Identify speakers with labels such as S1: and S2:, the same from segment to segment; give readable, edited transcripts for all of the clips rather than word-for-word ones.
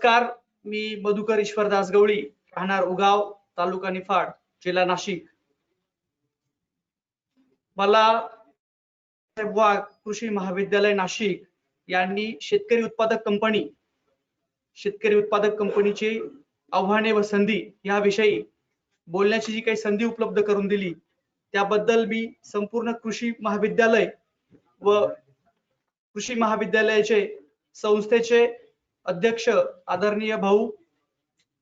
S1: नमस्कार, मी मधुकर ईश्वरदास गवळी, राहणार उगाव, तालुका निफाड, जिल्हा नाशिक. मला कृषी महाविद्यालय नाशिक यांनी शेतकरी उत्पादक कंपनीची आव्हाने व संधी याविषयी बोलण्याची जी काही संधी उपलब्ध करून दिली, त्याबद्दल मी संपूर्ण कृषी महाविद्यालय व कृषी महाविद्यालयाचे संस्थेचे अध्यक्ष आदरणीय भाऊ,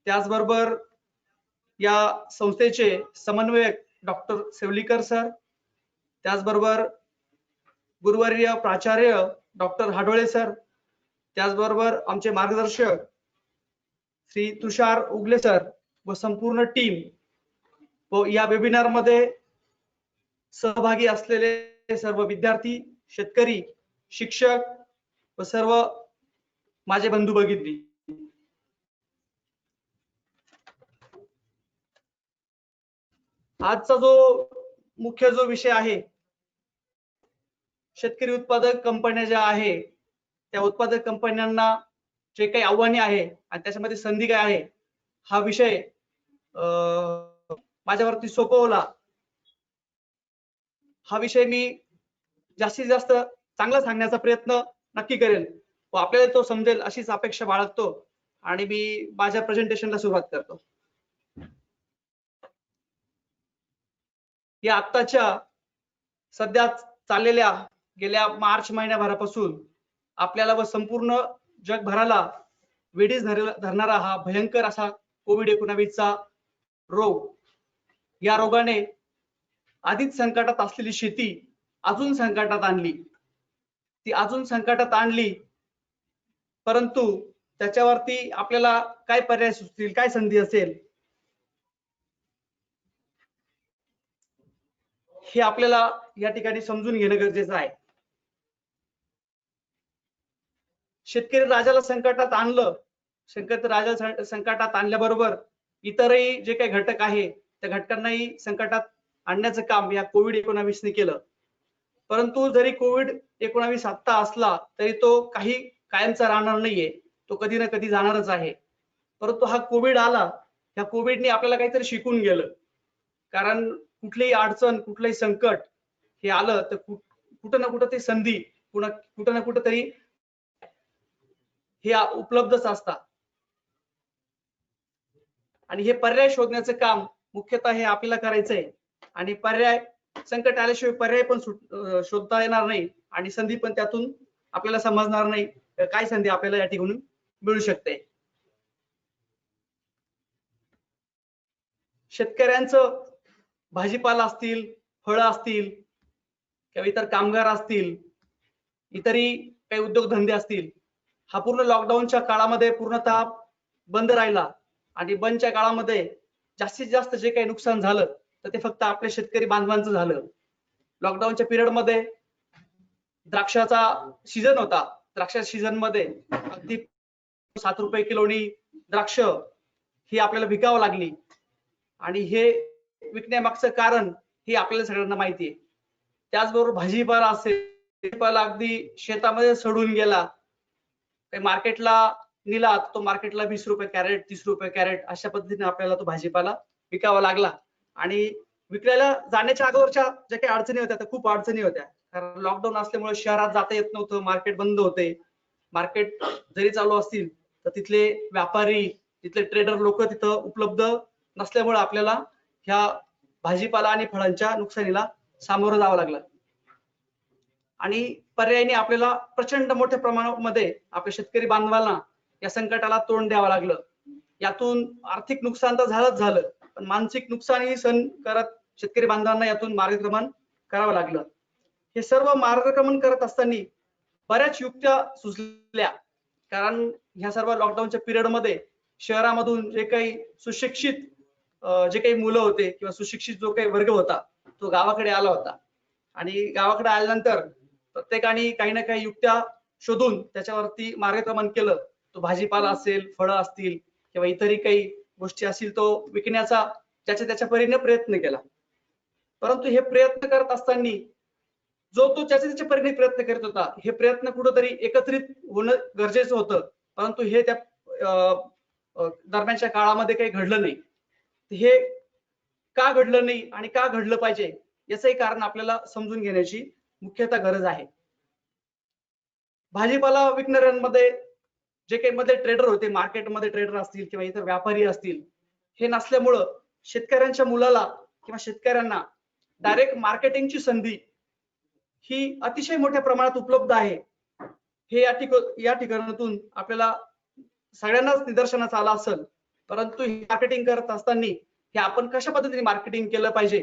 S1: त्याचबरोबर या संस्थेचे समन्वयक डॉक्टर सेवलीकर सर, त्याचबरोबर गुरुवर्य प्राचार्य डॉक्टर हाडोळे सर, त्याचबरोबर आमचे मार्गदर्शक श्री तुषार उगले सर व संपूर्ण टीम व या वेबिनार मध्ये सहभागी असलेले सर्व विद्यार्थी, शेतकरी, शिक्षक व सर्व माझे बंधू भगिनी. आजचा मुख्य विषय आहे, शेतकरी उत्पादक कंपन्या ज्या आहे त्या उत्पादक कंपन्यांना जे काही आव्हाने आहे आणि त्याच्यामध्ये संधी काय आहे, हा विषय माझ्यावरती सोपवला. हा विषय मी जास्तीत जास्त चांगला सांगण्याचा प्रयत्न नक्की करेल व आपल्याला तो समजेल अशीच अपेक्षा बाळगतो आणि मी माझ्या प्रेझेंटेशनला सुरुवात करतो. या आत्ताच्या सध्या चाललेल्या गेल्या मार्च महिन्याभरापासून आपल्याला व संपूर्ण जगभराला वेढीस धरणारा हा भयंकर असा कोविड-19 रोग, या रोगाने आधीच संकटात असलेली शेती अजून संकटात आणली. परंतु त्याच्यावरती आपल्याला काय पर्याय सुचतील, काय संधी असेल, हे आपल्याला या ठिकाणी समजून घेणं गरजेचं आहे. शेतकरी राजाला संकटात आणलं, संकटात आणल्याबरोबर इतरही जे काही घटक आहे त्या घटकांनाही संकटात आणण्याचं काम या कोविड-19 ने केलं. परंतु जरी कोविड-19 आत्ता असला तरी तो काही कायमचा राहणार नाहीये, तो कधी ना कधी जाणारच आहे. परंतु हा कोविड आला, ह्या कोविडने आपल्याला काहीतरी शिकून गेलं. कारण कुठलीही अडचण, कुठलंही संकट हे आलं तर कुठं ना कुठं ते संधी, कुठं ना कुठं तरी हे उपलब्धच असतात. आणि हे पर्याय शोधण्याचं काम मुख्यतः हे आपल्याला करायचंय. आणि संकट आल्याशिवाय पर्याय पण शोधता येणार नाही आणि संधी पण त्यातून आपल्याला समजणार नाही काय संधी आपल्याला या ठिकाणी मिळू शकते. शेतकऱ्यांचं भाजीपाला असतील, फळं असतील किंवा इतर कामगार असतील, इतरही काही उद्योगधंदे असतील, हा पूर्ण लॉकडाऊनच्या काळामध्ये पूर्णतः बंद राहिला. आणि बंदच्या काळामध्ये जास्तीत जास्त जे काही नुकसान झालं तर ते फक्त आपल्या शेतकरी बांधवांचं झालं. लॉकडाऊनच्या पिरियड मध्ये द्राक्षाचा सीझन होता. द्राक्षाच्या सीझन मध्ये अगदी 7 रुपये किलोनी द्राक्ष ही आपल्याला विकावं लागली आणि हे विकण्यामागचं कारण हे आपल्याला सगळ्यांना माहिती आहे. त्याचबरोबर भाजीपाला असेल, भाजीपाला अगदी शेतामध्ये सडून गेला, मार्केटला निला तो मार्केटला 20 रुपये कॅरेट, 30 रुपये कॅरेट अशा पद्धतीने आपल्याला तो भाजीपाला विकावा लागला. आणि विकल्याला जाण्याच्या अगोदरच्या ज्या काही अडचणी होत्या त्या खूप अडचणी होत्या. कारण लॉकडाऊन असल्यामुळे शहरात जाता येत नव्हतं, मार्केट बंद होते. मार्केट जरी चालू असतील तर तिथले व्यापारी, तिथले ट्रेडर लोक तिथं उपलब्ध नसल्यामुळे आपल्याला ह्या भाजीपाला आणि फळांच्या नुकसानीला सामोरं जावं लागलं. आणि पर्यायाने आपल्याला प्रचंड मोठ्या प्रमाणामध्ये आपल्या शेतकरी बांधवांना या संकटाला तोंड द्यावं लागलं. यातून आर्थिक नुकसान तर झालं, पण मानसिक नुकसानही सहन करत शेतकरी बांधवांना यातून मार्गक्रमण करावं लागलं. हे सर्व मार्गक्रमण करत असताना बऱ्याच युक्त्या सुचल्या. कारण ह्या सर्व लॉकडाऊनच्या पिरियड मध्ये शहरामधून जे काही सुशिक्षित जे काही मुलं होते किंवा सुशिक्षित जो काही वर्ग होता तो गावाकडे आला होता. आणि गावाकडे आल्यानंतर प्रत्येकाने काही ना काही युक्त्या शोधून त्याच्यावरती मार्गक्रमण केलं. तो भाजीपाला असेल, फळं असतील किंवा इतरही काही गोष्टी असतील तो विकण्याचा त्याच्या परीने प्रयत्न केला. परंतु हे प्रयत्न करत असताना जो तो त्याच्या परीने प्रयत्न करत होता, हे प्रयत्न कुठेतरी एकत्रित होणं गरजेचं होतं. परंतु हे त्या दरम्यानच्या काळामध्ये काही घडलं नाही. हे का घडलं नाही आणि का घडलं पाहिजे याचंही कारण आपल्याला समजून घेण्याची मुख्यतः गरज आहे. भाजीपाला विकणाऱ्यांमध्ये जे काही मध्ये ट्रेडर होते, मार्केटमध्ये ट्रेडर असतील किंवा इतर व्यापारी असतील, हे नसल्यामुळं शेतकऱ्यांच्या मुलाला किंवा शेतकऱ्यांना डायरेक्ट मार्केटिंगची संधी ही अतिशय मोठ्या प्रमाणात उपलब्ध आहे. हे या ठिकाणातून आपल्याला सगळ्यांनाच निदर्शनास आलं असेल. परंतु मार्केटिंग करत असताना हे आपण कशा पद्धतीने मार्केटिंग केलं पाहिजे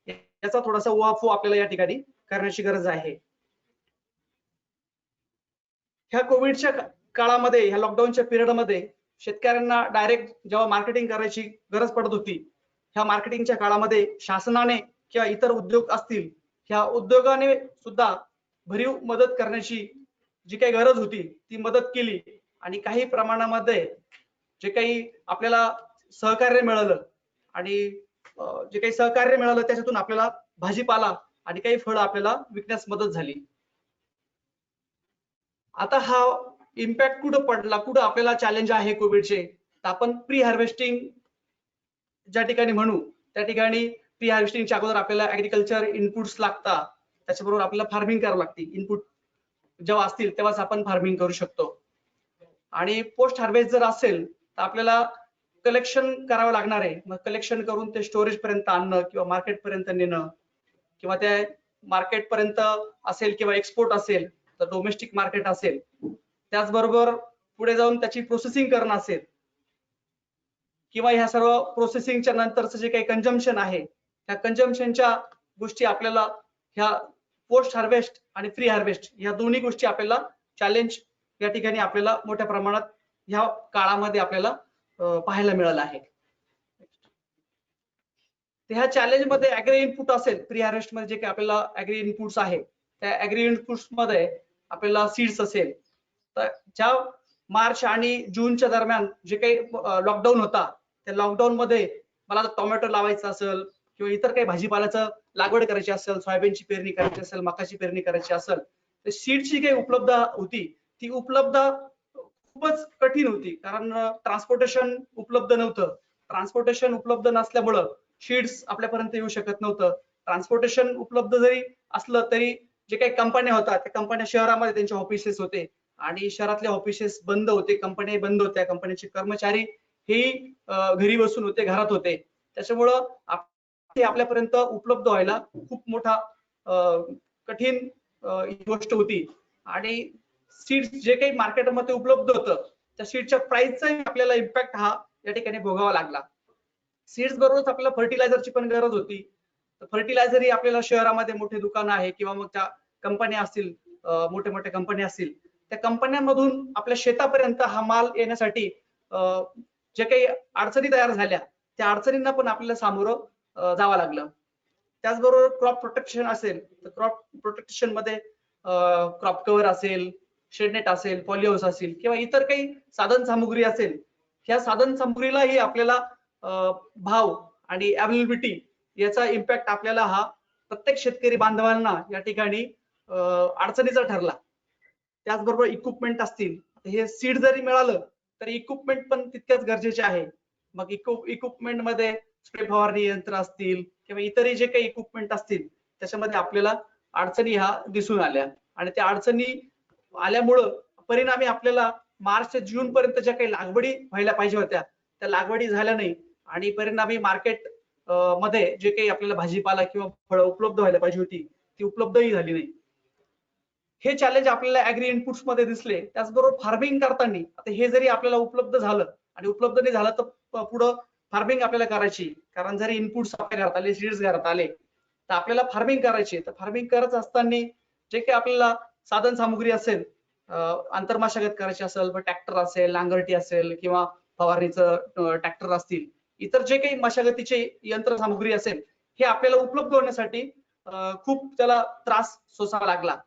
S1: याचा थोडासा उहापोह आपल्याला या ठिकाणी करण्याची गरज आहे. ह्या कोविडच्या काळामध्ये, ह्या लॉकडाऊनच्या पिरियडमध्ये शेतकऱ्यांना डायरेक्ट जेव्हा मार्केटिंग करायची गरज पडत होती, ह्या मार्केटिंगच्या काळामध्ये शासनाने किंवा इतर उद्योग असतील, ह्या उद्योगाने सुद्धा भरीव मदत करण्याची जी काही गरज होती ती मदत केली आणि काही प्रमाणामध्ये जे काही आपल्याला सहकार्य मिळालं आणि जे काही सहकार्य मिळालं त्याच्यातून आपल्याला भाजीपाला आणि काही फळं आपल्याला विकण्यास मदत झाली. आता हा इम्पॅक्ट कुठं पडला, कुठं आपल्याला चॅलेंज आहे कोविडचे, तर आपण प्री हार्वेस्टिंग ज्या ठिकाणी म्हणू त्या ठिकाणी प्री हार्वेस्टिंगच्या अगोदर आपल्याला ऍग्रिकल्चर इनपुट्स लागतात, त्याच्याबरोबर आपल्याला फार्मिंग करावं लागते. इनपुट जेव्हा असतील तेव्हाच आपण फार्मिंग करू शकतो. आणि पोस्ट हार्वेस्ट जर असेल तर आपल्याला कलेक्शन करावं लागणार आहे. मग कलेक्शन करून ते स्टोरेज पर्यंत आणणं किंवा मार्केट पर्यंत नेणं किंवा त्या मार्केट पर्यंत असेल किंवा एक्सपोर्ट असेल तर डोमेस्टिक मार्केट असेल, त्याचबरोबर पुढे जाऊन त्याची प्रोसेसिंग करणं असेल किंवा ह्या सर्व प्रोसेसिंगच्या नंतरचं जे काही कंजम्पशन आहे त्या कंजम्पशनच्या गोष्टी आपल्याला ह्या पोस्ट हार्वेस्ट आणि प्री हार्वेस्ट या दोन्ही गोष्टी आपल्याला चॅलेंज या ठिकाणी आपल्याला मोठ्या प्रमाणात ह्या काळामध्ये आपल्याला पाहायला मिळालं आहे. ह्या चॅलेंज मध्ये ऍग्री इनपुट असेल, प्री हार्वेस्ट मध्ये जे काही आपल्याला ऍग्री इनपुट्स आहे त्या ऍग्री इनपुट्स मध्ये आपल्याला सीड्स असेल तर ज्या मार्च आणि जूनच्या दरम्यान जे काही लॉकडाऊन होता त्या लॉकडाऊन मध्ये मला टोमॅटो लावायचं असेल किंवा इतर काही भाजीपाल्याचं लागवड करायची असेल, सोयाबीनची पेरणी करायची असेल, मकाची पेरणी करायची असेल तर सीडची काही उपलब्ध होती ती उपलब्ध खूपच कठीण होती. कारण ट्रान्सपोर्टेशन उपलब्ध नव्हतं. ट्रान्सपोर्टेशन उपलब्ध नसल्यामुळं सीड्स आपल्यापर्यंत येऊ शकत नव्हतं. ट्रान्सपोर्टेशन उपलब्ध जरी असलं तरी जे काही कंपन्या होत्या त्या कंपन्या शहरामध्ये त्यांचे ऑफिसेस होते आणि शहरातले ऑफिसेस बंद होते, कंपन्या बंद होत्या, कंपनीचे कर्मचारी हे घरी बसून होते, घरात होते. त्याच्यामुळं आपल्यापर्यंत उपलब्ध व्हायला खूप मोठा कठीण गोष्ट होती आणि सीड्स जे काही मार्केटमध्ये उपलब्ध होतं त्या सीडच्या प्राइसचा आपल्याला इम्पॅक्ट हा या ठिकाणी भोगावा लागला. सीड्स बरोबरच आपल्याला फर्टिलायझरची पण गरज होती. फर्टिलायझर ही आपल्याला शहरामध्ये मोठे दुकानं आहे किंवा मग त्या कंपन्या असतील, मोठे मोठे कंपन्या असतील, त्या कंपन्यांमधून आपल्या शेतापर्यंत हा माल येण्यासाठी जे काही अडचणी तयार झाल्या त्या अडचणींना पण आपल्याला सामोरं जावं लागलं. त्याचबरोबर क्रॉप प्रोटेक्शन असेल तर क्रॉप प्रोटेक्शन मध्ये क्रॉप कव्हर असेल, शेडनेट असेल, पॉलिहाऊस असेल किंवा इतर काही साधन सामुग्री असेल, ह्या साधन सामुग्रीलाही आपल्याला भाव आणि अवेलेबिलिटी याचा इम्पॅक्ट आपल्याला हा प्रत्येक शेतकरी बांधवांना या ठिकाणी अडचणीचा ठरला. त्याचबरोबर इक्विपमेंट असतील, हे सीड जरी मिळालं तरी इक्विपमेंट पण तितक्याच गरजेचे आहे. मग इक्विपमेंट मध्ये स्प्रे फवारणी यंत्र असतील किंवा इतरही जे काही इक्विपमेंट असतील त्याच्यामध्ये आपल्याला अडचणी ह्या दिसून आल्या आणि त्या अडचणी आल्यामुळं परिणामी आपल्याला मार्च ते जून पर्यंत ज्या काही लागवडी व्हायला पाहिजे होत्या त्या लागवडी झाल्या नाही आणि परिणामी मार्केट मध्ये जे काही आपल्याला भाजीपाला किंवा फळं उपलब्ध व्हायला पाहिजे होती ती उपलब्धही झाली नाही. हे चॅलेंज आपल्याला ऍग्री इनपुट्स मध्ये दिसले. त्याचबरोबर फार्मिंग करताना आता हे जरी आपल्याला उपलब्ध झालं आणि उपलब्ध नाही झालं तर पुढं फार्मिंग आपल्याला करायची, कारण जरी इनपुट्स आपल्या घरात आले, सीड्स घरात आले तर आपल्याला फार्मिंग करायची. तर फार्मिंग करत असताना जे काही आपल्याला साधन सामुग्री असेल, आंतरमशागत करायची असेल, ट्रॅक्टर असेल, नांगरटी असेल किंवा फवारणीचं ट्रॅक्टर असतील, इतर जे काही मशागतीचे यंत्र सामुग्री असेल हे आपल्याला उपलब्ध होण्यासाठी खूप त्याला त्रास सोसावा लागला.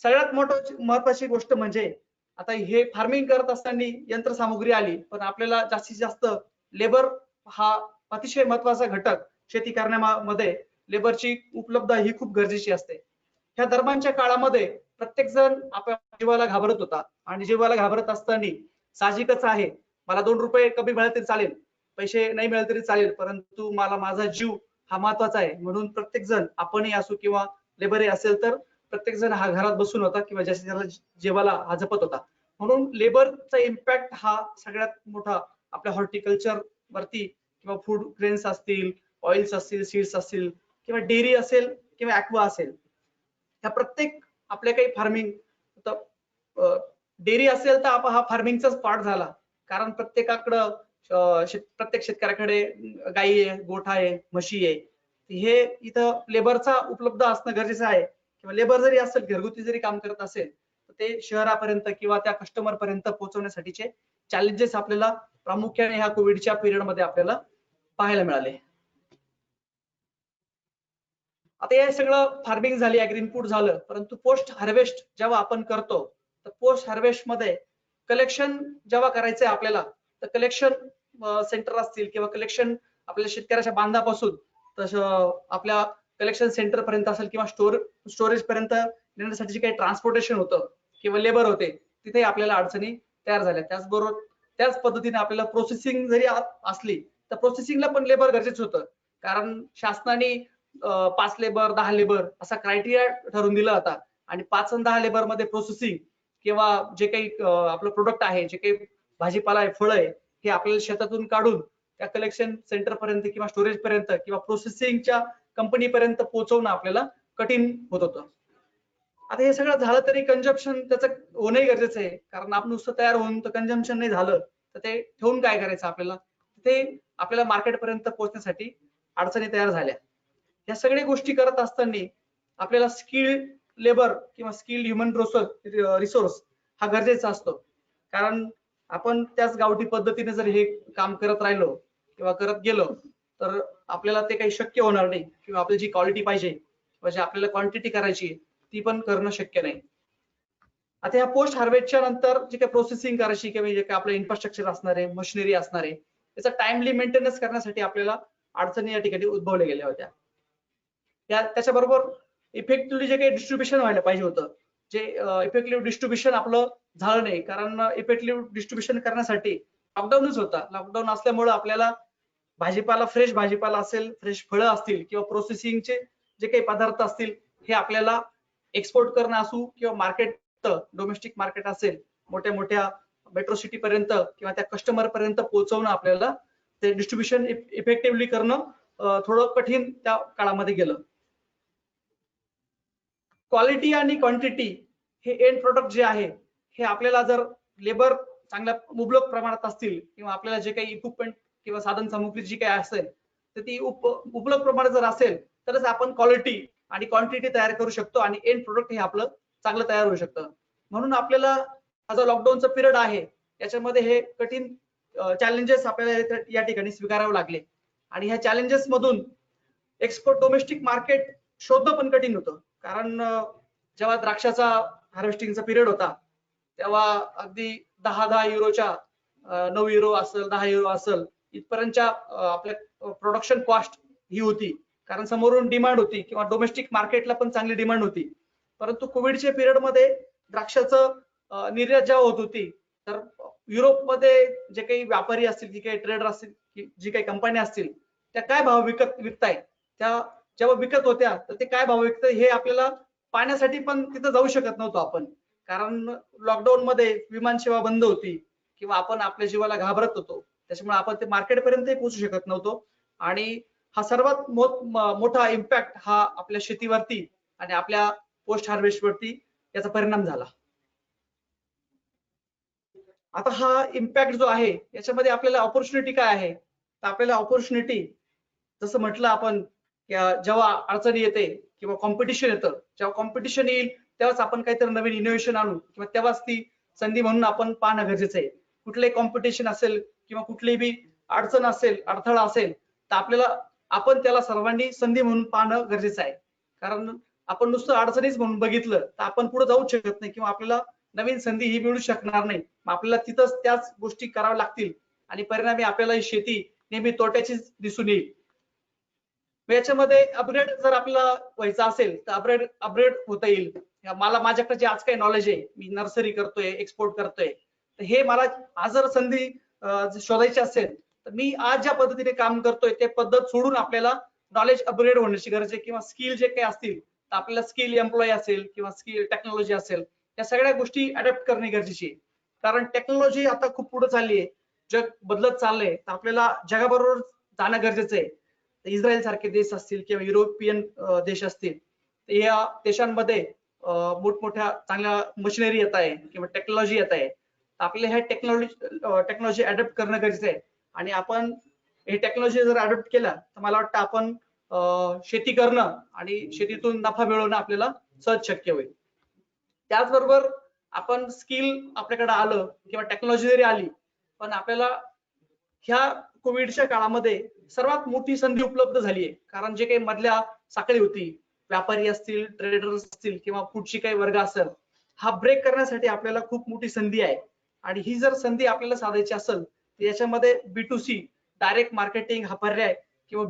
S1: सगळ्यात महत्वाची गोष्ट म्हणजे आता हे फार्मिंग करत असताना यंत्र सामुग्री आली पण आपल्याला जास्तीत जास्त लेबर हा अतिशय महत्वाचा घटक शेती करण्यामध्ये लेबरची उपलब्धता ही खूप गरजेची असते. ह्या दरम्यानच्या काळामध्ये प्रत्येक जण आपल्या जीवाला घाबरत होता आणि जीवाला घाबरत असताना साहजिकच आहे, मला 2 रुपये कमी मिळाले तरी चालेल, पैसे नाही मिळाले तरी चालेल, परंतु मला माझा जीव हा महत्वाचा आहे. म्हणून प्रत्येक जण, आपणही असू किंवा लेबरही असेल, तर प्रत्येक जण हा घरात बसून होता किंवा ज्याच्या जेवाला हा जपत होता. म्हणून लेबरचा इम्पॅक्ट हा सगळ्यात मोठा आपल्या हॉर्टिकल्चर वरती किंवा फूड ग्रेन्स असतील, ऑइल्स असतील, सीड्स असतील किंवा डेअरी असेल किंवा ऍक्वा असेल, ह्या प्रत्येक आपल्या काही फार्मिंग, डेअरी असेल तर हा फार्मिंगचाच पार्ट झाला. कारण प्रत्येकाकडं प्रत्येक शेतकऱ्याकडे गायी आहे, गोठा आहे, म्हशी आहे. हे इथं लेबरचा उपलब्ध असणं गरजेचं आहे. किंवा लेबर जरी असेल, घरगुती जरी काम करत असेल, तर ते शहरापर्यंत किंवा त्या कस्टमर पर्यंत पोहोचवण्यासाठीचे चॅलेंजेस आपल्याला प्रामुख्याने ह्या कोविडच्या पिरियड मध्ये आपल्याला पाहायला मिळाले. आता हे सगळं फार्मिंग झाली, ऍग्री इनपुट झालं, परंतु पोस्ट हार्वेस्ट जेव्हा आपण करतो, तर पोस्ट हार्वेस्ट मध्ये कलेक्शन जेव्हा करायचंय आपल्याला, तर कलेक्शन सेंटर असतील किंवा कलेक्शन आपल्या शेतकऱ्याच्या बांधापासून तसं आपल्या कलेक्शन सेंटर पर्यंत असेल किंवा स्टोरेज पर्यंत नेण्यासाठी जे काही ट्रान्सपोर्टेशन होतं किंवा लेबर होते, तिथे आपल्याला अडचणी तयार झाल्या. त्याचबरोबर त्याच पद्धतीने आपल्याला प्रोसेसिंग जरी असली, तर प्रोसेसिंगला पण लेबर गरजेचं होतं. कारण शासनाने 5 लेबर 10 लेबर असा क्रायटेरिया ठरवून दिला होता आणि 5 आणि 10 लेबर मध्ये प्रोसेसिंग किंवा जे काही आपलं प्रोडक्ट आहे, जे काही भाजीपाला आहे, फळ आहे, हे आपल्याला शेतातून काढून त्या कलेक्शन सेंटर पर्यंत किंवा स्टोरेज पर्यंत किंवा प्रोसेसिंगच्या कंपनी पर्यंत पोहोचवणं आपल्याला कठीण होत होतं. आता हे सगळं झालं तरी कंजम्पशन त्याचं होणंही गरजेचं आहे. कारण आपण नुसतं तयार होऊन तर कंजम्पशन नाही झालं, तर ते ठेवून काय करायचं आपल्याला, ते आपल्याला मार्केट पर्यंत पोहोचण्यासाठी अडचणी तयार झाल्या. या सगळ्या गोष्टी करत असताना आपल्याला स्किल्ड लेबर किंवा स्किल्ड ह्युमन रिसोर्स हा गरजेचा असतो. कारण आपण त्याच गावठी पद्धतीने जर हे काम करत राहिलो किंवा करत गेलो, तर आपल्याला ते काही शक्य होणार नाही किंवा आपली जी क्वालिटी पाहिजे म्हणजे आपल्याला क्वांटिटी करायची ती पण करणं शक्य नाही. आता या पोस्ट हार्वेस्टच्या नंतर जे काही प्रोसेसिंग करायची किंवा जे काही आपलं इन्फ्रास्ट्रक्चर असणार आहे, मशिनरी असणार आहे, त्याचा टाइमली मेंटेनन्स करण्यासाठी आपल्याला अडचणी या ठिकाणी उद्भवल्या गेल्या होत्या. त्याच्याबरोबर इफेक्टिव्हली जे काही डिस्ट्रीब्युशन व्हायला पाहिजे होतं, जे इफेक्टिव्ह डिस्ट्रीब्युशन आपलं झालं नाही. कारण इफेक्टिव्ह डिस्ट्रीब्युशन करण्यासाठी लॉकडाऊनच होता. लॉकडाऊन असल्यामुळे आपल्याला भाजीपाला, फ्रेश भाजीपाला असेल, फ्रेश फळं असतील किंवा प्रोसेसिंगचे जे काही पदार्थ असतील, हे आपल्याला एक्सपोर्ट करणं असू किंवा मार्केट, डोमेस्टिक मार्केट असेल, मोठ्या मोठ्या मेट्रो सिटी पर्यंत किंवा त्या कस्टमर पर्यंत पोहोचवणं, आपल्याला ते डिस्ट्रीब्युशन इफेक्टिव्हली करणं थोडं कठीण त्या काळामध्ये गेलं. क्वालिटी आणि क्वांटिटी हे एंड प्रोडक्ट जे आहे, हे आपल्याला जर लेबर चांगल्या मुबलक प्रमाणात असतील किंवा आपल्याला जे काही इक्विपमेंट किंवा साधन सामुग्री जी काही असेल, तर ती उपलब्ध प्रमाणात जर असेल, तरच आपण क्वालिटी आणि क्वांटिटी तयार करू शकतो आणि एंड प्रोडक्ट हे आपलं चांगलं तयार होऊ शकतं. म्हणून आपल्याला हा जो लॉकडाऊनचा पिरियड आहे, याच्यामध्ये हे कठीण चॅलेंजेस आपल्याला या ठिकाणी स्वीकारावे लागले आणि ह्या चॅलेंजेस मधून एक्सपोर्ट डोमेस्टिक मार्केट शोधणं पण कठीण होतं. कारण जेव्हा द्राक्षाचा हार्वेस्टिंगचा पिरियड होता, तेव्हा अगदी 10 युरोच्या 9 युरो असेल, 10 युरो असेल, इथपर्यंतच्या आपल्या प्रोडक्शन कॉस्ट ही होती. कारण समोरून डिमांड होती किंवा डोमेस्टिक मार्केटला पण चांगली डिमांड होती. परंतु कोविडच्या पिरियड मध्ये द्राक्षाचं निर्यात जेव्हा होत होती, तर युरोपमध्ये जे काही व्यापारी असतील, जे काही ट्रेडर असतील, जी काही कंपन्या असतील, त्या काय भाव विकताय, त्या जेव्हा विकत होत्या, तर ते काय भाव विकत हे आपल्याला पाहण्यासाठी पण तिथं जाऊ शकत नव्हतो आपण. कारण लॉकडाऊन मध्ये विमान सेवा बंद होती किंवा आपण आपल्या जीवाला घाबरत होतो, त्याच्यामुळे आपण ते मार्केट पर्यंतही पोहोचू शकत नव्हतो. आणि हा सर्वात मोठा इम्पॅक्ट हा आपल्या शेतीवरती आणि आपल्या पोस्ट हार्वेस्ट वरती याचा परिणाम झाला. आता हा इम्पॅक्ट जो आहे, याच्यामध्ये आपल्याला ऑपॉर्च्युनिटी काय आहे, तर आपल्याला ऑपॉर्च्युनिटी जसं म्हटलं आपण, जेव्हा अडचणी येते किंवा कॉम्पिटिशन येतं, जेव्हा कॉम्पिटिशन येईल तेव्हाच आपण काहीतरी नवीन इनोव्हेशन आणू किंवा तेव्हाच ती संधी म्हणून आपण पाहणं गरजेचं आहे. कुठलंही कॉम्पिटिशन असेल किंवा कुठलीही बी अडचण असेल, अडथळा असेल, तर आपल्याला आपण त्याला सर्वांनी संधी म्हणून पाहणं गरजेचं आहे. कारण आपण नुसतं अडचणीच म्हणून बघितलं तर आपण पुढे जाऊ शकत नाही किंवा आपल्याला नवीन संधी ही मिळू शकणार नाही. आपल्याला तिथंच त्याच गोष्टी कराव्या लागतील आणि परिणामी आपल्याला ही शेती नेहमी तोट्याचीच दिसून येईल. याच्यामध्ये अपग्रेड जर आपल्याला व्हायचं असेल तर अपग्रेड होता येईल. मला माझ्याकडे जे आज काही नॉलेज आहे, मी नर्सरी करतोय, एक्सपोर्ट करतोय, हे मला आज जर संधी शोधायची असेल तर मी आज ज्या पद्धतीने काम करतोय ते पद्धत सोडून आपल्याला नॉलेज अपग्रेड होण्याची गरज आहे, किंवा स्किल जे काही असतील तर आपल्याला स्किल एम्प्लॉय असेल किंवा स्किल टेक्नॉलॉजी असेल, या सगळ्या गोष्टी अडॅप्ट करणे गरजेची आहे. कारण टेक्नॉलॉजी आता खूप पुढे चालली आहे, जग बदलत चाललंय, तर आपल्याला जगाबरोबर जाणं गरजेचं आहे. इस्रायल सारखे देश असतील किंवा युरोपियन देश असतील, या देशांमध्ये मोठमोठ्या चांगल्या मशिनरी येत आहे किंवा टेक्नॉलॉजी येत आहे. आपल्याला ह्या टेक्नॉलॉजी अडॉप्ट करणं गरजेचं आहे. आणि आपण हे टेक्नॉलॉजी जर अडॉप्ट केला तर मला वाटतं आपण शेती करणं आणि शेतीतून नफा मिळवणं आपल्याला सहज शक्य होईल. त्याचबरोबर आपण स्किल आपल्याकडे आलं किंवा टेक्नॉलॉजी जरी आली, पण आपल्याला ह्या कोविडच्या काळामध्ये सर्वात मोठी संधी उपलब्ध झाली आहे. कारण जे काही मधल्या साखळी होती, व्यापारी असतील, ट्रेडर्स असतील किंवा पुढची काही वर्ग असेल, हा ब्रेक करण्यासाठी आपल्याला खूप मोठी संधी आहे. आणि ही जर संधी आपल्याला साधायची असेल तर याच्यामध्ये B2C डायरेक्ट मार्केटिंग हा पर्याय किंवा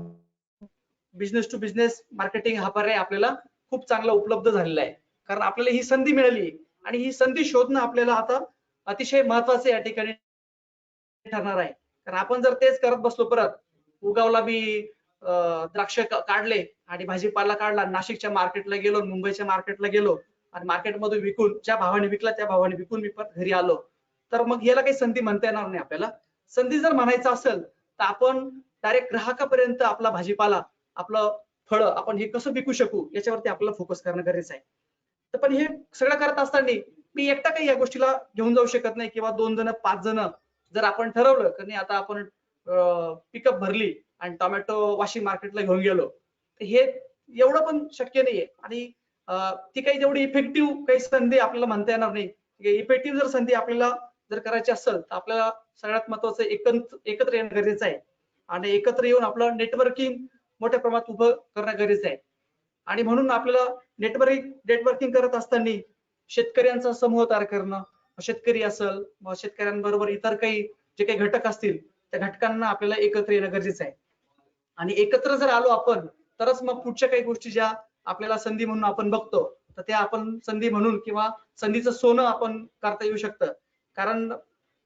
S1: बिझनेस टू बिझनेस मार्केटिंग हा पर्याय आपल्याला खूप चांगला उपलब्ध झालेला आहे. कारण आपल्याला ही संधी मिळाली आणि ही संधी शोधणं आपल्याला आता अतिशय महत्वाचं या ठिकाणी ठरणार आहे. कारण आपण जर तेच करत बसलो परत, उगावला बी द्राक्ष काढले आणि भाजीपाला काढला, नाशिकच्या मार्केटला गेलो, मुंबईच्या मार्केटला गेलो आणि मार्केटमध्ये विकून ज्या भावाने विकला त्या भावाने विकून मी परत घरी आलो, तर मग याला काही संधी म्हणता येणार नाही आपल्याला. संधी जर म्हणायचं असेल तर आपण डायरेक्ट ग्राहकापर्यंत आपला भाजीपाला, आपलं फळं आपण हे कसं विकू शकू याच्यावरती आपल्याला फोकस करणं गरजेचं आहे. तर पण हे सगळं करत असताना मी एकटा काही या गोष्टीला घेऊन जाऊ शकत नाही, किंवा 2 जण 5 जण जर आपण ठरवलं की नाही आता आपण पिकअप भरली आणि टोमॅटो वाशिम मार्केटला घेऊन गेलो, तर हे एवढं पण शक्य नाहीये. आणि ती काही तेवढी इफेक्टिव्ह काही संधी आपल्याला म्हणता येणार नाही. इफेक्टिव्ह जर संधी आपल्याला जर करायची असेल तर आपल्याला सगळ्यात महत्वाचं एकत्र येणं गरजेचं आहे. आणि एकत्र येऊन आपलं नेटवर्किंग मोठ्या प्रमाणात उभं करणं गरजेचं आहे. आणि म्हणून आपल्याला नेटवर्किंग करत असताना शेतकऱ्यांचा समूह तयार करणं, शेतकरी असेल, मग शेतकऱ्यांबरोबर इतर काही जे काही घटक असतील त्या घटकांना आपल्याला एकत्र येणं गरजेचं आहे. आणि एकत्र जर आलो आपण तरच मग पुढच्या काही गोष्टी ज्या आपल्याला संधी म्हणून आपण बघतो तर त्या आपण संधी म्हणून किंवा संधीचं सोनं आपण करता येऊ शकतं. कारण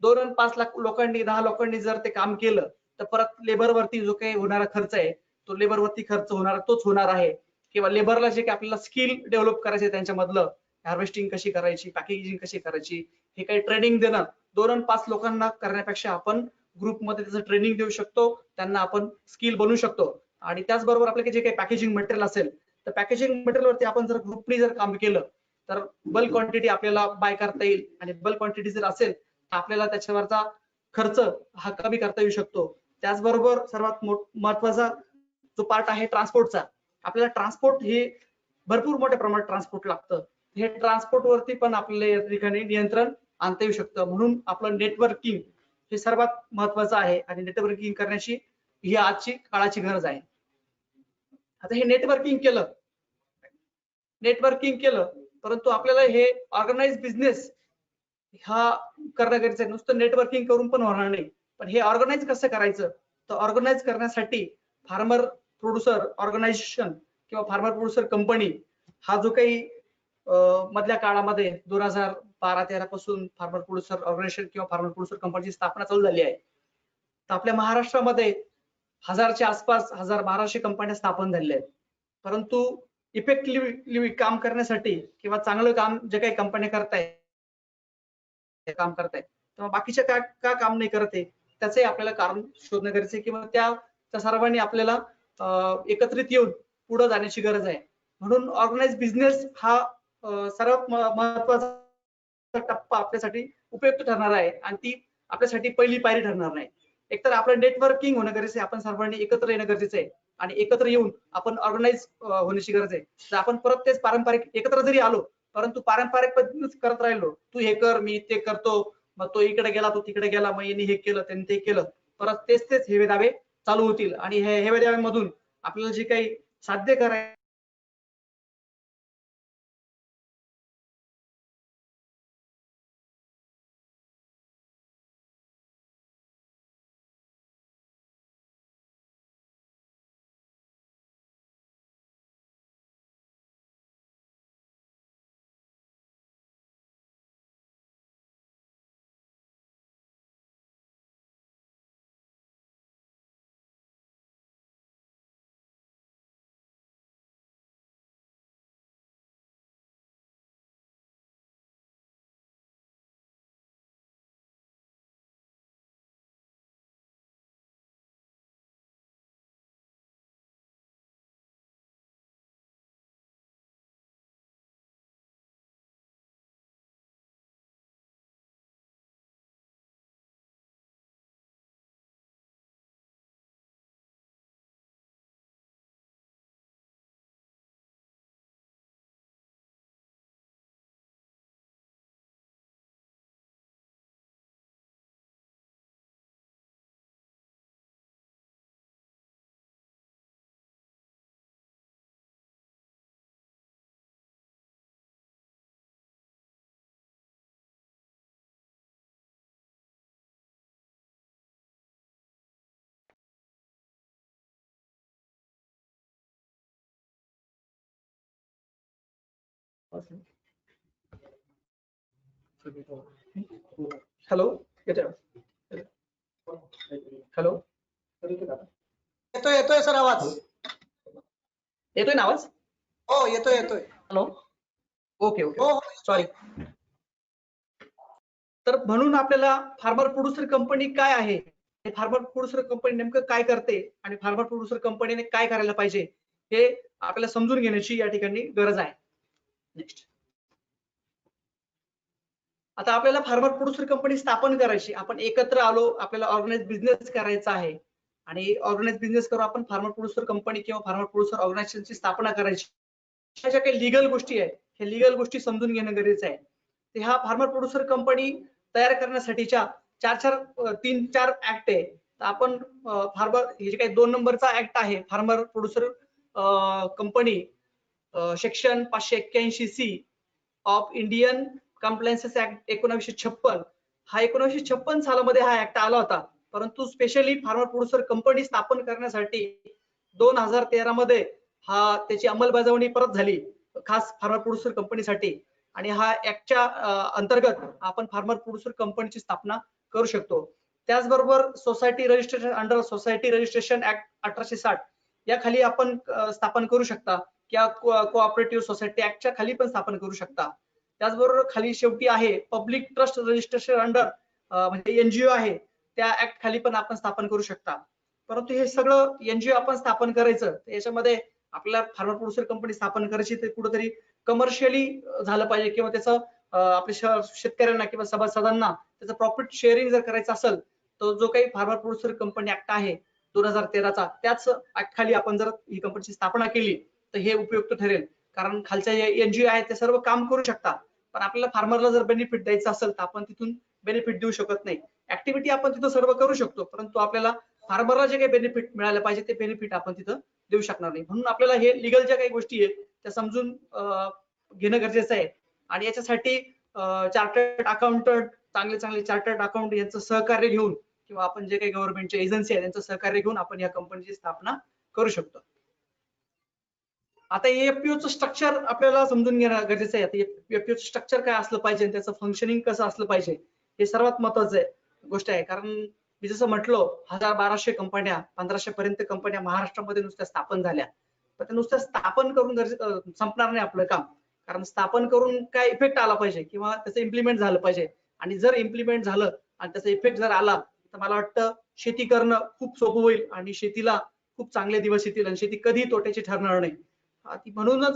S1: 2 आणि 5 लाख लोकांनी, 10 लोकांनी जर ते काम केलं तर परत लेबरवरती जो काही होणारा खर्च आहे तो लेबरवरती खर्च होणार तोच होणार आहे. किंवा लेबरला जे काही आपल्याला स्किल डेव्हलप करायचे त्यांच्यामधलं, हार्वेस्टिंग कशी करायची, पॅकेजिंग कशी करायची, हे काही ट्रेनिंग देणं 2 आणि 5 लोकांना करण्यापेक्षा आपण ग्रुपमध्ये त्याचं ट्रेनिंग देऊ शकतो, त्यांना आपण स्किल बनवू शकतो. आणि त्याचबरोबर आपल्याकडे जे काही पॅकेजिंग मटेरियल असेल तर पॅकेजिंग मटेरियलवरती आपण जर ग्रुपनी जर काम केलं तर बल्क क्वांटिटी आपल्याला बाय करता येईल. आणि बल्क क्वांटिटी जर असेल तर आपल्याला त्याच्यावरचा खर्च हा कमी करता येऊ शकतो. त्याचबरोबर सर्वात महत्वाचा जो पार्ट आहे ट्रान्सपोर्टचा, आपल्याला ट्रान्सपोर्ट हे भरपूर मोठ्या प्रमाणात ट्रान्सपोर्ट लागतं. हे ट्रान्सपोर्ट वरती पण आपल्याला या ठिकाणी नियंत्रण आणता येऊ शकतं. म्हणून आपलं नेटवर्किंग हे सर्वात महत्वाचं आहे आणि नेटवर्किंग करण्याची ही आजची काळाची गरज आहे. आता हे नेटवर्किंग केलं परंतु आपल्याला हे ऑर्गनाइज बिझनेस हा करणं गरजेचं आहे. नुसतं नेटवर्किंग करून पण होणार नाही, पण हे ऑर्गनाइज कसं करायचं, तर ऑर्गनाइज करण्यासाठी फार्मर प्रोड्युसर ऑर्गनायझेशन किंवा फार्मर प्रोड्युसर कंपनी हा जो काही मधल्या काळामध्ये 2012-13 पासून फार्मर प्रोड्युसर ऑर्गनायझेशन किंवा फार्मर प्रोड्युसर कंपनीची स्थापना चालू झाली आहे. तर आपल्या महाराष्ट्रामध्ये हजारच्या आसपास 1000-1200 कंपन्या स्थापन झालेल्या आहेत. परंतु इफेक्टिव्हली काम करण्यासाठी किंवा चांगलं काम जे काही कंपन्या करतायत काम करतायत तेव्हा बाकीच्या का काम नाही करत आहे, त्याचंही आपल्याला कारण शोधणं गरजेचं आहे. किंवा त्या सर्वांनी आपल्याला एकत्रित येऊन पुढे जाण्याची गरज आहे. म्हणून ऑर्गनाइज बिझनेस हा सर्वात महत्वाचा टप्पा आपल्यासाठी उपयुक्त ठरणार आहे आणि ती आपल्यासाठी पहिली पायरी ठरणार नाही. एकतर आपलं नेटवर्किंग होणं गरजेचं आहे, आपण सर्वांनी एकत्र येणं गरजेचं आहे आणि एकत्र येऊन आपण ऑर्गनाइज होण्याची गरज आहे. जर आपण परत तेच पारंपरिक एकत्र जरी आलो परंतु पारंपरिक पद्धतीनेच करत राहिलो, तू हे कर मी ते करतो, मग तो इकडे गेला तो तिकडे गेला, मग यांनी हे केलं त्यांनी ते केलं, परत तेच हेवे दावे चालू होतील आणि हे हेवे दाव्यामधून आपल्याला जे काही साध्य करायचं हॅलो, हॅलो,
S2: येतोय सर आवाज.
S1: येतोय ना आवाज?
S2: हो येतोय.
S1: हॅलो, ओके ओके,
S2: हो
S1: सॉरी. तर म्हणून आपल्याला फार्मर प्रोड्युसर कंपनी काय आहे, फार्मर प्रोड्युसर कंपनी नेमकं काय करते आणि फार्मर प्रोड्युसर कंपनीने काय करायला पाहिजे हे आपल्याला समजून घेण्याची या ठिकाणी गरज आहे. नेक्स्ट, आता आपल्याला फार्मर प्रोड्युसर कंपनी स्थापन करायची, आपण एकत्र आलो, आपल्याला ऑर्गनाइज बिझनेस करायचा आहे आणि ऑर्गनाइज बिझनेस करून आपण फार्मर प्रोड्युसर कंपनी किंवा फार्मर प्रोड्युसर ऑर्गनायझेशनची स्थापना करायची. अशा काही लीगल गोष्टी आहेत, हे लीगल गोष्टी समजून घेणं गरजेचं आहे. ते ह्या फार्मर प्रोड्युसर कंपनी तयार करण्यासाठीच्या 3-4 ऍक्ट आहे. तर आपण फार्मर हे जे काही 2 नंबरचा ऍक्ट आहे farmer producer company section 581C of Indian compliances act 1956, हा 1956 सालामध्ये हा ऍक्ट आला होता. परंतु स्पेशली फार्मर प्रोड्युसर कंपनी स्थापन करण्यासाठी 2013 मध्ये त्याची अंमलबजावणी परत झाली, खास फार्मर प्रोड्युसर कंपनीसाठी. आणि हा ऍक्टच्या अंतर्गत आपण फार्मर प्रोड्युसर कंपनीची स्थापना करू शकतो. त्याचबरोबर society registration under society registration act 1860 या खाली आपण स्थापन करू शकता, किंवा कोऑपरेटिव्ह सोसायटी ऍक्टच्या खाली पण स्थापन करू शकता. त्याचबरोबर खाली शेवटी आहे पब्लिक ट्रस्ट रजिस्ट्रेशन अंडर, म्हणजे एनजीओ आहे, त्या ऍक्ट खाली पण आपण स्थापन करू शकता. परंतु हे सगळं एनजीओ आपण स्थापन करायचं, याच्यामध्ये आपल्याला फार्मर प्रोड्युसर कंपनी स्थापन करायची ते कुठेतरी कमर्शियली झालं पाहिजे, किंवा त्याचं आपल्या शेतकऱ्यांना किंवा सभासदांना त्याचं प्रॉफिट शेअरिंग जर करायचं असेल, तर जो काही फार्मर प्रोड्युसर कंपनी ऍक्ट आहे 2013चा, त्याच ऍक्ट खाली आपण जर ही कंपनीची स्थापना केली तर हे उपयुक्त ठरेल. कारण खालच्या एनजीओ आहेत ते सर्व काम करू शकतात, पण आपल्याला फार्मरला जर बेनिफिट द्यायचं असेल तर आपण तिथून बेनिफिट देऊ शकत नाही. ऍक्टिव्हिटी आपण तिथं सर्व करू शकतो, परंतु आपल्याला फार्मरला जे काही बेनिफिट मिळालं पाहिजे ते बेनिफिट आपण तिथं देऊ शकणार नाही. म्हणून आपल्याला हे लिगल ज्या काही गोष्टी आहेत त्या समजून घेणं गरजेचं आहे. आणि याच्यासाठी चार्टर्ड अकाउंटंट, चांगले चार्टर्ड अकाउंट यांचं सहकार्य घेऊन, किंवा आपण जे काही गव्हर्नमेंटच्या एजन्सी आहेत त्यांचं सहकार्य घेऊन आपण या कंपनीची स्थापना करू शकतो. आता एफपीओचं स्ट्रक्चर आपल्याला समजून घेणं गरजेचं आहे. एफपीओचं स्ट्रक्चर काय असलं पाहिजे, त्याचं फंक्शनिंग कसं असलं पाहिजे, हे सर्वात महत्वाचं गोष्ट आहे. कारण मी जसं म्हटलं 1200 कंपन्या 1500 पर्यंत कंपन्या महाराष्ट्रामध्ये नुसत्या स्थापन झाल्या, पण त्या नुसत्या स्थापन करून संपणार नाही आपलं काम. कारण स्थापन करून काय इफेक्ट आला पाहिजे किंवा त्याचं इम्प्लिमेंट झालं पाहिजे. आणि जर इम्प्लिमेंट झालं आणि त्याचा इफेक्ट जर आला तर मला वाटतं शेती करणं खूप सोपं होईल आणि शेतीला खूप चांगले दिवस येतील आणि शेती कधी तोट्याची ठरणार नाही. म्हणूनच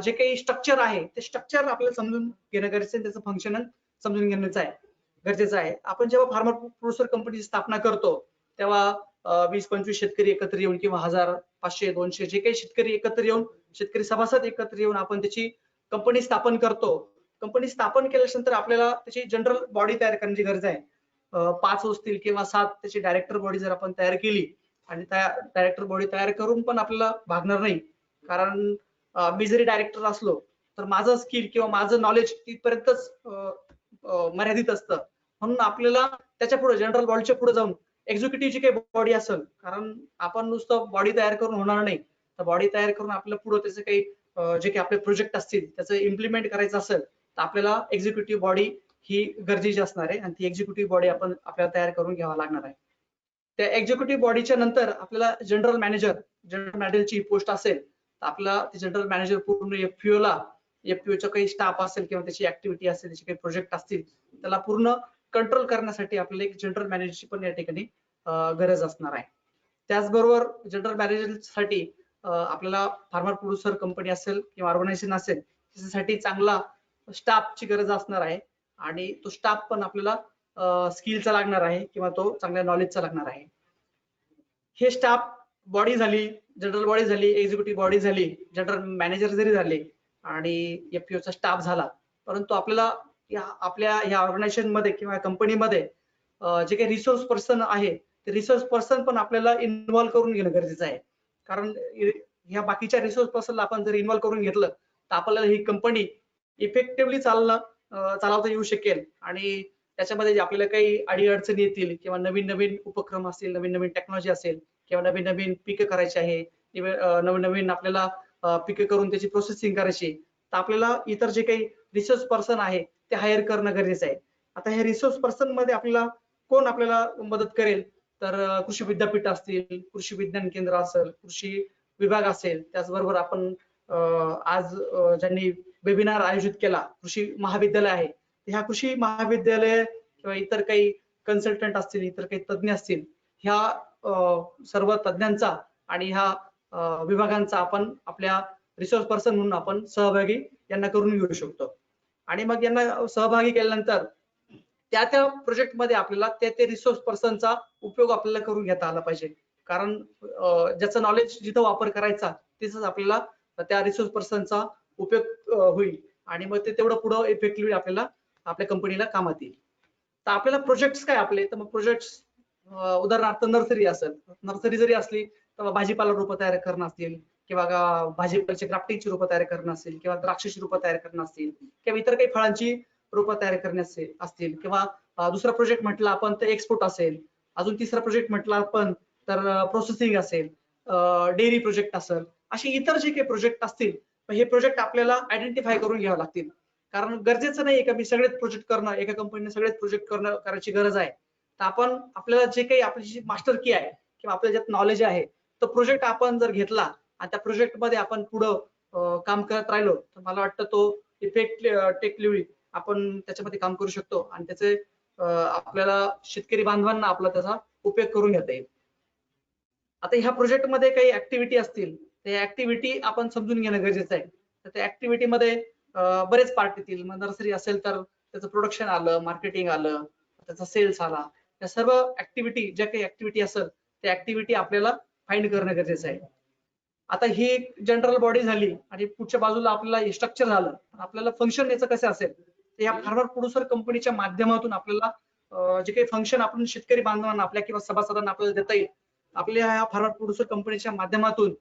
S1: जे काही स्ट्रक्चर आहे ते स्ट्रक्चर आपल्याला समजून घेणं गरजेचं आहे, त्याचं फंक्शन समजून घेणं गरजेचं आहे. आपण जेव्हा फार्मर प्रोड्युसर कंपनीची स्थापना करतो तेव्हा 20-25 शेतकरी एकत्र येऊन किंवा 1000, 500, 200 जे काही शेतकरी एकत्र येऊन, शेतकरी सभासद एकत्र येऊन आपण त्याची कंपनी स्थापन करतो. कंपनी स्थापन केल्यानंतर आपल्याला त्याची जनरल बॉडी तयार करण्याची गरज आहे. 5 असतील किंवा 7 त्याची डायरेक्टर बॉडी जर आपण तयार केली, आणि त्या डायरेक्टर बॉडी तयार करून पण आपल्याला भागणार नाही. कारण मी जरी डायरेक्टर असलो तर माझं स्किल किंवा माझं नॉलेज तिथपर्यंतच मर्यादित असतं. म्हणून आपल्याला त्याच्या पुढे जनरल बॉडीच्या पुढे जाऊन एक्झिक्युटिव्हची काही बॉडी असेल, कारण आपण नुसतं बॉडी तयार करून होणार नाही, तर बॉडी तयार करून आपल्याला पुढे त्याचे काही जे काही आपले प्रोजेक्ट असतील त्याचं इम्प्लिमेंट करायचं असेल तर आपल्याला एक्झिक्युटिव्ह बॉडी ही गरजेची असणार आहे, आणि ती एक्झिक्युटिव्ह बॉडी आपण आपल्याला तयार करून घ्यावा लागणार आहे. त्या एक्झिक्युटिव्ह बॉडीच्या नंतर आपल्याला जनरल मॅनेजरची पोस्ट असेल, तर आपला जनरल मॅनेजर पूर्ण एफपीओचा काही स्टाफ असेल किंवा त्याची ऍक्टिव्हिटी असेल, त्याचे काही प्रोजेक्ट असतील, त्याला पूर्ण कंट्रोल करण्यासाठी आपल्याला एक जनरल मॅनेजरची पण या ठिकाणी गरज असणार आहे. त्याचबरोबर जनरल मॅनेजरसाठी आपल्याला फार्मर प्रोड्युसर कंपनी असेल किंवा ऑर्गनायझेशन असेल त्याच्यासाठी चांगला स्टाफची गरज असणार आहे, आणि तो स्टाफ पण आपल्याला स्किलचा लागणार आहे किंवा तो चांगल्या नॉलेजचा लागणार आहे. हे स्टाफ बॉडी झाली, जनरल बॉडी झाली, एक्झिक्युटिव्ह बॉडी झाली, जनरल मॅनेजर जरी झाले आणि एफपीओचा स्टाफ झाला, परंतु आपल्याला आपल्या ह्या ऑर्गनायझेशन मध्ये किंवा कंपनीमध्ये जे काही रिसोर्स पर्सन आहे ते रिसोर्स पर्सन पण आपल्याला इन्व्हॉल्व करून घेणं गरजेचं आहे. कारण ह्या बाकीच्या रिसोर्स पर्सनला आपण जर इन्व्हॉल्व करून घेतलं तर आपल्याला ही कंपनी इफेक्टिव्हली चालवता येऊ शकेल, आणि त्याच्यामध्ये आपल्याला काही अडीअडचणी येतील किंवा नवीन नवीन उपक्रम असतील, नवीन नवीन टेक्नॉलॉजी असेल किंवा नवीन नवीन पिकं करायची आहे, नवीन नवीन आपल्याला पिकं करून त्याची प्रोसेसिंग करायची, तर आपल्याला इतर जे काही रिसोर्स पर्सन आहे ते हायर करणं गरजेचं आहे. आता हे रिसोर्स पर्सन मध्ये आपल्याला कोण आपल्याला मदत करेल, तर कृषी विद्यापीठ असतील, कृषी विज्ञान केंद्र असेल, कृषी विभाग असेल, त्याचबरोबर आपण आज ज्यांनी वेबिनार आयोजित केला, कृषी महाविद्यालय आहे, ह्या कृषी महाविद्यालय किंवा इतर काही कन्सल्टंट असतील, इतर काही तज्ञ असतील, ह्या सर्व तज्ञांचा आणि ह्या विभागांचा आपण आपल्या रिसोर्स पर्सन म्हणून आपण सहभागी यांना करून घेऊ शकतो. आणि मग यांना सहभागी केल्यानंतर त्या त्या प्रोजेक्ट मध्ये आपल्याला ते रिसोर्स पर्सनचा उपयोग आपल्याला करून घेता आला पाहिजे. कारण ज्याचं नॉलेज जिथं वापर करायचा तिथंच आपल्याला त्या रिसोर्स पर्सनचा उपयोग होईल आणि मग ते तेवढं पुढं इफेक्टिव्हली आपल्याला आपल्या कंपनीला कामात येईल. तर आपल्याला प्रोजेक्ट्स काय आपले, तर मग प्रोजेक्ट्स उदाहरणार्थ नर्सरी असेल, नर्सरी जरी असली तर भाजीपाला रोपं तयार करणं असतील किंवा भाजीपाल्याची ग्राफ्टिंगची रोपं तयार करणं असेल किंवा द्राक्षाची रोपं तयार करणं असतील किंवा इतर काही फळांची रोपं तयार करण्याचे असतील किंवा दुसरा प्रोजेक्ट म्हटलं आपण तर एक्सपोर्ट असेल, अजून तिसरा प्रोजेक्ट म्हटलं आपण तर प्रोसेसिंग असेल, डेअरी प्रोजेक्ट असेल, असे इतर जे काही प्रोजेक्ट असतील हे प्रोजेक्ट आपल्याला आयडेंटिफाय करून घ्यावे लागतील. कारण गरजेचं नाही का मी सगळेच प्रोजेक्ट करणं, एका कंपनीने सगळेच प्रोजेक्ट करायची गरज आहे. तर आपण आपल्याला जे काही आपली जी मास्टर की आहे किंवा आपल्या ज्यात नॉलेज आहे तो प्रोजेक्ट आपण जर घेतला आणि त्या प्रोजेक्ट मध्ये आपण पुढं काम करत राहिलो तर मला वाटतं तो इफेक्टिव्हली आपण त्याच्यामध्ये काम करू शकतो आणि त्याचे आपल्याला शेतकरी बांधवांना आपला त्याचा उपयोग करून घेता येईल. आता ह्या प्रोजेक्ट मध्ये काही ऍक्टिव्हिटी असतील, त्या ऍक्टिव्हिटी आपण समजून घेणं गरजेचं आहे. तर त्या ऍक्टिव्हिटी मध्ये बरेच पार्ट येतील. मग नर्सरी असेल तर त्याचं प्रोडक्शन आलं, मार्केटिंग आलं, त्याचा सेल्स आला. त्या सर्व ऍक्टिव्हिटी ज्या काही ऍक्टिव्हिटी असेल त्या ऍक्टिव्हिटी आपल्याला फाइंड करणं गरजेचं आहे. आता ही एक जनरल बॉडी झाली आणि पुढच्या बाजूला आपल्याला स्ट्रक्चर झालं. आपल्याला फंक्शन याचं कसं असेल, तर या फार्मर प्रोड्युसर कंपनीच्या माध्यमातून आपल्याला जे काही फंक्शन आपण शेतकरी बांधवांना आपल्या किंवा सभासदांना आपल्याला देता येईल, आपल्या ह्या फार्मर प्रोड्युसर कंपनीच्या माध्यमातून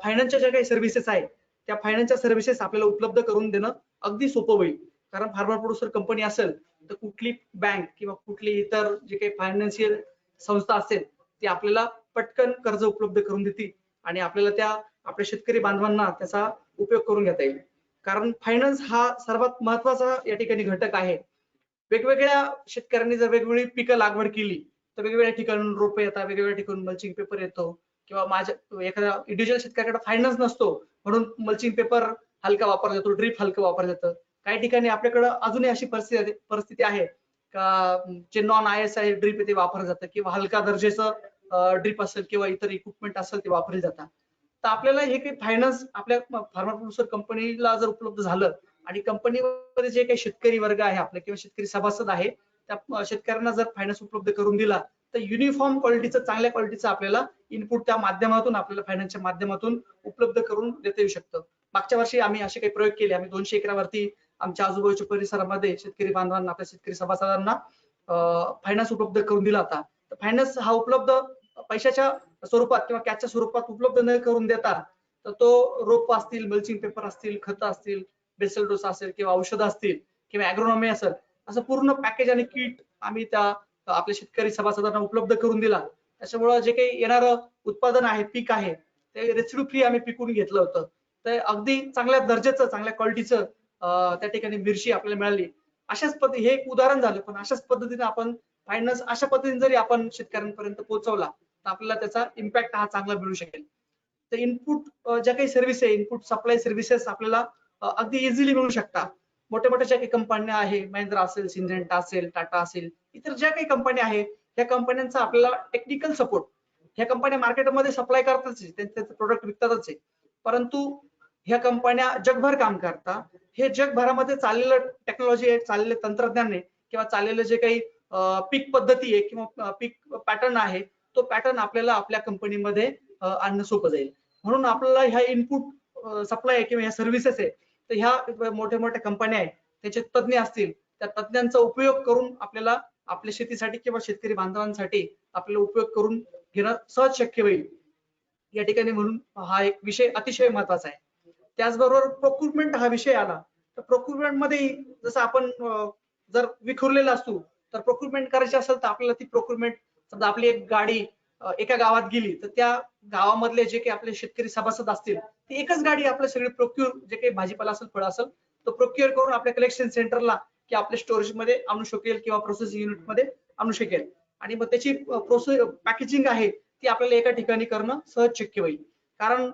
S1: फायनान्सच्या ज्या काही सर्व्हिसेस आहेत त्या फायनान्सच्या सर्व्हिसेस आपल्याला उपलब्ध करून देणं अगदी सोपं होईल. कारण फार्मर प्रोड्युसर कंपनी असेल तर कुठली बँक किंवा कुठली इतर जे काही फायनान्शियल संस्था असेल ती आपल्याला पटकन कर्ज उपलब्ध करून देतील आणि आपल्याला त्या आपल्या शेतकरी बांधवांना त्याचा उपयोग करून घेता येईल. कारण फायनान्स हा सर्वात महत्वाचा या ठिकाणी घटक आहे. वेगवेगळ्या शेतकऱ्यांनी जर वेगवेगळी पिकं लागवड केली तर वेगवेगळ्या ठिकाणून रोपे येतात, वेगवेगळ्या ठिकाणून मल्चिंग पेपर येतो किंवा माझ्या एखाद्या इंडिव्हिज्युअल शेतकऱ्याकडे फायनान्स नसतो म्हणून मल्चिंग पेपर हलका वापरला जातो, ड्रीप हलकं वापरलं जातं. काही ठिकाणी आपल्याकडे अजूनही अशी परिस्थिती आहे का जे नॉन ISI ड्रीप ते वापरलं जातं किंवा हलका दर्जाचं ड्रीप असेल किंवा इतर इक्विपमेंट असेल ते वापरले जातात. तर आपल्याला हे काही फायनान्स आपल्या फार्मर प्रोड्युसर कंपनीला जर उपलब्ध झालं आणि कंपनीमध्ये जे काही शेतकरी वर्ग आहे आपले किंवा शेतकरी सभासद आहे त्या शेतकऱ्यांना जर फायनान्स उपलब्ध करून दिला तर युनिफॉर्म क्वालिटीचं, चांगल्या क्वालिटीचं आपल्याला इनपुट त्या माध्यमातून आपल्याला फायनान्सच्या माध्यमातून उपलब्ध करून देता येऊ शकतं. मागच्या वर्षी आम्ही असे काही प्रयोग केले. आम्ही 200 एकरावरती आमच्या आजूबाजूच्या परिसरामध्ये शेतकरी बांधवांना, आपल्या शेतकरी सभासदांना फायनान्स उपलब्ध करून दिला होता. तर फायनान्स हा उपलब्ध पैशाच्या स्वरूपात किंवा कॅशच्या स्वरूपात उपलब्ध न करून देता तर तो रोप असतील, मल्चिंग पेपर असतील, खतं असतील, बेसल डोस असेल किंवा औषधं असतील किंवा ॲग्रोनॉमी असेल, असं पूर्ण पॅकेज आणि किट आम्ही त्या आपल्या शेतकरी सभासदांना उपलब्ध करून दिला. त्याच्यामुळे जे काही येणारं उत्पादन आहे, पीक आहे, ते रेसिड्यू फ्री आम्ही पिकून घेतलं होतं. तर अगदी चांगल्या दर्जाचं, चांगल्या क्वालिटीचं त्या ठिकाणी मिरची आपल्याला मिळाली. अशाच पद्धती हे एक उदाहरण झालं, पण अशाच पद्धतीने आपण फायनान्स अशा पद्धतीने जरी आपण शेतकऱ्यांपर्यंत पोहोचवला तर आपल्याला त्याचा इम्पॅक्ट हा चांगला मिळू शकेल. तर इनपुट ज्या काही सर्व्हिस आहे, इनपुट सप्लाय सर्व्हिसेस आपल्याला अगदी इझिली मिळू शकतात. मोठ्या मोठ्या ज्या काही कंपन्या आहे, महिंद्रा असेल, सिंजेंटा असेल, टाटा असेल, इतर ज्या काही कंपन्या आहेत त्या कंपन्यांचा आपल्याला टेक्निकल सपोर्ट, ह्या कंपन्या मार्केटमध्ये सप्लाय करतातच, त्यांचे प्रोडक्ट विकतातच आहे. परंतु ह्या कंपन्या जगभर काम करतात. हे जगभरामध्ये चाललेलं टेक्नॉलॉजी आहे, चाललेलं तंत्रज्ञान आहे किंवा चाललेलं जे काही पीक पद्धती आहे किंवा पीक पॅटर्न आहे तो पॅटर्न आपल्याला आपल्या कंपनीमध्ये आणणं सोपं जाईल. म्हणून आपल्याला ह्या इनपुट सप्लाय किंवा ह्या सर्व्हिसेस आहे तर ह्या मोठ्या मोठ्या कंपन्या आहेत त्याचे तज्ञ असतील, त्या तज्ञांचा उपयोग करून आपल्याला आपल्या शेतीसाठी किंवा शेतकरी बांधवांसाठी आपल्याला उपयोग करून घेणं सहज शक्य होईल या ठिकाणी. म्हणून हा एक विषय अतिशय महत्वाचा आहे. त्याचबरोबर प्रोक्युरमेंट हा विषय आला तर प्रोक्युरमेंट मध्ये जसं आपण जर विखुरलेला असतो तर प्रोक्युरमेंट करायची असेल तर आपल्याला ती प्रोक्युरमेंट, समजा आपली एक गाडी एका गावात गेली तर त्या गावामधले जे काही आपले शेतकरी सभासद असतील ती एकच गाडी आपले सगळे प्रोक्यूर जे काही भाजीपाला असेल फळ असेल तो प्रोक्यूर करून आपल्या कलेक्शन सेंटरला की आपल्या स्टोरेज मध्ये आणू शकेल किंवा प्रोसेसिंग युनिट मध्ये आणू शकेल आणि मग त्याची प्रोसेस पॅकेजिंग आहे ती आपल्याला एका ठिकाणी करणं सहज शक्य होईल. कारण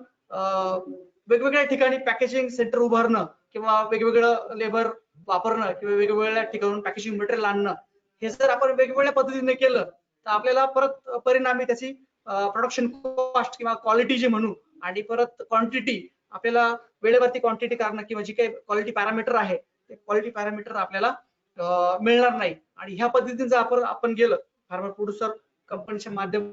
S1: वेगवेगळ्या ठिकाणी पॅकेजिंग सेंटर उभारणं किंवा वेगवेगळं लेबर वापरणं किंवा वेगवेगळ्या ठिकाणून पॅकेजिंग मटेरियल आणणं हे जर आपण वेगवेगळ्या पद्धतीने केलं तर आपल्याला परत परिणामी त्याची प्रोडक्शन कॉस्ट किंवा क्वालिटी जे म्हणू आणि परत क्वांटिटी आपल्याला वेळेवरती क्वांटिटी करणं किंवा जी काही क्वालिटी पॅरामीटर आहे ते क्वालिटी पॅरामीटर आपल्याला मिळणार नाही. आणि ह्या पद्धतीने जर आपण गेलं फार्मर प्रोड्युसर कंपनीच्या माध्यम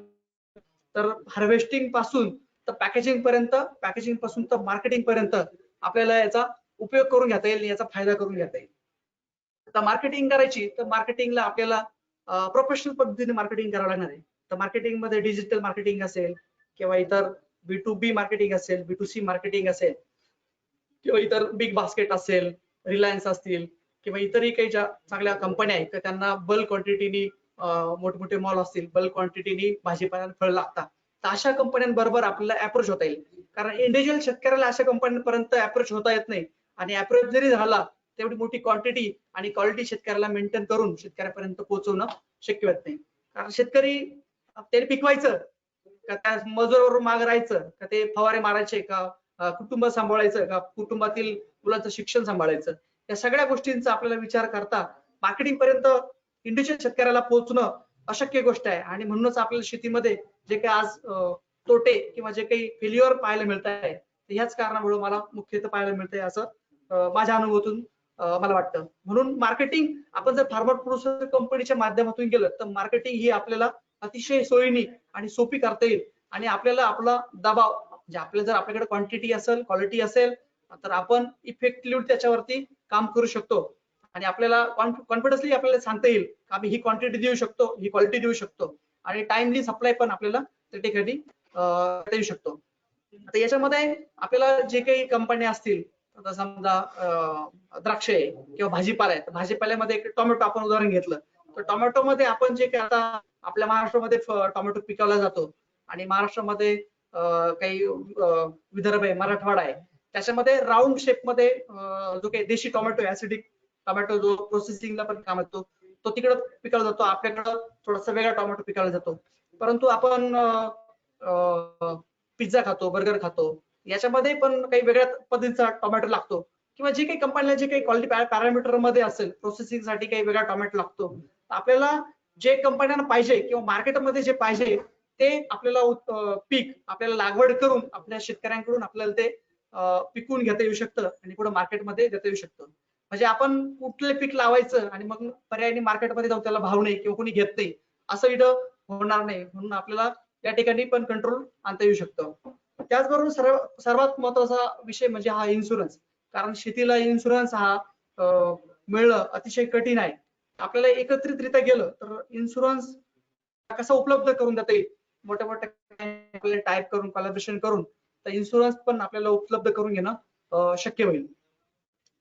S1: तर हार्वेस्टिंग पासून तर पॅकेजिंग पर्यंत पॅकेजिंग पासून तर मार्केटिंग पर्यंत आपल्याला याचा उपयोग करून घेता येईल याचा फायदा करून घेता येईल. आता मार्केटिंग करायची तर मार्केटिंगला आपल्याला प्रोफेशनल पद्धतीने मार्केटिंग करावं लागणार आहे. तर मार्केटिंग मध्ये डिजिटल मार्केटिंग असेल किंवा इतर B2B मार्केटिंग असेल B2C मार्केटिंग असेल किंवा इतर बिग बास्केट असेल रिलायन्स असतील किंवा इतरही काही ज्या चांगल्या कंपन्या आहेत तर त्यांना बल्क क्वांटिटीनी मोठमोठे मॉल असतील बल्क क्वांटिटीनी भाजीपाला फळ लागतात तर अशा कंपन्यांबरोबर आपल्याला अप्रोच होता येईल. कारण इंडिव्हिज्युअल शेतकऱ्याला अशा कंपन्यांपर्यंत अप्रोच होता येत नाही आणि अप्रोच जरी झाला तेवढी मोठी क्वांटिटी आणि क्वालिटी शेतकऱ्याला मेंटेन करून शेतकऱ्यापर्यंत पोहोचवणं शक्य होत नाही. कारण शेतकरी त्याने पिकवायचं का त्या मजुरावर माग राहायचं का ते फवारे मारायचे का कुटुंब सांभाळायचं का कुटुंबातील मुलांचं शिक्षण सांभाळायचं या सगळ्या गोष्टींचा आपल्याला विचार करता मार्केटिंग पर्यंत इंडिव्हिज्युअल शेतकऱ्याला पोहोचणं अशक्य गोष्ट आहे. आणि म्हणूनच आपल्याला शेतीमध्ये जे काही आज तोटे किंवा जे काही फेल्युअर पाहायला मिळत आहे ह्याच कारणामुळे मला मुख्यतः पाहायला मिळतंय असं माझ्या अनुभवातून मला वाटतं. म्हणून मार्केटिंग आपण जर फार्मर प्रोड्युसर कंपनीच्या माध्यमातून गेलं तर मार्केटिंग ही आपल्याला अतिशय सोयीनी आणि सोपी करता येईल आणि आपल्याला आपला दबाव म्हणजे आपल्याला जर आपल्याकडे क्वांटिटी असेल क्वालिटी असेल तर आपण इफेक्टिव्हली त्याच्यावरती काम करू शकतो आणि आपल्याला कॉन्फिडन्सली आपल्याला सांगता येईल की आम्ही ही क्वांटिटी देऊ शकतो ही क्वालिटी देऊ शकतो आणि टाइमली सप्लाय पण आपल्याला त्या ठिकाणी देऊ शकतो. आता याच्यामध्ये आपल्याला जे काही कंपन्या असतील आता समजा द्राक्ष आहे किंवा भाजीपाला आहे भाजीपाल्यामध्ये एक टोमॅटो आपण उदाहरण घेतलं तर टोमॅटो मध्ये आपण जे काही आता आपल्या महाराष्ट्रामध्ये टोमॅटो पिकवला जातो आणि महाराष्ट्रामध्ये काही विदर्भ आहे मराठवाडा आहे त्याच्यामध्ये राऊंड शेप मध्ये जो काही देशी टोमॅटो ऍसिडिक टोमॅटो जो प्रोसेसिंगला पण काम येतो तो तिकडे पिकवला जातो आपल्याकडे थोडासा वेगळा टोमॅटो पिकवला जातो. परंतु आपण पिझ्झा खातो बर्गर खातो याच्यामध्ये पण काही वेगळ्या पद्धतीचा टोमॅटो लागतो किंवा जे काही कंपनीला जे काही क्वालिटी पॅरामीटर मध्ये असेल प्रोसेसिंग साठी काही वेगळा टोमॅटो लागतो आपल्याला जे कंपन्यांना पाहिजे किंवा मार्केटमध्ये जे पाहिजे ते आपल्याला पीक आपल्याला लागवड करून आपल्या शेतकऱ्यांकडून आपल्याला ते पिकवून घेता येऊ शकतं आणि पुढे मार्केटमध्ये देता येऊ शकतं. म्हणजे आपण कुठले पीक लावायचं आणि मग पर्यायाने मार्केटमध्ये जाऊन त्याला भाव नाही किंवा कोणी घेत नाही असं इथं होणार नाही. म्हणून आपल्याला या ठिकाणी पण कंट्रोल आणता येऊ शकतं. त्याचबरोबर सर्वात महत्वाचा विषय म्हणजे हा इन्शुरन्स. कारण शेतीला इन्शुरन्स हा मिळणं अतिशय कठीण आहे. आपल्याला एकत्रितरित्या गेलं तर इन्शुरन्स कसा उपलब्ध करून देता येईल मोठ्या मोठ्या टाईप करून कोलॅबोरेशन करून तर इन्शुरन्स पण आपल्याला उपलब्ध करून घेणं शक्य होईल.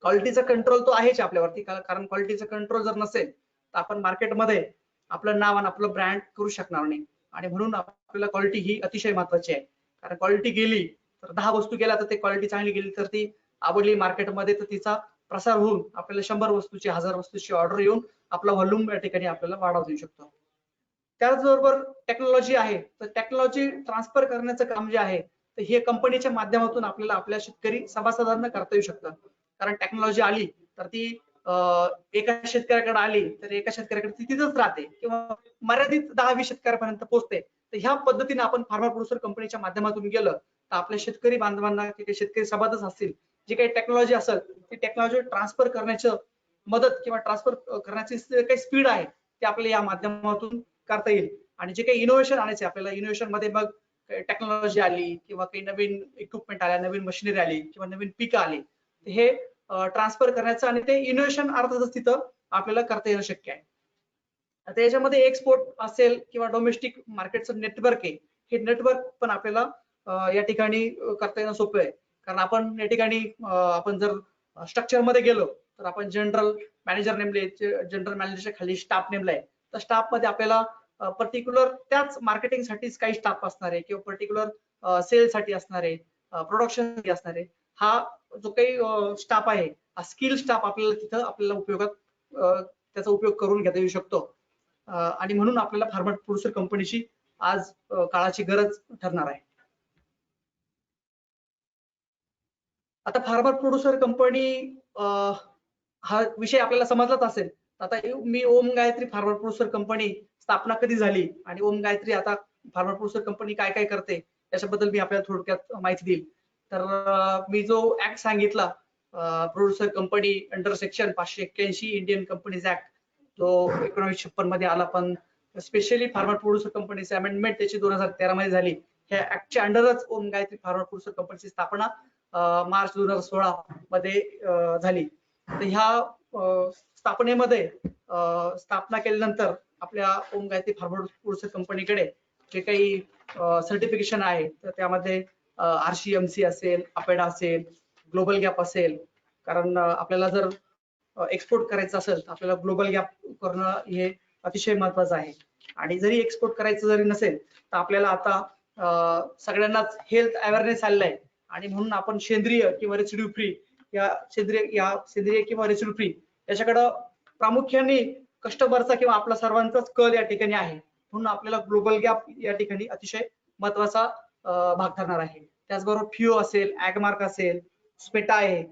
S1: क्वालिटीचा कंट्रोल तो आहेच आपल्यावरती कारण क्वालिटीचा कंट्रोल जर नसेल तर आपण मार्केटमध्ये आपलं नाव आणि आपलं ब्रँड करू शकणार नाही आणि म्हणून आपल्याला क्वालिटी ही अतिशय महत्वाची आहे. कारण क्वालिटी गेली तर 10 वस्तू गेल्या तर ते क्वालिटी चांगली गेली तर ती आवडली मार्केटमध्ये तर तिचा प्रसार होऊन आपल्याला 100 वस्तूची 1000 वस्तूची ऑर्डर येऊन आपला व्हॉल्यूम या ठिकाणी आपल्याला वाढवता येऊ शकतो. त्याचबरोबर टेक्नॉलॉजी आहे तर टेक्नॉलॉजी ट्रान्सफर करण्याचं काम जे आहे तर हे कंपनीच्या माध्यमातून आपल्याला आपल्या शेतकरी सभासदांना करता येऊ शकतं. कारण टेक्नॉलॉजी आली तर ती एका शेतकऱ्याकडे आली तर एका शेतकऱ्याकडे ती तिथंच राहते किंवा मर्यादित 10-20 शेतकऱ्यापर्यंत पोहोचते. तर ह्या पद्धतीने आपण फार्मर प्रोड्युसर कंपनीच्या माध्यमातून गेलं तर आपल्या शेतकरी बांधवांना किंवा शेतकरी सभासद असतील जी काही टेक्नॉलॉजी असेल ती टेक्नॉलॉजी ट्रान्सफर करण्याची मदत किंवा ट्रान्सफर करण्याची काही स्पीड आहे ते आपल्याला या माध्यमातून करता येईल. आणि जे काही इनोव्हेशन आणायचे आपल्याला इनोव्हेशन मध्ये मग टेक्नॉलॉजी आली किंवा काही नवीन इक्विपमेंट आल्या नवीन मशिनरी आली किंवा नवीन पिकं आली हे ट्रान्सफर करायचं आणि ते इनोव्हेशन अर्थातच तिथं आपल्याला करता येणं शक्य आहे. आता याच्यामध्ये एक्सपोर्ट असेल किंवा डोमेस्टिक मार्केटचं नेटवर्क आहे हे नेटवर्क पण आपल्याला या ठिकाणी करता येणं सोपं आहे. कारण आपण या ठिकाणी आपण जर स्ट्रक्चर मध्ये गेलो तर आपण जनरल मॅनेजर नेमले जनरल मॅनेजरच्या खाली स्टाफ नेमलाय तर स्टाफ मध्ये आपल्याला पर्टिक्युलर त्याच मार्केटिंग साठीच काही स्टाफ असणार आहे किंवा पर्टिक्युलर सेल साठी असणार आहे, प्रोडक्शन साठी असणार आहे. हा जो काही स्टाफ आहे, हा स्किल स्टाफ आपल्याला तिथं आपल्याला उपयोगात त्याचा उपयोग करून घेता येऊ शकतो. आणि म्हणून आपल्याला फार्मर प्रोड्युसर कंपनीची आज काळाची गरज ठरणार आहे. आता फार्मर प्रोड्युसर कंपनी हा विषय आपल्याला समजलाच असेल. आता मी ओम गायत्री फार्मर प्रोड्युसर कंपनी स्थापना कधी झाली आणि ओम गायत्री आता फार्मर प्रोड्युसर कंपनी काय काय करते याच्याबद्दल मी आपल्याला थोडक्यात माहिती देईल. तर मी जो ऍक्ट सांगितला producer company under section 581 Indian companies act जो 1956 मध्ये आला, पण स्पेशली फार्मर प्रोड्युसर कंपनीची अमेंडमेंट त्याची 2013 मध्ये झाली. ह्या ऍक्टच्या अंडरच ओम गायत्री फार्मर प्रोड्युसर कंपनीची स्थापना मार्च 2016 मध्ये झाली. तर ह्या स्थापनेमध्ये स्थापना केल्यानंतर आपल्या ओम गायत्री फार्मर प्रोड्युसर कंपनीकडे जे काही सर्टिफिकेशन आहे तर त्यामध्ये RCMC असेल, अपेडा असेल, ग्लोबल गॅप असेल. कारण आपल्याला जर एक्सपोर्ट करायचं असेल तर आपल्याला ग्लोबल गॅप करणं हे अतिशय महत्वाचं आहे. आणि जरी एक्सपोर्ट करायचं जरी नसेल तर आपल्याला आता सगळ्यांनाच हेल्थ अवेअरनेस आलेला आहे आणि म्हणून आपण सेंद्रिय किंवा रेसिड्यू फ्री या सेंद्रिय किंवा रेसिड्यू फ्री याच्याकडं प्रामुख्याने कस्टमरचा किंवा आपला सर्वांचाच कल या ठिकाणी आहे. म्हणून आपल्याला ग्लोबल गॅप या ठिकाणी अतिशय महत्वाचा भाग ठरणार आहे. त्याचबरोबर फिओ असेल, ऍगमार्क असेल, स्पेटा आहे,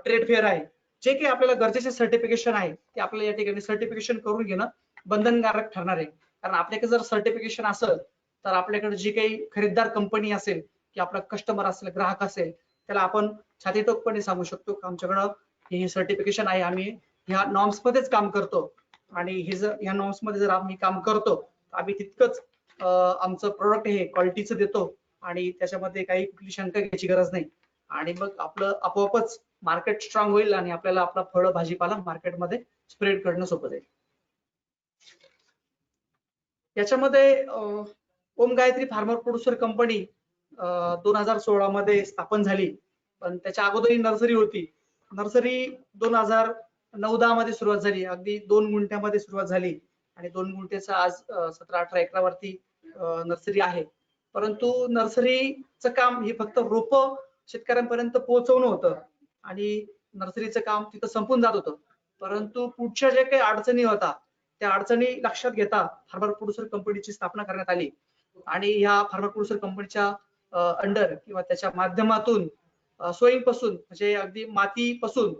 S1: ट्रेड फेअर आहे, जे काही आपल्याला गरजेचे सर्टिफिकेशन आहे ते आपल्याला या ठिकाणी सर्टिफिकेशन करून घेणं बंधनकारक ठरणार आहे. कारण आपल्याकडे जर सर्टिफिकेशन असेल तर आपल्याकडे जी काही खरीददार कंपनी असेल की आपला कस्टमर असेल, ग्राहक असेल, त्याला आपण छातीटोकपणे सांगू शकतो की आमच्याकडं हे सर्टिफिकेशन आहे, आम्ही ह्या नॉर्म्स मध्येच काम करतो आणि हे जर ह्या नॉर्म्स मध्ये जर आम्ही काम करतो आम्ही तितकंच आमचं प्रोडक्ट हे क्वालिटीचं देतो आणि त्याच्यामध्ये काही कुठली शंका घ्यायची गरज नाही. आणि मग आपलं आपोआपच मार्केट स्ट्रॉंग होईल आणि आपल्याला आपला फळ भाजीपाला मार्केटमध्ये स्प्रेड करणं सोपं जाईल. याच्यामध्ये ओम गायत्री फार्मर प्रोड्युसर कंपनी 2016 मध्ये स्थापन झाली, पण त्याच्या अगोदर नर्सरी होती. नर्सरी 2009-10 मध्ये सुरुवात झाली, अगदी 2 गुंठ्यामध्ये सुरुवात झाली आणि 2 गुंठ्याचा आज 17-18 एकरावरती नर्सरी आहे. परंतु नर्सरीचं काम हे फक्त रोप शेतकऱ्यांपर्यंत पोहोचवणं होतं आणि नर्सरीचं काम तिथं संपून जात होतं. परंतु पुढच्या जे काही अडचणी होता त्या अडचणी लक्षात घेता फार्मर प्रोड्युसर कंपनीची स्थापना करण्यात आली आणि ह्या फार्मर प्रोड्युसर कंपनीच्या अंडर किंवा त्याच्या माध्यमातून सोईंग पासून म्हणजे अगदी मातीपासून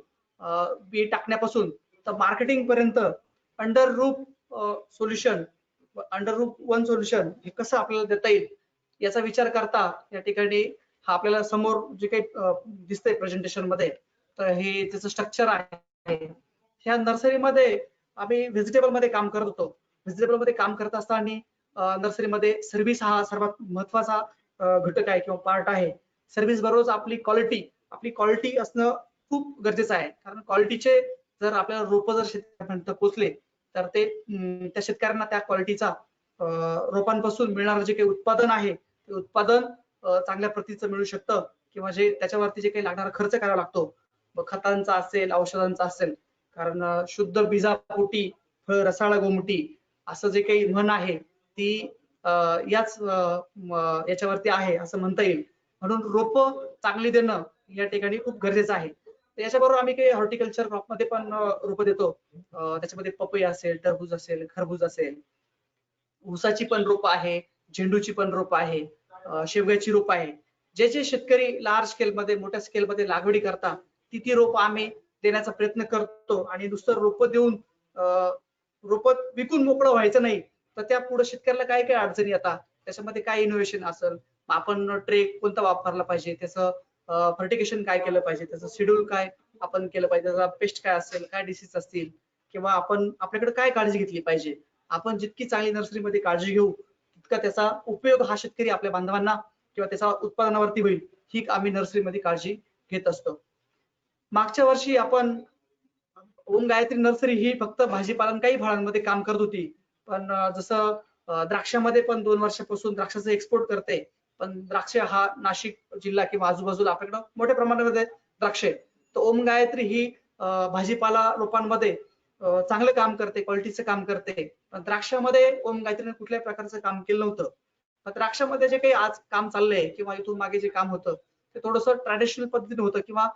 S1: बी टाकण्यापासून तर मार्केटिंग पर्यंत अंडर रूप सोल्युशन, अंडर रूप वन सोल्युशन हे कसं आपल्याला देता येईल याचा विचार करता या ठिकाणी हा आपल्याला समोर जे काही दिसतंय प्रेझेंटेशन मध्ये तर हे त्याचं स्ट्रक्चर आहे. ह्या नर्सरीमध्ये आम्ही व्हेजिटेबल मध्ये काम करत होतो. व्हेजिटेबल मध्ये काम करत असताना नर्सरीमध्ये सर्व्हिस हा सर्वात महत्वाचा घटक आहे किंवा पार्ट आहे. सर्व्हिस बरोबर आपली क्वालिटी असणं खूप गरजेचं आहे. कारण क्वालिटीचे जर आपल्याला रोप जर शेतकऱ्यांपर्यंत पोहोचले तर ते त्या शेतकऱ्यांना त्या क्वालिटीचा रोपांपासून मिळणारं जे काही उत्पादन आहे ते उत्पादन चांगल्या प्रतीचं मिळू शकतं किंवा जे त्याच्यावरती जे काही लागणारा खर्च करावा लागतो मग खतांचा असेल, औषधांचा असेल, कारण शुद्ध बीजापोटी फळ रसाळ गोमुटी असं जे काही म्हण आहे ती याच याच्यावरती आहे असं म्हणता येईल. म्हणून रोप चांगली देणं या ठिकाणी खूप गरजेचं आहे. याच्याबरोबर आम्ही काही हॉर्टिकल्चर क्रॉप मध्ये पण रोप देतो. त्याच्यामध्ये पपई असेल, टरबूज असेल, खरबूज असेल, ऊसाची पण रोप आहे, झेंडूची पण रोप आहे, शेवग्याची रोप आहे. जे जे शेतकरी लार्ज स्केल मध्ये मोठ्या स्केल मध्ये लागवडी करतात ती रोप आम्ही देण्याचा प्रयत्न करतो आणि नुसतं रोप देऊन रोप विकून मोकळं व्हायचं नाही. तर त्या पुढे शेतकऱ्याला काय काय अडचणी येतात, त्याच्यामध्ये काय इनोव्हेशन असेल, आपण ट्रे कोणता वापरला पाहिजे, त्याचं फर्टिगेशन काय केलं पाहिजे, त्याचं शेड्यूल काय आपण केलं पाहिजे, त्याचा पेस्ट काय असेल, काय डिसीज असतील किंवा आपण आपल्याकडे काय काळजी घेतली पाहिजे. आपण जितकी चांगली नर्सरीमध्ये काळजी घेऊ तितका त्याचा उपयोग हा शेतकरी आपल्या बांधवांना किंवा त्याच्या उत्पादनावरती होईल ही आम्ही नर्सरीमध्ये काळजी घेत असतो. मागच्या वर्षी आपण ओम गायत्री नर्सरी ही फक्त भाजीपालन काही फळांमध्ये काम करत होती, पण जसं द्राक्षामध्ये पण 2 वर्षापासून द्राक्षाचं एक्सपोर्ट करते, पण द्राक्ष हा नाशिक जिल्हा किंवा आजूबाजूला आपल्याकडे मोठ्या प्रमाणामध्ये द्राक्ष आहे. तर ओम गायत्री ही भाजीपाला रोपांमध्ये चांगलं काम करते, क्वालिटीचं काम करते. पण द्राक्षामध्ये ओम गायत्रीने कुठल्याही प्रकारचं काम केलं नव्हतं. पण द्राक्षामध्ये जे काही आज काम चाललंय किंवा इथून मागे जे काम होतं ते थोडंसं ट्रॅडिशनल पद्धतीने होतं किंवा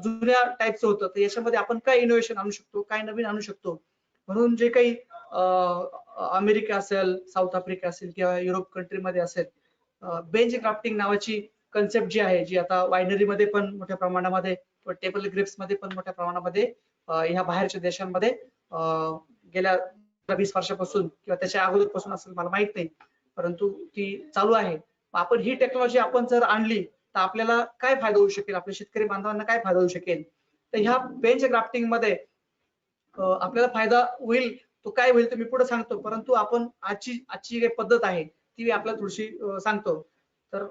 S1: जुन्या टाईपचं होतं. तर याच्यामध्ये आपण काय इनोव्हेशन आणू शकतो, काय नवीन आणू शकतो, म्हणून जे काही अमेरिका असेल, साऊथ आफ्रिका असेल किंवा युरोप कंट्रीमध्ये असेल, बेंच ग्राफ्टिंग नावाची कन्सेप्ट जी आहे, जी आता वायनरीमध्ये पण मोठ्या प्रमाणामध्ये, टेबल ग्रेप्स मध्ये पण मोठ्या प्रमाणामध्ये ह्या बाहेरच्या देशांमध्ये गेल्या 20 वर्षापासून किंवा त्याच्या अगोदरपासून असेल मला माहित नाही, परंतु ती चालू आहे. आपण ही टेक्नॉलॉजी आपण जर आणली तर आपल्याला काय फायदा होऊ शकेल, आपल्या शेतकरी बांधवांना काय फायदा होऊ शकेल. तर ह्या बेंच ग्राफ्टिंग मध्ये आपल्याला फायदा होईल. तो काय होईल ते मी पुढे सांगतो, परंतु आपण आजची काही पद्धत आहे ती आपल्याला थोडीशी सांगतो. तर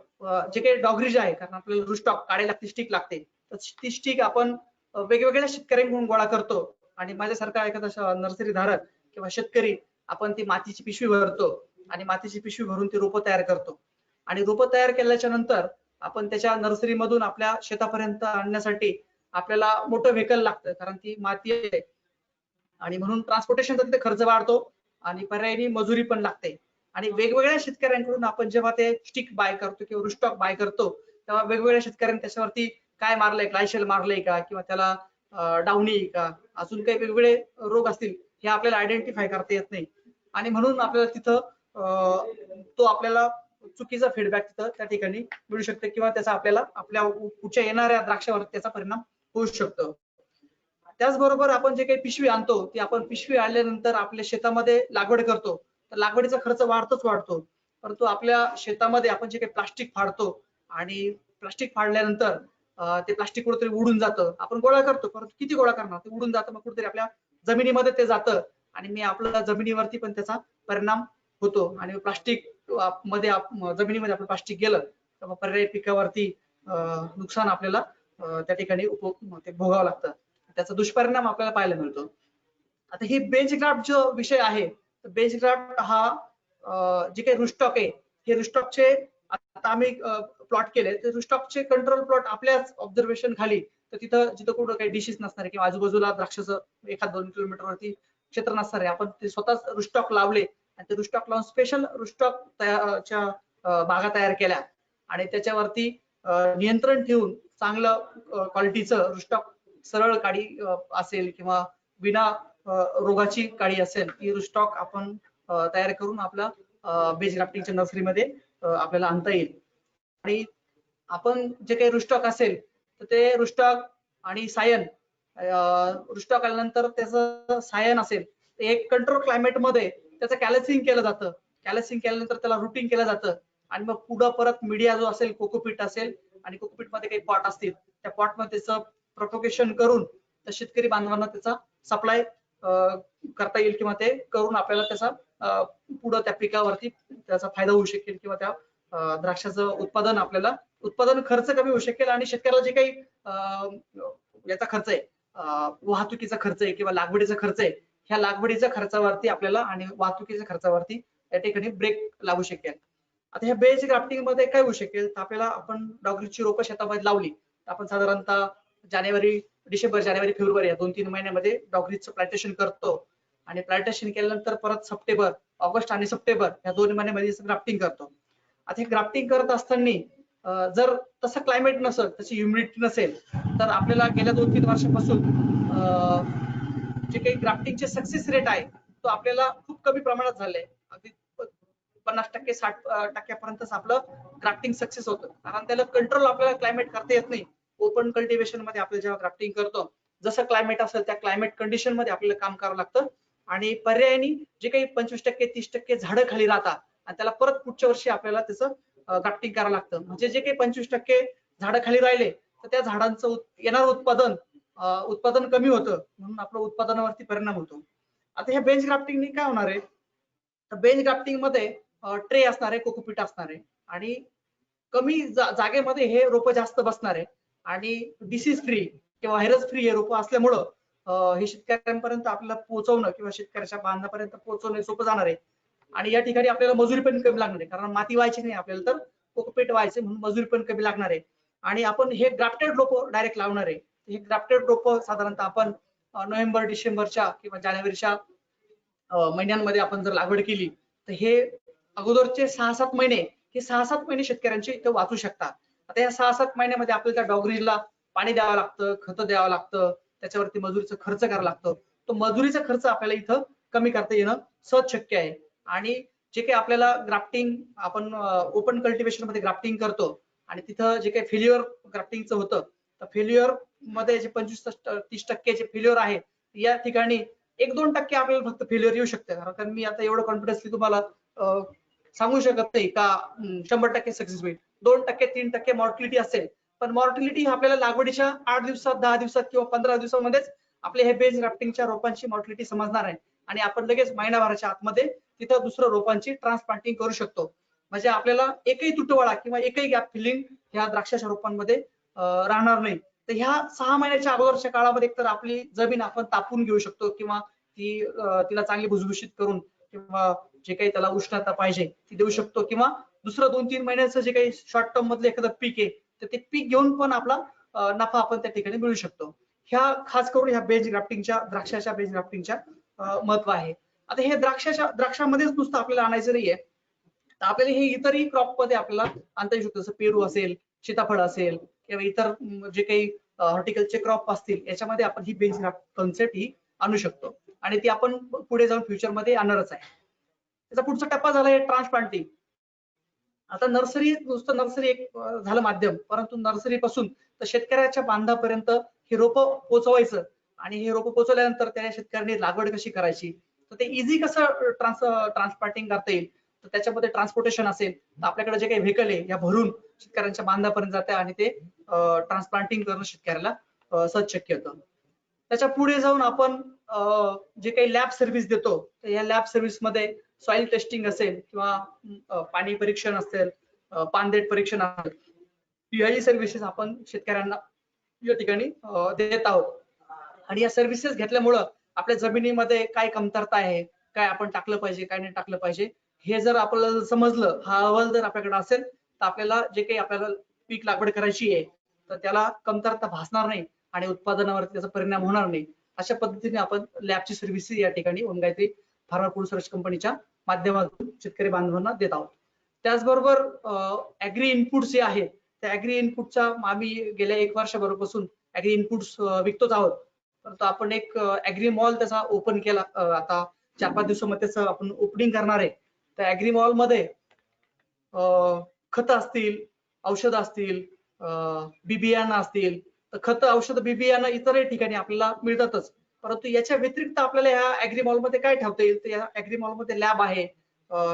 S1: जे काही डॉगरीज आहे, कारण आपल्याला रुस्टॉक काढायला लागते, स्टिक लागते, तर ती स्टिक आपण वेगवेगळ्या शेतकऱ्यांकडून गोळा करतो आणि माझ्यासारखा एखादा नर्सरी धारक किंवा शेतकरी आपण ती मातीची पिशवी भरतो आणि मातीची पिशवी भरून ती रोपं तयार करतो. आणि रोपं तयार केल्याच्या नंतर आपण त्याच्या नर्सरी मधून आपल्या शेतापर्यंत आणण्यासाठी आपल्याला मोठं व्हेकल लागतं, कारण ती माती आहे आणि म्हणून ट्रान्सपोर्टेशनचा तिथे खर्च वाढतो आणि पर्यायी मजुरी पण लागते. आणि वेगवेगळ्या शेतकऱ्यांकडून आपण जेव्हा ते स्टिक बाय करतो किंवा रुस्टॉक बाय करतो तेव्हा वेगवेगळ्या शेतकऱ्यांनी त्याच्यावरती काय मारलंय, ग्लायशेल मारलंय का किंवा त्याला डाउनी का अजून काही वेगवेगळे रोग असतील हे आपल्याला आयडेंटिफाय करता येत नाही. आणि म्हणून आपल्याला तिथं तो आपल्याला चुकीचा फीडबॅक तिथं त्या ठिकाणी मिळू शकतो किंवा त्याचा आपल्याला आपल्या पुढच्या येणाऱ्या द्राक्षावर त्याचा परिणाम होऊ शकतो. त्याचबरोबर आपण जे काही पिशवी आणतो ती आपण पिशवी आणल्यानंतर आपल्या शेतामध्ये लागवड करतो, तर लागवडीचा खर्च वाढतो. परंतु आपल्या शेतामध्ये आपण जे काही प्लास्टिक फाडतो आणि प्लास्टिक फाडल्यानंतर ते प्लास्टिक कुठेतरी उडून जातं. आपण गोळा करतो, परंतु किती गोळा करणार, ते उडून जातं, मग कुठेतरी आपल्या जमिनीमध्ये ते जातं आणि मी आपल्या जमिनीवरती पण त्याचा परिणाम होतो. आणि प्लास्टिक मध्ये जमिनीमध्ये आपलं प्लास्टिक गेलं तर मग पर्यायी पिकावरती नुकसान आपल्याला त्या ठिकाणी ते भोगावं लागतं. त्याचा दुष्परिणाम आपल्याला पाहायला मिळतो. आता ही बेंच ग्राफ्ट जो विषय आहे, बेंच ग्राफ्ट हा जे काही रुस्टॉक आहे, हे रुस्टॉकचे आता आम्ही प्लॉट केले, ते रुस्टॉकचे कंट्रोल प्लॉट आपल्याच ऑब्झर्वेशन खाली, तर तिथं जिथं कुठं काही डिशीज नसणार किंवा आजूबाजूला द्राक्षाचं 1-2 किलोमीटरवरती क्षेत्र नसणार आहे, आपण ते स्वतःच रुस्टॉक लावले आणि ते रुस्टॉक लावून स्पेशल रुस्टॉक च्या बागा तयार केल्या आणि त्याच्यावरती नियंत्रण ठेवून चांगलं क्वालिटीचं रुस्टॉक, सरळ काडी असेल किंवा विना रोगाची काडी असेल, ती रुस्टॉक आपण तयार करून आपला बेंच ग्राफ्टिंगच्या नर्सरीमध्ये आपल्याला आणता येईल. आणि आपण जे काही रुस्टॉक असेल तर ते रुस्टॉक आणि सायन, रुस्टॉक आल्यानंतर त्याचं सायन असेल एक कंट्रोल क्लायमेट मध्ये त्याचं कॅलसिंग केलं जातं. कॅलसिंग केल्यानंतर त्याला रुटिंग केलं जातं आणि मग पुढं परत मीडिया जो असेल, कोकोपीट असेल आणि कोकोपीट मध्ये काही पॉट असतील, त्या पॉट मध्ये त्याचं प्रोपोगेशन करून त्या शेतकरी बांधवांना त्याचा सप्लाय करता येईल किंवा ते करून आपल्याला त्याचा पुढं त्या पिकावरती त्याचा फायदा होऊ शकेल किंवा त्या द्राक्षाचं उत्पादन खर्च कमी होऊ शकेल आणि शेतकऱ्याला जे काही याचा खर्च आहे, वाहतुकीचा खर्च आहे किंवा लागवडीचा खर्च आहे, ह्या लागवडीच्या खर्चावरती आपल्याला आणि वाहतुकीच्या खर्चावरती त्या ठिकाणी ब्रेक लागू शकेल. आता ह्या बेंच ग्राफ्टिंग मध्ये काय होऊ शकेल, तर आपल्याला आपण डॉगरीची रोपं शेतामध्ये लावली तर आपण साधारणतः डिसेंबर, जानेवारी, फेब्रुवारी या 2-3 महिन्यामध्ये डॉगरीचं प्लांटेशन करतो आणि प्लांटेशन केल्यानंतर परत सप्टेंबर, ऑगस्ट आणि सप्टेंबर या 2 महिन्यामध्ये ग्राफ्टिंग करतो. आता हे ग्राफ्टिंग करत असताना जर तसं क्लायमेट नसेल, तशी ह्युमिडिटी नसेल, तर आपल्याला गेल्या 2-3 वर्षापासून जे काही ग्राफ्टिंगचे सक्सेस रेट आहे तो आपल्याला खूप कमी प्रमाणात झालाय. अगदी 50%, 60% आपलं ग्राफ्टिंग सक्सेस होतं, कारण त्याला कंट्रोल आपल्याला क्लायमेट करता येत नाही. ओपन कल्टिवेशन मध्ये आपल्याला जेव्हा ग्राफ्टिंग करतो, जसं क्लायमेट असेल त्या क्लायमेट कंडिशन मध्ये आपल्याला काम करावं लागतं आणि पर्यायाने जे काही 25%, 30% झाडं खाली राहतात आणि त्याला परत पुढच्या वर्षी आपल्याला त्याचं ग्राफ्टिंग करावं लागतं. म्हणजे जे काही 25% झाडं खाली राहिले तर त्या झाडांचं येणारं उत्पादन कमी होतं, म्हणून आपल्या उत्पादनावरती परिणाम होतो. आता ह्या बेंच ग्राफ्टिंगने काय होणार आहे, तर बेंच ग्राफ्टिंग मध्ये ट्रे असणार आहे, कोकोपीट असणार आहे आणि कमी जागेमध्ये हे रोप जास्त बसणार आहे आणि डिसीज फ्री किंवा व्हायरस फ्री हे रोप असल्यामुळं हे शेतकऱ्यांपर्यंत आपल्याला पोहोचवणं किंवा शेतकऱ्याच्या बांधापर्यंत पोहोचवणं सोपं जाणार आहे. आणि या ठिकाणी आपल्याला मजुरी पण कमी लागणार आहे, कारण माती व्हायची नाही आपल्याला, तर कोकोपीट व्हायचे म्हणून मजुरी पण कमी लागणार आहे. आणि आपण हे ग्राफ्टेड रोप डायरेक्ट लावणार आहे. हे ग्राफ्टेड रोप साधारणतः आपण नोव्हेंबर डिसेंबरच्या किंवा जानेवारीच्या महिन्यांमध्ये आपण जर लागवड केली तर हे अगोदरचे 6-7 महिने हे 6-7 महिने शेतकऱ्यांचे इथं वाचू शकतात. आता या 6-7 महिन्यामध्ये आपल्याला त्या डॉगरीजला पाणी द्यावं लागतं, खतं द्यावं लागतं, त्याच्यावरती मजुरीचा खर्च करावा लागतो. तो मजुरीचा खर्च आपल्याला इथं कमी करता येणं सहज शक्य आहे. आणि जे काही आपल्याला ग्राफ्टिंग आपण ओपन कल्टिवेशन मध्ये ग्राफ्टिंग करतो आणि तिथं जे काही फेल्युअर ग्राफ्टिंगचं होतं तर फेल्युअर मध्ये जे 25-30% जे फेल्युअर आहे या ठिकाणी 1-2% आपल्याला फक्त फेल्युअर येऊ शकते. कारण मी आता एवढं कॉन्फिडन्सली तुम्हाला सांगू शकत नाही का 100% सक्सेस होईल. 2%, 3% मॉर्टिलिटी असेल, पण मॉर्टिलिटी आपल्याला लागवडीच्या 8 दिवसात, 10 दिवसात किंवा 15 दिवसामध्येच आपल्या हे बेज ग्राफ्टिंगच्या रोपांची मॉर्टिलिटी समजणार आहे आणि आपण लगेच महिनाभराच्या आतमध्ये तिथं दुसरं रोपांची ट्रान्सप्लांटिंग करू शकतो. म्हणजे आपल्याला एकही तुटवडा किंवा एकही गॅप फिलिंग ह्या द्राक्षाच्या रोपांमध्ये राहणार नाही. तर ह्या 6 महिन्याच्या अगोदरच्या काळामध्ये एकतर आपली जमीन आपण तापून घेऊ शकतो किंवा तिला चांगली भुसभुशीत करून किंवा जे काही त्याला उष्णता पाहिजे ती देऊ शकतो किंवा दुसरं 2-3 महिन्याचं जे काही शॉर्ट टर्म मधलं एखादं पीक आहे तर ते पीक घेऊन पण आपला नफा आपण त्या ठिकाणी मिळू शकतो. ह्या खास करून ह्या बेंच ग्राफ्टिंगच्या द्राक्षाच्या बेंच ग्राफ्टिंगच्या महत्व आहे. आता हे द्राक्षामध्येच नुसतं आपल्याला आणायचं नाहीये, तर आपल्याला हे इतरही क्रॉप मध्ये आपल्याला आणता येऊ शकतं. जसं पेरू असेल, सीताफळ असेल किंवा इतर जे काही हॉर्टिकल्चर क्रॉप असतील याच्यामध्ये आपण ही बेंच कन्सेप्ट ही आणू शकतो आणि ती आपण पुढे जाऊन फ्युचर मध्ये आणणारच आहे. त्याचा पुढचा टप्पा झाला आहे ट्रान्सप्लांटिंग. आता नर्सरी नुसतं नर्सरी एक झालं माध्यम, परंतु नर्सरी पासून तर शेतकऱ्याच्या बांधापर्यंत हे रोपं पोहोचवायचं आणि हे रोपं पोहोचवल्यानंतर त्या शेतकऱ्यांनी लागवड कशी करायची तर ते इझी कसं ट्रान्सप्लांटिंग करता येईल. तर त्याच्यामध्ये ट्रान्सपोर्टेशन असेल तर आपल्याकडे जे काही व्हेकल आहे या भरून शेतकऱ्यांच्या बांधापर्यंत जाते आणि ते ट्रान्सप्लांटिंग करणं शेतकऱ्याला सहज शक्य होतं. त्याच्या पुढे जाऊन आपण जे काही लॅब सर्व्हिस देतो तर या लॅब सर्व्हिस मध्ये सॉइल टेस्टिंग असेल किंवा पाणी परीक्षण असेल, पानदेट परीक्षण असेल, याही सर्व्हिसेस आपण शेतकऱ्यांना या ठिकाणी देत आहोत. आणि या सर्व्हिसेस घेतल्यामुळं आपल्या जमिनीमध्ये काय कमतरता आहे, काय आपण टाकलं पाहिजे, काय नाही टाकलं पाहिजे, हे जर आपल्याला समजलं, हा अहवाल जर आपल्याकडे असेल तर आपल्याला जे काही आपल्याला पीक लागवड करायची आहे तर त्याला कमतरता भासणार नाही आणि उत्पादनावरती त्याचा परिणाम होणार नाही. अशा पद्धतीने आपण लॅबची सर्व्हिसेस या ठिकाणी ओनगायत्री फार्मर फूड रिसर्च कंपनीच्या माध्यमातून शेतकरी बांधवांना देत आहोत. त्याचबरोबर ऍग्री इनपुट्स जे आहेत त्या ऍग्री इनपुटचा आम्ही गेल्या 1 वर्षभरापासून ऍग्री इनपुट्स विकतोच आहोत. परंतु आपण एक ऍग्री मॉल त्याचा ओपन केला आता 4-5 दिवसामध्ये त्याचं आपण ओपनिंग करणार आहे. त्या ऍग्री मॉल मध्ये खत असतील, औषध असतील, बी बियाणं असतील, तर खत, औषध, बी बियाणं इतरही ठिकाणी आपल्याला मिळतातच. परंतु याच्या व्यतिरिक्त आपल्याला ह्या ऍग्री मॉल मध्ये काय ठेवता येईल तर या ऍग्री मॉल मध्ये लॅब आहे,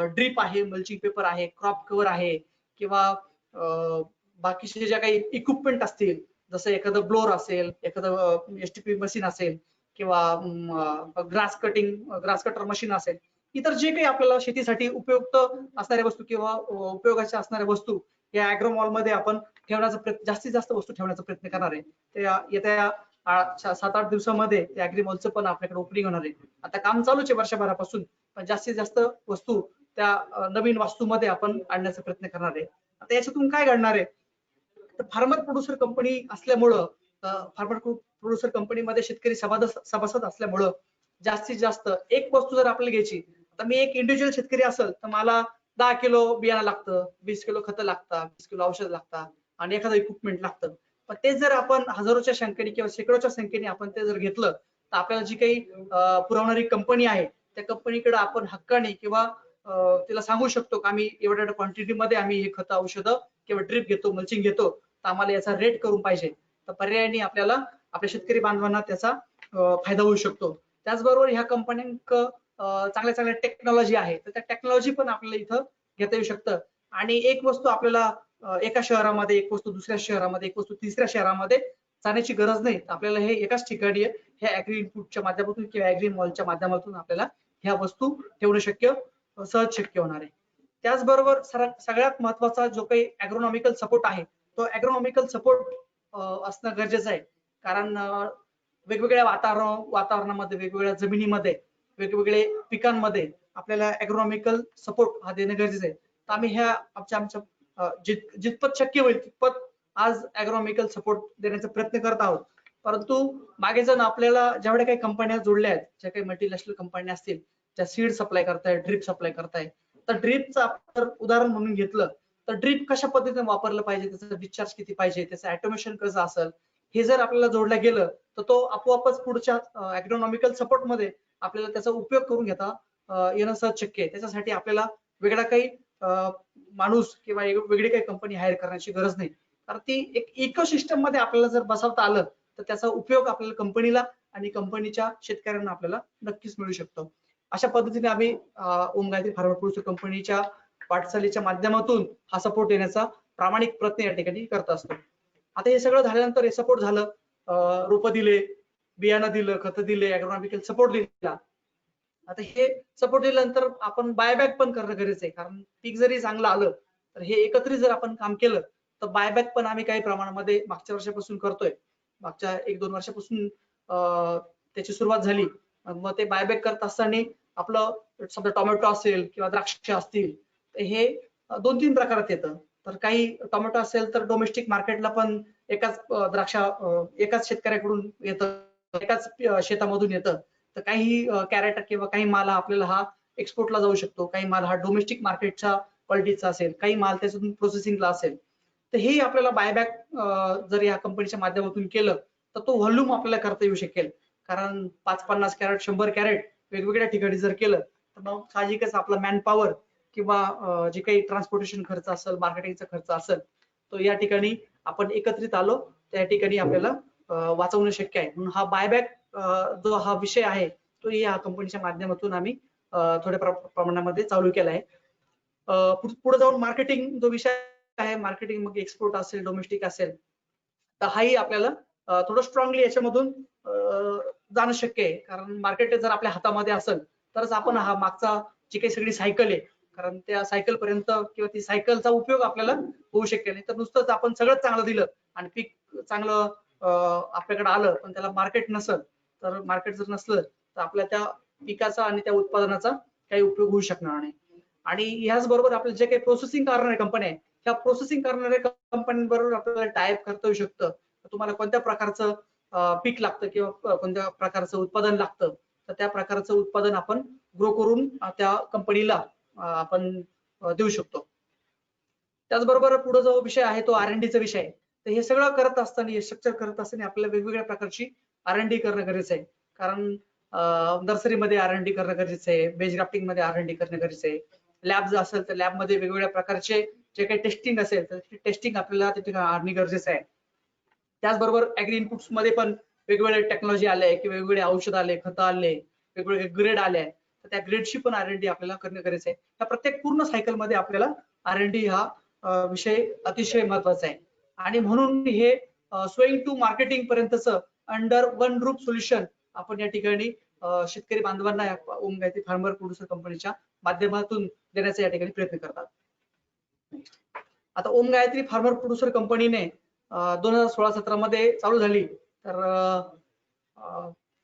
S1: ड्रीप आहे, मल्चिंग पेपर आहे, क्रॉप कव्हर आहे किंवा बाकीचे ज्या काही इक्विपमेंट असतील जसं एखादं ब्लोअर असेल, एखादं एसटीपी मशीन असेल किंवा ग्रास कटर मशीन असेल, इतर जे काही आपल्याला शेतीसाठी उपयुक्त असणाऱ्या वस्तू किंवा उपयोगाच्या असणाऱ्या वस्तू या ऍग्रो मॉल मध्ये आपण ठेवण्याचा जास्तीत जास्त वस्तू ठेवण्याचा प्रयत्न करणार आहे. त्या येत्या 7-8 दिवसामध्ये त्या ऍग्री मॉलचं पण आपल्याकडे ओपनिंग होणार आहे. आता काम चालूच आहे वर्षभरापासून, पण जास्तीत जास्त वस्तू त्या नवीन वास्तूमध्ये आपण आणण्याचा प्रयत्न करणार आहे. आता याच्यातून काय घडणार आहे तर फार्मर प्रोड्युसर कंपनी असल्यामुळं फार्मर प्रोड्युसर कंपनीमध्ये शेतकरी सभासद असल्यामुळं जास्तीत जास्त एक वस्तू जर आपल्याला घ्यायची तर मी एक इंडिव्हिज्युअल शेतकरी असेल तर मला 10 किलो बियाणं लागतं, 20 किलो खतं लागतात, 20 किलो औषध लागतात आणि एखादं इक्विपमेंट लागतं. पण ते जर आपण हजारोच्या संख्येने किंवा शेकडोच्या संख्येने आपण ते जर घेतलं तर आपल्याला जी काही पुरवणारी कंपनी आहे त्या कंपनीकडे आपण हक्काने किंवा तिला सांगू शकतो की आम्ही एवढ्या क्वांटिटी मध्ये आम्ही हे खतं, औषधं किंवा ड्रिप घेतो, मल्चिंग घेतो, तर आम्हाला याचा रेट करून पाहिजे. तर पर्यायाने आपल्याला आपल्या शेतकरी बांधवांना त्याचा फायदा होऊ शकतो. त्याचबरोबर ह्या कंपन्यांक चांगल्या चांगल्या टेक्नॉलॉजी आहे तर त्या टेक्नॉलॉजी पण आपल्याला इथं घेता येऊ शकतं. आणि एक वस्तू आपल्याला एका शहरामध्ये, एक वस्तू दुसऱ्या शहरामध्ये, एक वस्तू तिसऱ्या शहरामध्ये जाण्याची गरज नाही. आपल्याला हे एकाच ठिकाणी ह्या ऍग्री इनपुटच्या माध्यमातून किंवा ऍग्री मॉलच्या माध्यमातून आपल्याला ह्या वस्तू ठेवणं सहज शक्य होणार आहे. त्याचबरोबर सगळ्यात महत्वाचा जो काही ऍग्रोनॉमिकल सपोर्ट आहे तो ऍग्रोनॉमिकल सपोर्ट असणं गरजेचं आहे. कारण वेगवेगळ्या वातावरणामध्ये, वेगवेगळ्या जमिनीमध्ये, वेगवेगळे पिकांमध्ये आपल्याला ऍग्रोनॉमिकल सपोर्ट हा देणं गरजेचं आहे. तर आम्ही ह्या आमच्या जितपत शक्य होईल तितपत आज ऍग्रोनॉमिकल सपोर्ट देण्याचा प्रयत्न करत आहोत. परंतु मागे जण आपल्याला जेवढ्या काही कंपन्या जोडल्या आहेत, ज्या काही मल्टीनॅशनल कंपन्या असतील, ज्या सीड सप्लाय करताय, ड्रीप सप्लाय करताय, तर ड्रीपचं आपण उदाहरण म्हणून घेतलं तर ड्रीप कशा पद्धतीने वापरलं पाहिजे, त्याचं डिस्चार्ज किती पाहिजे, त्याचं ऑटोमेशन कसं असेल, हे जर आपल्याला जोडलं गेलं तर तो आपोआपच पुढच्या ॲग्रोनॉमिकल सपोर्ट मध्ये आपल्याला त्याचा उपयोग करून घेता येणं सहज शक्य आहे. त्याच्यासाठी आपल्याला वेगळा काही माणूस किंवा वेगळी काही कंपनी हायर करण्याची गरज नाही, कारण ती एक इकोसिस्टम मध्ये आपल्याला जर बसवता आलं तर त्याचा उपयोग आपल्याला कंपनीला आणि कंपनीच्या शेतकऱ्यांना आपल्याला नक्कीच मिळू शकतो. अशा पद्धतीने आम्ही ओम गायत्री फार्मा प्रोड्युसर कंपनीच्या वाटचालीच्या माध्यमातून हा सपोर्ट देण्याचा प्रामाणिक प्रयत्न या ठिकाणी करत असतो. आता हे सगळं झाल्यानंतर हे सपोर्ट झालं, रोप दिले, बियाणं दिलं, खत दिले, ॲग्रोनॉमिकल सपोर्ट दिला. आता हे सपोर्ट दिल्यानंतर आपण बायबॅक पण करणं गरजेचं आहे, कारण पीक जरी चांगलं आलं तर हे एकत्रित जर आपण काम केलं तर बायबॅक पण आम्ही काही प्रमाणामध्ये मागच्या वर्षापासून करतोय. मागच्या 1-2 वर्षापासून त्याची सुरुवात झाली. मग ते बायबॅक करत असताना आपलं समजा टोमॅटो असेल किंवा द्राक्ष असतील, तर हे 2-3 प्रकारात येतं. तर काही टोमॅटो असेल तर डोमेस्टिक मार्केटला पण एकाच एकाच शेतकऱ्याकडून येतं, एकाच शेतामधून येतं. तर काही कॅरेट किंवा काही माल आपल्याला हा एक्सपोर्टला जाऊ शकतो, काही माल हा डोमेस्टिक मार्केटच्या क्वालिटीचा असेल, काही माल त्याच्यातून प्रोसेसिंगला असेल. तर हे आपल्याला बायबॅक जर या कंपनीच्या माध्यमातून केलं तर तो व्हॉल्यूम आपल्याला करता येऊ शकेल, कारण 5-50 कॅरेट 100 कॅरेट वेगवेगळ्या ठिकाणी जर केलं तर मग साहजिकच आपला मॅन पॉवर किंवा जे काही ट्रान्सपोर्टेशन खर्च असेल, मार्केटिंगचा खर्च असेल, तो या ठिकाणी आपण एकत्रित आलो त्या ठिकाणी आपल्याला वाचवणं शक्य आहे. म्हणून हा बायबॅक जो हा विषय आहे तो या कंपनीच्या माध्यमातून आम्ही थोड्या प्रमाणामध्ये चालू केला आहे. पुढे जाऊन मार्केटिंग जो विषय आहे, मार्केटिंग मग एक्सपोर्ट असेल, डोमेस्टिक असेल, तर हाही आपल्याला थोडं स्ट्रॉंगली याच्यामधून जाणं शक्य आहे, कारण मार्केट जर आपल्या हातामध्ये असेल तरच आपण हा मागचा जी काही सगळी सायकल आहे, कारण त्या सायकल पर्यंत किंवा ती सायकलचा उपयोग आपल्याला होऊ शकेल. नाही तर नुसतंच आपण सगळं चांगलं दिलं आणि पीक चांगलं आपल्याकडे आलं पण त्याला मार्केट नसेल, तर मार्केट जर नसलं तर आपल्या त्या पिकाचा आणि त्या उत्पादनाचा काही उपयोग होऊ शकणार नाही. आणि याच बरोबर आपले जे काही प्रोसेसिंग करणाऱ्या कंपन्या आहेत, त्या प्रोसेसिंग करणाऱ्या कंपन्यांबरोबर आपल्याला टायअप करता येऊ शकतं. तुम्हाला कोणत्या प्रकारचं पीक लागतं किंवा कोणत्या प्रकारचं उत्पादन लागतं, तर त्या प्रकारचं उत्पादन आपण ग्रो करून त्या कंपनीला आपण देऊ शकतो. त्याचबरोबर पुढे जो विषय आहे तो R&Dचा विषय आहे. तर हे सगळं करत असताना, हे स्ट्रक्चर करत असताना आपल्याला वेगवेगळ्या प्रकारची R&D करणं गरजेचं आहे, कारण नर्सरीमध्ये R&D करणं गरजेचं आहे, बेज ग्राफ्टिंग मध्ये R&D करणं गरजेचं आहे. लॅब जर असेल तर लॅबमध्ये वेगवेगळ्या प्रकारचे जे काही टेस्टिंग असेल तर टेस्टिंग आपल्याला तिथे आणणे गरजेचं आहे. त्याचबरोबर ऍग्री इनपुट्स मध्ये पण वेगवेगळे टेक्नॉलॉजी आले किंवा वेगवेगळे औषध आले, खत आले, वेगवेगळे ग्रेड आले, तर त्या ग्रेडची पण R&D आपल्याला करणं गरजेचं आहे. त्या प्रत्येक पूर्ण सायकल मध्ये आपल्याला R&D हा विषय अतिशय महत्वाचा आहे. आणि म्हणून हे स्विंग टू मार्केटिंग पर्यंतचं अंडर वन ग्रुप सोल्युशन आपण या ठिकाणी शेतकरी बांधवांना ओम गायत्री फार्मर प्रोड्युसर कंपनीच्या माध्यमातून देण्याचा या ठिकाणी प्रयत्न करतात. आता ओम गायत्री फार्मर प्रोड्युसर कंपनीने 2016-17 मध्ये चालू झाली, तर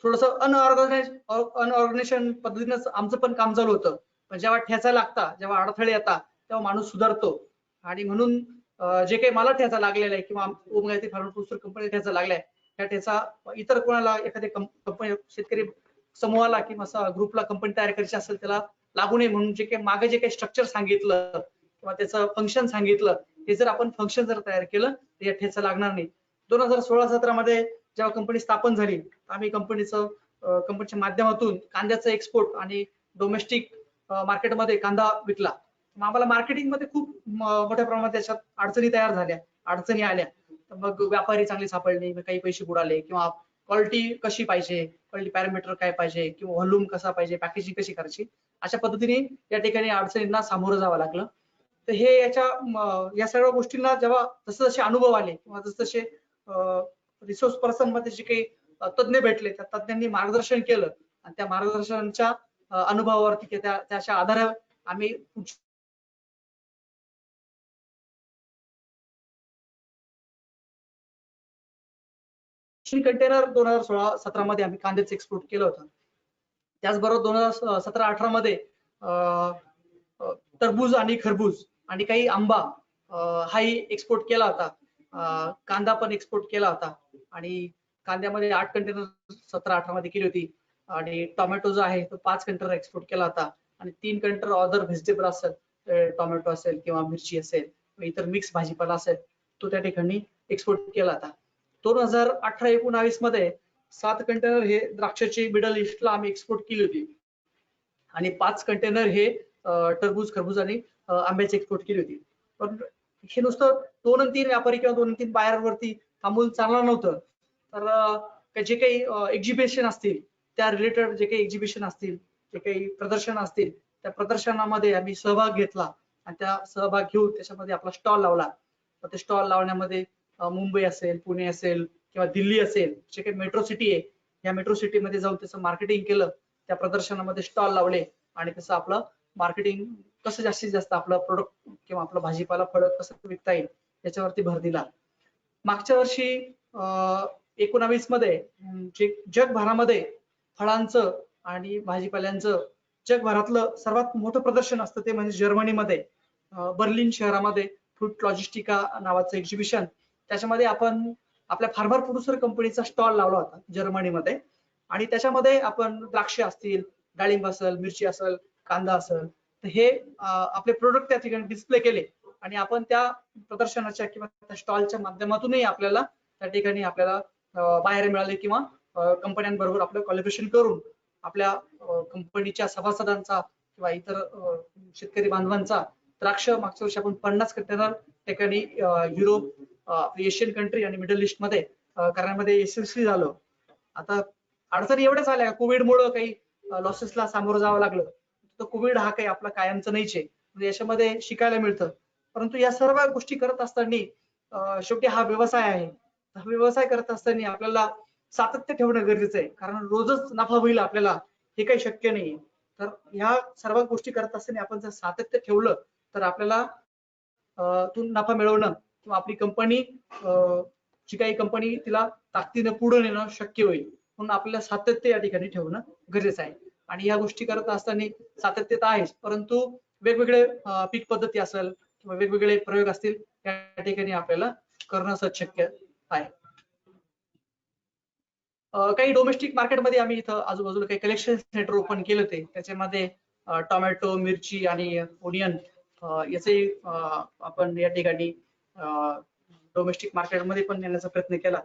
S1: थोडस अनऑर्गनायझेशन पद्धतीनेच आमचं पण काम चालू होतं. पण जेव्हा ठेचा लागता, जेव्हा अडथळे येतात तेव्हा माणूस सुधारतो. आणि म्हणून जे काही मला ठेचा लागलेला आहे किंवा ओम गायत्री फार्मर प्रोड्युसर कंपनी ठेचा लागलाय, त्या ठेचा इतर कोणाला एखाद्या कंपनी शेतकरी समूहाला किंवा ग्रुपला कंपनी तयार करायची असेल त्याला लागू नये म्हणून जे काही मागे जे काही स्ट्रक्चर सांगितलं किंवा त्याचं फंक्शन सांगितलं, ते जर आपण फंक्शन जर तयार केलं तर या ठेचा लागणार नाही. 2016-17 मध्ये जेव्हा कंपनी स्थापन झाली, आम्ही कंपनीच्या माध्यमातून कांद्याचा एक्सपोर्ट आणि डोमेस्टिक मार्केटमध्ये कांदा विकला. आम्हाला मार्केटिंग मध्ये खूप मोठ्या प्रमाणात त्याच्यात अडचणी तयार झाल्या, अडचणी आल्या. तर मग व्यापारी चांगले सापडले, काही पैसे बुडाले, किंवा क्वालिटी कशी पाहिजे, क्वालिटी पॅरामीटर काय पाहिजे, किंवा व्हॉल्यूम कसा पाहिजे, पॅकेजिंग कशी करायची, अशा पद्धतीने या ठिकाणी अडचणींना सामोरं जावं लागलं. तर हे या सगळ्या गोष्टींना जेव्हा जसे अनुभव आले किंवा जसे रिसोर्स पर्सन मध्ये जे काही तज्ञ भेटले, त्या तज्ञांनी मार्गदर्शन केलं आणि त्या मार्गदर्शनाच्या अनुभवावरती त्याच्या आधारावर आम्ही कंटेनर 2016-17 मध्ये आम्ही कांद्याचं एक्सपोर्ट केलं होतं. त्याचबरोबर 2017-18 मध्ये टरबूज आणि खरबूज आणि काही आंबा हाही एक्सपोर्ट केला होता. कांदा पण एक्सपोर्ट केला होता. आणि कांद्यामध्ये 8 कंटेनर 17-18 मध्ये केली होती आणि टोमॅटो जो आहे तो 5 कंटेनर एक्सपोर्ट केला होता आणि 3 कंटेनर अदर व्हेजिटेबल असेल, टोमॅटो असेल किंवा मिरची असेल, इतर मिक्स भाजीपाला असेल, तो त्या ठिकाणी एक्सपोर्ट केला होता. 2018-19 मध्ये 7 कंटेनर हे द्राक्षाची मिडल ईस्टला आम्ही एक्सपोर्ट केली होती आणि 5 कंटेनर हे टरबूज, खरबूज आणि आंब्याची एक्सपोर्ट केली होती. पण हे नुसतं 2 आणि 3 व्यापारी किंवा 2 आणि 3 बायरवरती थांबून चालणार नव्हतं. तर जे काही एक्झिबिशन असतील, त्या रिलेटेड जे काही एक्झिबिशन असतील, जे काही प्रदर्शन असतील, त्या प्रदर्शनामध्ये आम्ही सहभाग घेतला आणि त्या सहभाग घेऊन त्याच्यामध्ये आपला स्टॉल लावला. तर ते स्टॉल लावण्यामध्ये मुंबई असेल, पुणे असेल किंवा दिल्ली असेल, जे काही मेट्रो सिटी आहे, या मेट्रो सिटीमध्ये जाऊन त्याचं मार्केटिंग केलं, त्या प्रदर्शनामध्ये स्टॉल लावले आणि कसं आपलं मार्केटिंग कसं जास्तीत जास्त आपलं प्रोडक्ट किंवा आपलं भाजीपाला फळं कसं विकता येईल याच्यावरती भर दिला. मागच्या वर्षी 19 मध्ये जे जगभरामध्ये फळांचं आणि भाजीपाल्यांचं जगभरातलं सर्वात मोठं प्रदर्शन असतं ते म्हणजे जर्मनीमध्ये बर्लिन शहरामध्ये फ्रूट लॉजिस्टिका नावाचं एक्झिबिशन. त्याच्यामध्ये आपण आपल्या फार्मर प्रोड्युसर कंपनीचा स्टॉल लावला होता जर्मनीमध्ये आणि त्याच्यामध्ये आपण द्राक्ष असतील, डाळिंब असेल, मिरची असेल, कांदा असेल, तर हे आपले प्रोडक्ट त्या ठिकाणी डिस्प्ले केले आणि आपण त्या प्रदर्शनाच्या किंवा त्या स्टॉलच्या माध्यमातूनही आपल्याला त्या ठिकाणी आपल्याला बाहेर मिळाले किंवा कंपन्यांबरोबर आपलं कोलॅबोरेशन करून आपल्या कंपनीच्या सभासदांचा किंवा इतर शेतकरी बांधवांचा द्राक्ष मागच्या वर्षी आपण 50 कंटेनर ठिकाणी युरोप, एशियन कंट्री आणि मिडल ईस्ट मध्ये करण्यामध्ये यशस्वी झालो. आता अडचणी एवढ्याच आल्या, कोविडमुळे काही लॉसेसला सामोरं जावं लागलं. तर कोविड हा काही आपला कायमचा नाहीच आहे, म्हणजे याच्यामध्ये शिकायला मिळतं. परंतु या सर्व गोष्टी करत असताना शेवटी हा व्यवसाय आहे. हा व्यवसाय करत असताना आपल्याला सातत्य ठेवणं गरजेचं आहे, कारण रोजच नफा होईल आपल्याला हे काही शक्य नाही. तर ह्या सर्व गोष्टी करत असताना आपण जर सातत्य ठेवलं तर आपल्याला नफा मिळवणं किंवा आपली कंपनी जी काही कंपनी तिला ताकदीने पुढे नेणं शक्य होईल. म्हणून आपल्याला सातत्य या ठिकाणी ठेवणं गरजेचं आहे आणि या गोष्टी करत असताना सातत्य तर आहेच, परंतु वेगवेगळे पीक पद्धती असेल किंवा वेगवेगळे प्रयोग असतील त्या ठिकाणी आपल्याला करणं सहज शक्य आहे. काही डोमेस्टिक मार्केटमध्ये आम्ही इथं आजूबाजूला काही कलेक्शन सेंटर ओपन केले होते. त्याच्यामध्ये टोमॅटो, मिरची आणि ओनियन याचे आपण या ठिकाणी डोमेस्टिक मार्केटमध्ये पण नेण्याचा प्रयत्न केला.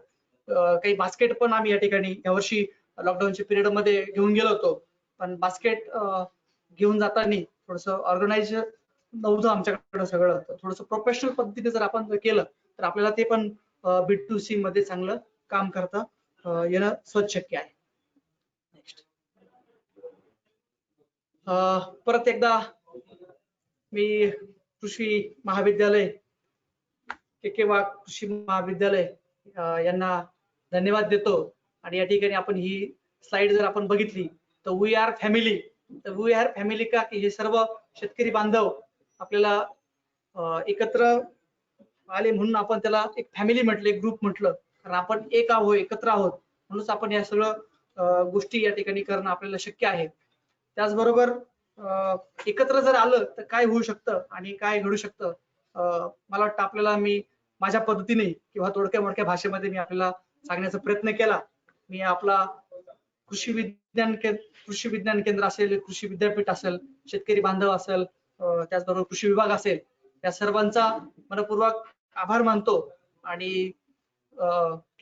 S1: काही बास्केट पण आम्ही या ठिकाणी यावर्षी लॉकडाऊनच्या पिरियड मध्ये घेऊन गेलो होतो, पण बास्केट घेऊन जाताना थोडंसं ऑर्गनाइज नव्हतं आमच्याकडे सगळं. थोडंसं प्रोफेशनल पद्धतीने जर आपण केलं तर आपल्याला ते पण B2C मध्ये चांगलं काम करता येणं सहज शक्य आहे. नेक्स्ट परत एकदा मी कृषी महाविद्यालय के वाघ कृषी महाविद्यालय यांना धन्यवाद देतो आणि या ठिकाणी आपण ही स्लाइड जर आपण बघितली तर वी आर फॅमिली. तर वी आर फॅमिली का की हे सर्व शेतकरी बांधव आपल्याला एकत्र आले म्हणून आपण त्याला एक फॅमिली म्हटलं, एक ग्रुप म्हटलं, कारण आपण एक आहोत, एकत्र आहोत, म्हणूनच आपण या सगळं गोष्टी या ठिकाणी करणं आपल्याला शक्य आहे. त्याचबरोबर एकत्र जर आलं तर काय होऊ शकतं आणि काय घडू शकतं, मला वाटतं आपल्याला मी माझ्या पद्धतीने किंवा थोडक्या मोडक्या भाषेमध्ये मी आपल्याला सांगण्याचा प्रयत्न केला. मी आपला कृषी विज्ञान केंद्र असेल, कृषी विद्यापीठ असेल, शेतकरी बांधव असेल, त्याचबरोबर कृषी विभाग असेल, या सर्वांचा मनपूर्वक आभार मानतो आणि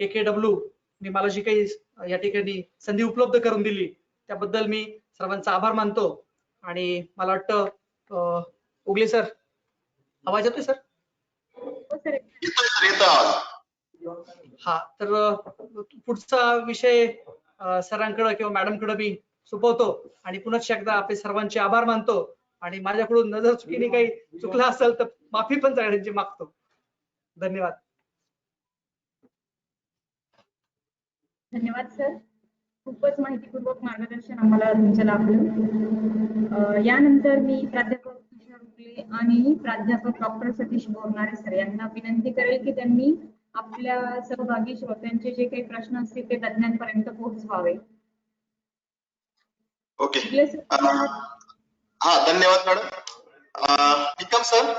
S1: KKW मी मला जी काही या ठिकाणी संधी उपलब्ध करून दिली त्याबद्दल मी सर्वांचा आभार मानतो. आणि मला वाटतं उगले सर, आवाज येतोय सर? हा, तर पुढचा विषय सरांकडे किंवा मॅडमकडे मी सोपवतो आणि पुन्हा एकदा आपले सर्वांचे आभार मानतो आणि माझ्याकडून नजर चुकीने काही चुकलं असेल तर माफी पण सगळ्यांची मागतो. धन्यवाद.
S2: धन्यवाद सर, खूपच माहितीपूर्वक मार्गदर्शन आम्हाला तुमचं लाभलं. यानंतर मी प्राध्यापक किशोर उगले आणि प्राध्यापक डॉक्टर सतीश बोरनारे सर यांना विनंती करेल की त्यांनी आपल्या सहभागी श्रोत्यांचे जे काही प्रश्न असतील ते तज्ञांपर्यंत पोहोचवावे.
S3: ओके, हा, धन्यवाद मॅडम. विक्रम सर,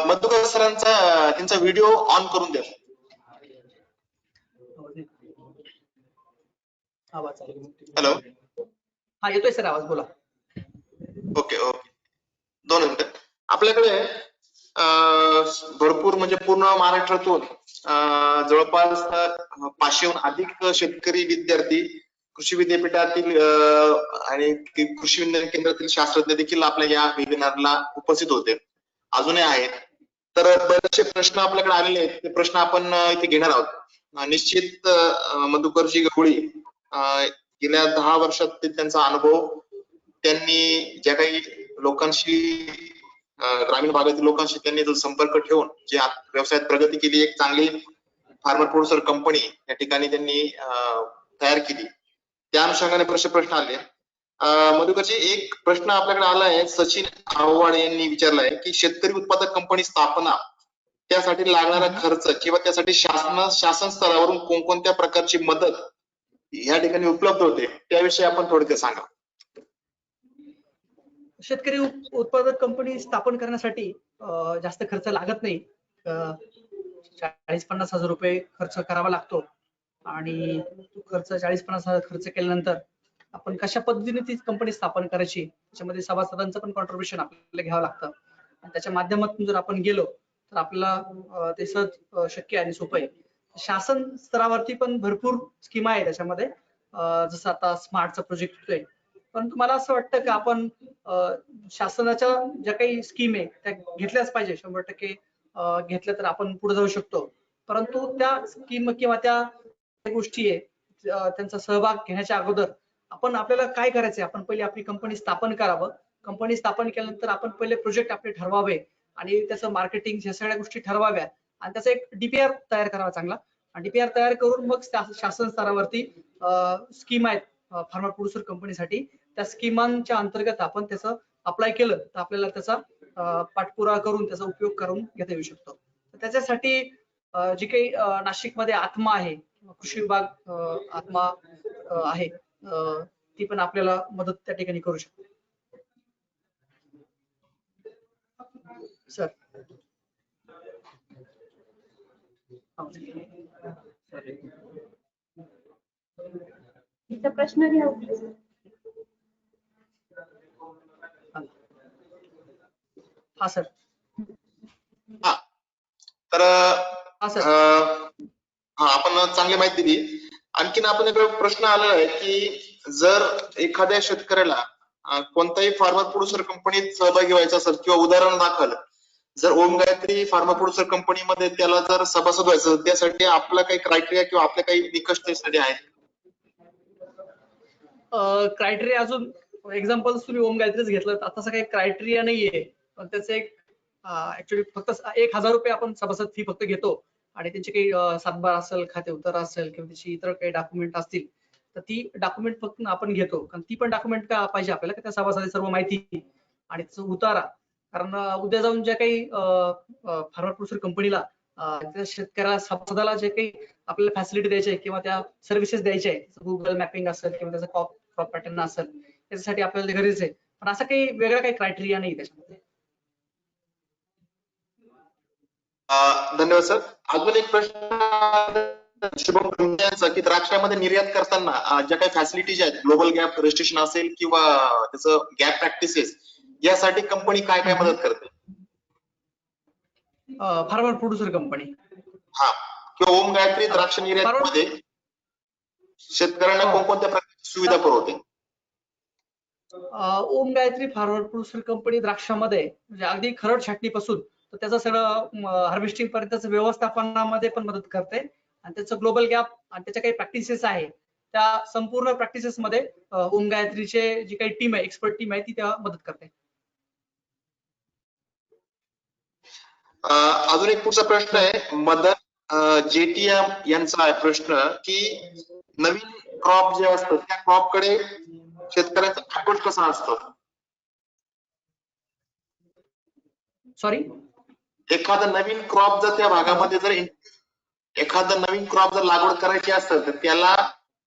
S3: मधुकर सरांचा त्यांचा व्हिडिओ ऑन करून द्या.
S1: आवाज चालू.
S3: हॅलो.
S1: हा येतोय सर आवाज, बोला.
S3: ओके 2 मिनिटं. आपल्याकडे भरपूर म्हणजे पूर्ण महाराष्ट्रातून जवळपास 500हून अधिक शेतकरी विद्यार्थी कृषी विद्यापीठातील आणि कृषी विज्ञान केंद्रातील शास्त्रज्ञ देखील आपल्या या वेबिनारला उपस्थित होते, अजूनही आहेत. तर बरेचसे प्रश्न आपल्याकडे आलेले आहेत, ते प्रश्न आपण इथे घेणार आहोत. निश्चित मधुकरजी गवळी गेल्या 10 वर्षात त्यांचा अनुभव, त्यांनी ज्या काही लोकांशी ग्रामीण भागातील लोकांशी त्यांनी जो संपर्क ठेवून जे व्यवसायात प्रगती केली, एक चांगली फार्मर प्रोड्युसर कंपनी या ठिकाणी त्यांनी तयार केली, त्या अनुषंगाने प्रश्न आले. मधुकरजी, एक प्रश्न आपल्याकडे आला आहे, सचिन आव्हाड यांनी विचारला आहे की शेतकरी उत्पादक कंपनी स्थापना, त्यासाठी लागणारा खर्च किंवा त्यासाठी शासन स्तरावरून कोणकोणत्या प्रकारची मदत या ठिकाणी उपलब्ध होते, त्याविषयी आपण थोडक्यात सांगा.
S1: शेतकरी उत्पादक कंपनी स्थापन करण्यासाठी जास्त खर्च लागत नाही. 40-50 हजार रुपये खर्च करावा लागतो आणि खर्च 40-50 हजार खर्च केल्यानंतर आपण कशा पद्धतीने ती कंपनी स्थापन करायची, त्याच्यामध्ये सभासदांचं पण कॉन्ट्रीब्युशन आपल्याला घ्यावं लागतं. आणि त्याच्या माध्यमातून जर आपण गेलो तर आपल्याला ते सहज शक्य आणि सोपं आहे. शासन स्तरावरती पण भरपूर स्कीम आहे त्याच्यामध्ये, जसं आता स्मार्टचा प्रोजेक्ट होतोय. परंतु मला असं वाटतं की आपण शासनाच्या ज्या काही स्कीम आहे त्या घेतल्याच पाहिजे, 100% घेतल्या तर आपण पुढे जाऊ शकतो. परंतु त्या स्कीम किंवा त्या गोष्टी आहे त्यांचा सहभाग घेण्याच्या अगोदर आपल्याला काय करायचंय, आपण पहिले आपली कंपनी स्थापन करावं. कंपनी स्थापन केल्यानंतर आपण पहिले प्रोजेक्ट आपले ठरवावे आणि त्याचं मार्केटिंग ह्या सगळ्या गोष्टी ठरवाव्या आणि त्याचा एक डीपीआर तयार करावा चांगला. आणि डीपीआर तयार करून मग शासन स्तरावरती स्कीम आहेत फार्मर प्रोड्युसर कंपनीसाठी, त्या स्कीमांच्या अंतर्गत आपण त्याचं अप्लाय केलं तर आपल्याला त्याचा पाठपुरावा करून त्याचा उपयोग करून घेता येऊ शकतो. त्याच्यासाठी जी काही नाशिकमध्ये आत्मा आहे, कृषी विभाग आत्मा आहे, ती पण आपल्याला मदत त्या ठिकाणी करू शकते. सर
S2: तिचा प्रश्न घ्या प्लीज.
S1: हा सर.
S3: हा, तर आपण चांगली माहिती दिली. आणखीन आपण एक प्रश्न आलेला आहे की जर एखाद्या शेतकऱ्याला कोणत्याही फार्मर प्रोड्युसर कंपनीत सहभागी व्हायचं असेल, किंवा उदाहरण दाखल जर ओम गायत्री फार्मर प्रोड्युसर कंपनीमध्ये त्याला जर सभासद व्हायचं, त्यासाठी आपला काही क्रायटेरिया किंवा आपले काही निकष त्यासाठी आहेत?
S1: क्रायटेरिया अजून एक्झाम्पल तुम्ही ओम गायत्रीच घेतलं तर तसं काही क्रायटेरिया नाहीये, पण त्याचं एक ऍक्च्युली फक्त 1000 रुपये आपण सभासद फी फक्त घेतो आणि त्यांची काही सातबार असेल, खाते उतारा असेल किंवा त्याची इतर काही डॉक्युमेंट असतील तर ती डॉक्युमेंट फक्त आपण घेतो. कारण ती पण डॉक्युमेंट का पाहिजे आपल्याला, की त्या सभासदाची सर्व माहिती आणि त्याचा उतारा. कारण उद्या जाऊन ज्या काही फार्मर प्रोड्युसर कंपनीला त्या शेतकऱ्याला सभासदाला जे काही आपल्याला फॅसिलिटी द्यायची आहे किंवा त्या सर्व्हिसेस द्यायच्या आहे, गुगल मॅपिंग असेल किंवा त्याचा क्रॉप पॅटर्न असेल, त्याच्यासाठी आपल्याला ते गरजेचं आहे. पण असं काही वेगळा काही क्रायटेरिया नाही त्याच्यामध्ये.
S3: धन्यवाद सर. अजून एक प्रश्न शुभम यांचा की द्राक्षामध्ये निर्यात करताना ज्या काही फॅसिलिटीज आहेत, ग्लोबल गॅप रजिस्ट्रेशन असेल किंवा त्याचं गॅप प्रॅक्टिसेस, यासाठी कंपनी काय काय मदत करते?
S1: फार्मर प्रोड्युसर कंपनी
S3: हा, किंवा ओम गायत्री द्राक्ष निर्यातीमध्ये शेतकऱ्यांना कोणकोणत्या प्रकारची सुविधा पुरवते?
S1: ओम गायत्री फार्मर प्रोड्युसर कंपनी द्राक्षामध्ये म्हणजे अगदी खरड छाटणीपासून तर त्याचं सगळं हार्वेस्टिंग पर्यंतचं व्यवस्थापनामध्ये पण मदत करते आणि त्याचं ग्लोबल गॅप आणि त्याच्या काही प्रॅक्टिसेस आहे त्या संपूर्ण प्रॅक्टिसेस मध्ये ओम गायत्रीचे जी काही टीम आहे, एक्सपर्ट टीम आहे, ती त्या मदत करते.
S3: अजून एक पुढचा प्रश्न आहे मदन जेटीएम यांचा आहे प्रश्न की नवीन क्रॉप जे असतं त्या क्रॉप कडे शेतकऱ्यांचा अप्रोच कसा असतो?
S1: सॉरी,
S3: एखादा नवीन क्रॉप जर त्या भागामध्ये जर एखादा नवीन क्रॉप जर लागवड करायची असेल तर त्याला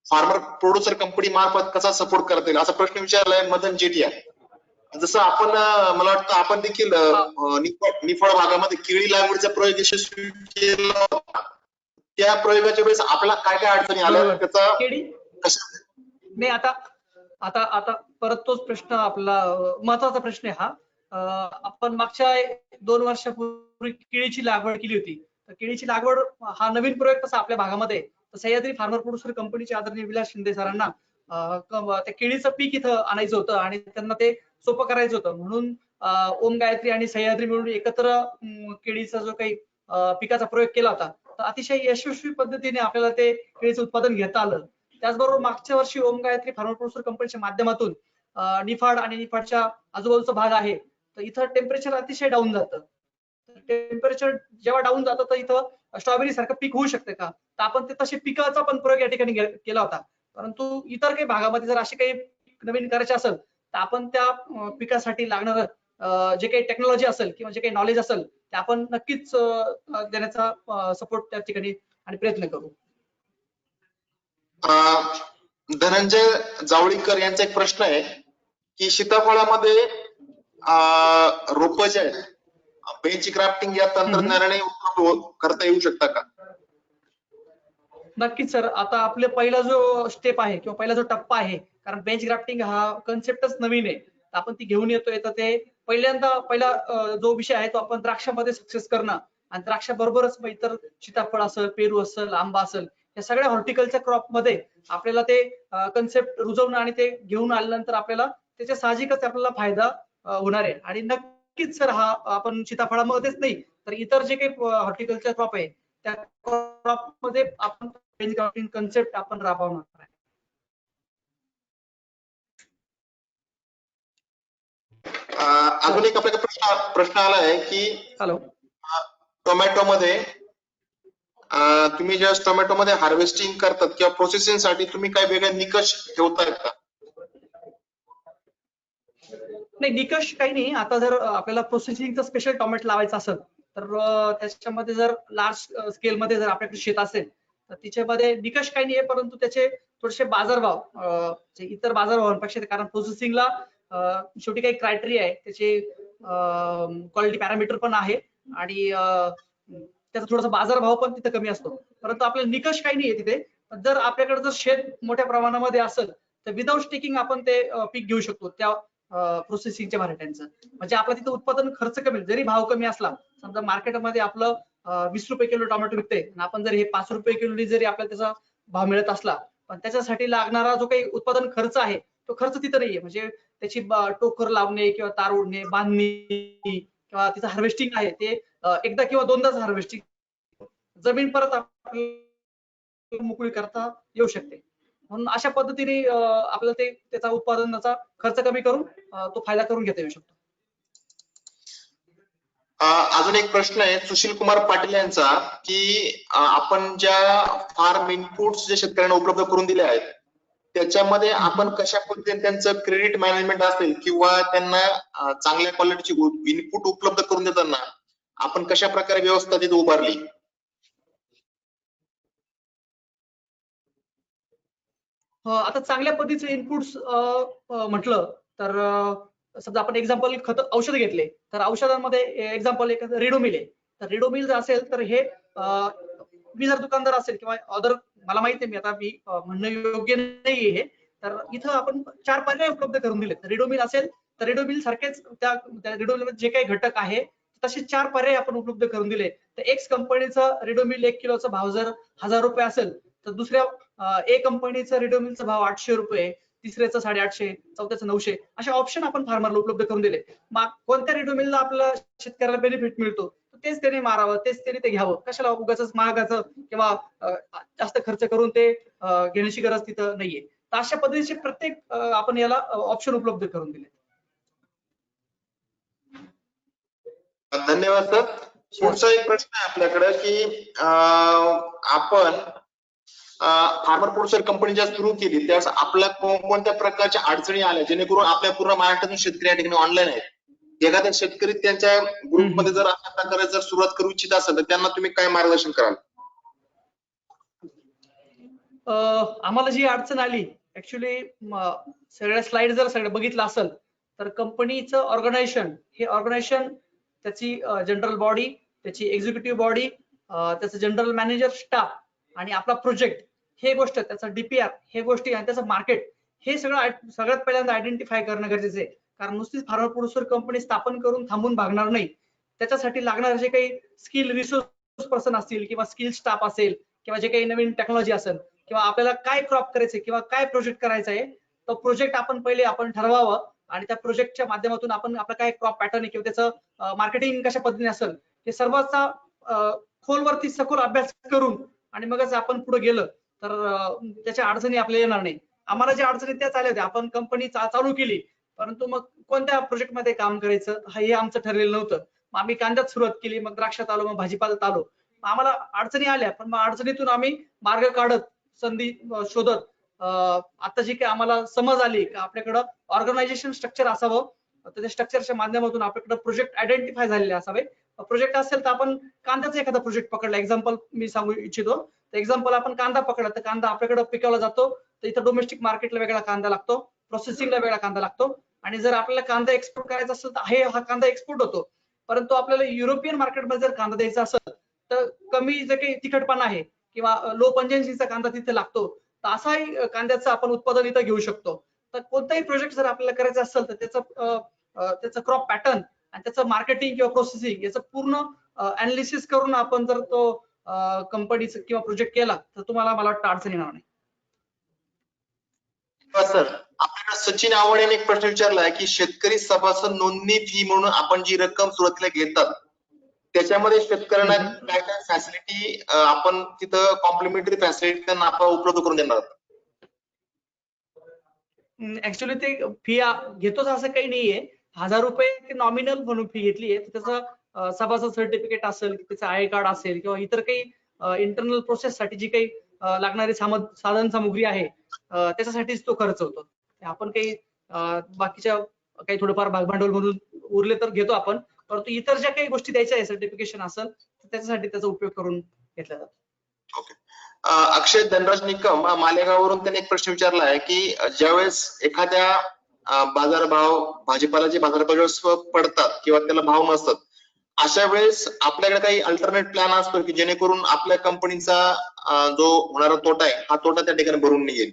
S3: फार्मर प्रोड्युसर कंपनी मार्फत कसा सपोर्ट करता येईल असा प्रश्न विचारलाय मदन जेटिया. जसं आपण मला वाटतं आपण देखील निफाड भागामध्ये केळी लागवडीचा प्रयोग यशस्वी केला, त्या प्रयोगाच्या वेळेस आपल्याला काय काय अडचणी आल्या त्याचा
S1: नाही आता आता आता परत तोच प्रश्न आपला महत्वाचा प्रश्न आहे हा. आपण मागच्या 2 वर्षापूर्वी केळीची लागवड केली होती. तर केळीची लागवड हा नवीन प्रयोग तसा आपल्या भागामध्ये तर सह्याद्री फार्मर प्रोड्युसर कंपनीचे आदरणीय विलास शिंदे सरांना त्या केळीचं पीक इथं आणायचं होतं आणि त्यांना ते सोपं करायचं होतं म्हणून ओम गायत्री आणि सह्याद्री मिळून एकत्र केळीचा जो काही पिकाचा प्रयोग केला होता तर अतिशय यशस्वी पद्धतीने आपल्याला ते केळीचं उत्पादन घेता आलं. त्याचबरोबर मागच्या वर्षी ओम गायत्री फार्मर प्रोड्युसर कंपनीच्या माध्यमातून निफाड आणि निफाडच्या आजूबाजूचा भाग आहे तर इथं टेम्परेचर अतिशय डाऊन जातं. टेम्परेचर जेव्हा डाऊन जातं तर इथं स्ट्रॉबेरी सारखं पीक होऊ शकतं का तर आपण ते तसे पिकाचा पण प्रयोग या ठिकाणी केला होता. परंतु इतर काही भागामध्ये जर असे काही नवीन करायचे असेल तर आपण त्या पिकासाठी लागणारं जे काही टेक्नॉलॉजी असेल किंवा जे काही नॉलेज असेल ते आपण नक्कीच देण्याचा सपोर्ट त्या ठिकाणी आणि प्रयत्न करू.
S3: धनंजय जावळीकर यांचा एक प्रश्न आहे की सीताफळामध्ये रोप जे आहेत बेंच ग्राफ्टिंग या तंत्रज्ञानाने करता येऊ शकता का?
S1: नक्कीच सर. आता आपले पहिला जो स्टेप आहे किंवा पहिला जो टप्पा आहे कारण बेंच ग्राफ्टिंग हा कन्सेप्टच नवीन आहे. आपण ती घेऊन येतोय तर ते पहिला जो विषय आहे तो आपण द्राक्षामध्ये सक्सेस करणं आणि द्राक्षाबरोबरच इतर सीताफळ असेल, पेरू असेल, आंबा असेल या सगळ्या हॉर्टिकल्चर क्रॉप मध्ये आपल्याला ते कन्सेप्ट रुजवणं आणि ते घेऊन आल्यानंतर आपल्याला त्याच्या साहजिकच आपल्याला फायदा होणार आहे. आणि नक्कीच सर हा आपण सीताफळामध्येच नाही तर इतर जे काही हॉर्टिकल्चर क्रॉप आहे त्या क्रॉप मध्ये आपण बेंच ग्राफ्टिंग कन्सेप्ट आपण राबवणार आहे.
S3: अजून एक आपल्याला प्रश्न आला आहे की
S1: हॅलो
S3: टोमॅटो मध्ये तुम्ही ज्या टोमॅटो मध्ये हार्वेस्टिंग करतात किंवा प्रोसेसिंग साठी तुम्ही काय वेगळे निकष ठेवतायत का?
S1: नाही निकष काही नाही. आता जर आपल्याला प्रोसेसिंगचं स्पेशल टोमॅटो लावायचं असेल तर त्याच्यामध्ये जर लार्ज स्केल मध्ये जर आपल्याकडे शेत असेल तर त्याच्यामध्ये निकष काही नाहीये परंतु त्याचे थोडेसे बाजारभाव इतर बाजारभावांपेक्षा कारण प्रोसेसिंगला शेवटी काही क्रायटेरिया आहे त्याचे क्वालिटी पॅरामीटर पण आहे आणि त्याचा थोडासा बाजारभाव पण तिथे कमी असतो. परंतु आपल्याला निकष काही नाहीये तिथे. जर आपल्याकडे जर शेत मोठ्या प्रमाणामध्ये असेल तर विदाउट स्टिकिंग आपण ते पीक घेऊ शकतो त्या प्रोसेसिंगच्या व्हरायट्यांचं. म्हणजे आपला तिथे उत्पादन खर्च कमी जरी भाव कमी असला समजा मार्केटमध्ये आपलं 20 रुपये किलो टोमॅटो विकते आणि आपण जर हे 5 रुपये किलो जरी आपल्याला त्याचा भाव मिळत असला पण त्याच्यासाठी लागणारा जो काही उत्पादन खर्च आहे तो खर्च तिथे नाहीये. म्हणजे त्याची टोकर लावणे किंवा तार ओढणे बांधणी किंवा तिचं हार्वेस्टिंग आहे ते एकदा किंवा दोनदाच हार्वेस्टिंग जमीन परत आपल्याला मोकळी करता येऊ शकते. म्हणून अशा पद्धतीने आपल्याला ते त्याचा उत्पादनाचा खर्च कमी करून तो फायदा करून घेता येऊ शकतो.
S3: अजून एक प्रश्न आहे सुशील कुमार पाटील यांचा की आपण ज्या फार्म इनपुट्स जे शेतकऱ्यांना उपलब्ध करून दिले आहेत त्याच्यामध्ये आपण कशा पद्धतीने त्यांचं क्रेडिट मॅनेजमेंट असेल किंवा त्यांना चांगल्या क्वालिटीची इनपुट उपलब्ध करून देताना आपण कशा प्रकारे व्यवस्था तिथे उभारली?
S1: आता चांगल्या पद्धतीचे इनपुट्स म्हटलं तर समजा आपण एक्झाम्पल खत औषध घेतले तर औषधांमध्ये एक्झाम्पल एक रिडोमिल आहे तर रिडोमिल जर असेल तर हे मी जर दुकानदार असेल किंवा अदर मला माहिती आहे मी आता मी म्हणणं योग्य नाही हे तर इथं आपण 4 पर्याय उपलब्ध करून दिले. रिडोमिल असेल तर रिडोमिल सारखेच त्या रिडोमिल जे काही घटक आहे तसे 4 पर्याय आपण उपलब्ध करून दिले. तर एक्स कंपनीचा रिडोमिल 1 किलोचा भाव जर 1000 रुपये असेल तर दुसऱ्या ए कंपनीचा रिडोमिलचा भाव 800 रुपये, तिसऱ्याचा 850, चौथ्याचा 900 असे ऑप्शन आपण फार्मरला उपलब्ध करून दिले. मग कोणत्या रिडोमिलला आपल्याला शेतकऱ्याला बेनिफिट मिळतो तेच त्याने मारावं तेच त्याने ते घ्यावं. कशाला उगाच महागाचं किंवा जास्त खर्च करून ते घेण्याची गरज तिथं नाहीये. तर अशा पद्धतीचे प्रत्येक आपण याला ऑप्शन उपलब्ध करून दिले.
S3: धन्यवाद सर. पुढचा एक प्रश्न आहे आपल्याकडे की आपण फार्मर प्रोड्युसर कंपनी ज्या सुरू केली त्यावेळेस आपल्या कोणत्या प्रकारच्या अडचणी आल्या जेणेकरून आपल्या पूर्ण महाराष्ट्रातून शेतकरी या ठिकाणी ऑनलाईन आहेत. एखाद्या शेतकरी त्यांच्या ग्रुपमध्ये जर अशा प्रकारे जर सुरुवात करू इच्छित असेल तर त्यांना तुम्ही काय मार्गदर्शन कराल?
S1: आम्हाला जी अडचण आली ऍक्च्युली सगळ्या स्लाइड जर सगळं बघितलं असेल तर कंपनीचं ऑर्गनायझेशन त्याची जनरल बॉडी त्याची एक्झिक्युटिव्ह बॉडी त्याचं जनरल मॅनेजर स्टाफ आणि आपला प्रोजेक्ट हे गोष्ट त्याचा डीपीआर हे गोष्टी आणि त्याचं मार्केट हे सगळ्यात पहिल्यांदा आयडेंटिफाय करणं गरजेचं आहे. कारण नुसतीच फार्मर प्रोड्युसर कंपनी स्थापन करून थांबून भागणार नाही. त्याच्यासाठी लागणारे जे काही स्किल रिसोर्स पर्सन असतील किंवा स्किल स्टाफ असेल किंवा जे काही नवीन टेक्नॉलॉजी असेल किंवा आपल्याला काय क्रॉप करायचंय किंवा काय प्रोजेक्ट करायचा आहे, तो प्रोजेक्ट आपण ठरवावं आणि त्या प्रोजेक्टच्या माध्यमातून आपण आपला काय क्रॉप पॅटर्न आहे किंवा त्याचं मार्केटिंग कशा पद्धतीने असेल हे सर्वांचा खोलवरती सखोल अभ्यास करून आणि मगच आपण पुढे गेलं तर त्याच्या अडचणी आपल्याला येणार नाही. आम्हाला ज्या अडचणी त्या आल्या होत्या, आपण कंपनी चालू केली, परंतु मग कोणत्या प्रोजेक्ट मध्ये काम करायचं हे आमचं ठरलेलं नव्हतं. मग आम्ही कांद्यात सुरुवात केली, मग द्राक्षात आलो, मग भाजीपाल्यात आलो. आम्हाला अडचणी आल्या, पण मग अडचणीतून आम्ही मार्ग काढत, संधी शोधत आता जी काही आम्हाला समज आली की आपल्याकडं ऑर्गनायझेशन स्ट्रक्चर असावं, तर त्या स्ट्रक्चरच्या माध्यमातून आपल्याकडे प्रोजेक्ट आयडेंटिफाय झालेले असावे. प्रोजेक्ट असेल तर आपण कांद्याचा एखादा प्रोजेक्ट पकडला, एक्झाम्पल मी सांगू इच्छितो. तर एक्झाम्पल आपण कांदा पकडला, तर कांदा आपल्याकडे पिकवला जातो, तर इथं डोमेस्टिक मार्केटला वेगळा कांदा लागतो, प्रोसेसिंगला वेगळा कांदा लागतो. आणि जर आपल्याला कांदा एक्सपोर्ट करायचा असेल तर हा कांदा एक्सपोर्ट होतो. परंतु आपल्याला युरोपियन मार्केटमध्ये जर कांदा द्यायचा असेल तर कमी जे काही तिखटपणा आहे किंवा लो पंजन्सीचा कांदा तिथे लागतो, तर असाही कांद्याचं आपण उत्पादन इथं घेऊ शकतो. तर कोणताही प्रोजेक्ट जर आपल्याला करायचा असेल तर त्याचं क्रॉप पॅटर्न आणि त्याचं मार्केटिंग किंवा प्रोसेसिंग याचं पूर्ण अनालिसिस करून आपण जर तो कंपनीचा किंवा प्रोजेक्ट केला तर तुम्हाला मला वाटतं अडचण येणार नाही.
S3: सर, आपल्याला सचिन आवड यांनी एक प्रश्न विचारलाय की शेतकरी सभासद नोंदणी फी म्हणून आपण जी रक्कम सुरुवातीला घेतात त्याच्यामध्ये शेतकऱ्यांना काय काय फॅसिलिटी आपण तिथं कॉम्प्लिमेंटरी फॅसिलिटी त्यांना आपण उपलब्ध करून देणार आहोत?
S1: ऍक्च्युली ते फी घेतोच असं काही नाहीये. 1000 रुपये नॉमिनल म्हणून फी घेतली आहे. त्याचं सभासद सर्टिफिकेट असेल, त्याचं आय कार्ड असेल किंवा इतर काही इंटरनल प्रोसेस साठी जी काही लागणारी साधन सामुग्री आहे त्याच्यासाठीच तो खर्च होतो. आपण काही बाकीच्या काही थोडंफार भागभांडवल म्हणून उरले तर घेतो आपण, परंतु इतर ज्या काही गोष्टी द्यायच्या आहे सर्टिफिकेशन असेल त्याच्यासाठी त्याचा उपयोग करून घेतला जातो.
S3: ओके. अक्षय धनराज निकम मालेगाववरून त्यांनी एक प्रश्न विचारला आहे की ज्यावेळेस एखाद्या बाजारभाव भाजीपाल्याचे बाजारभाव पडतात किंवा त्याला भाव नसतात, अशा वेळेस आपल्याकडे काही अल्टरनेट प्लॅन असतो की जेणेकरून आपल्या कंपनीचा जो होणारा तोटा आहे हा तोटा त्या ठिकाणी भरून निघेल?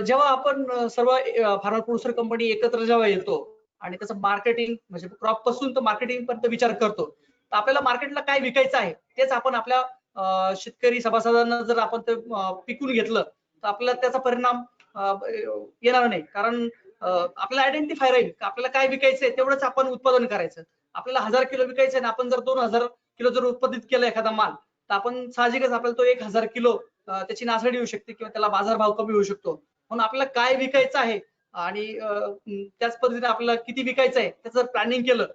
S1: जेव्हा आपण सर्व फार्मर प्रोड्युसर कंपनी एकत्र जेव्हा येतो आणि त्याचं मार्केटिंग म्हणजे क्रॉप पासून तर मार्केटिंग पर्यंत विचार करतो, तर आपल्याला मार्केटला काय विकायचं आहे तेच आपण आपल्या शेतकरी सभासदांना जर आपण ते पिकून घेतलं तर आपल्याला त्याचा परिणाम येणार नाही. कारण आपल्याला आयडेंटिफाय राहील की आपल्याला काय विकायचंय तेवढंच आपण उत्पादन करायचं. आपल्याला 1000 किलो विकायचंय आणि आपण जर 2000 किलो जर उत्पादित केलं एखादा माल, तर आपण साहजिकच आपल्याला तो 1000 किलो त्याची नासाडी होऊ शकते किंवा त्याला बाजारभाव कमी होऊ शकतो. म्हणून आपल्याला काय विकायचं आहे आणि त्याच पद्धतीने आपल्याला किती विकायचं आहे त्याचं जर प्लॅनिंग केलं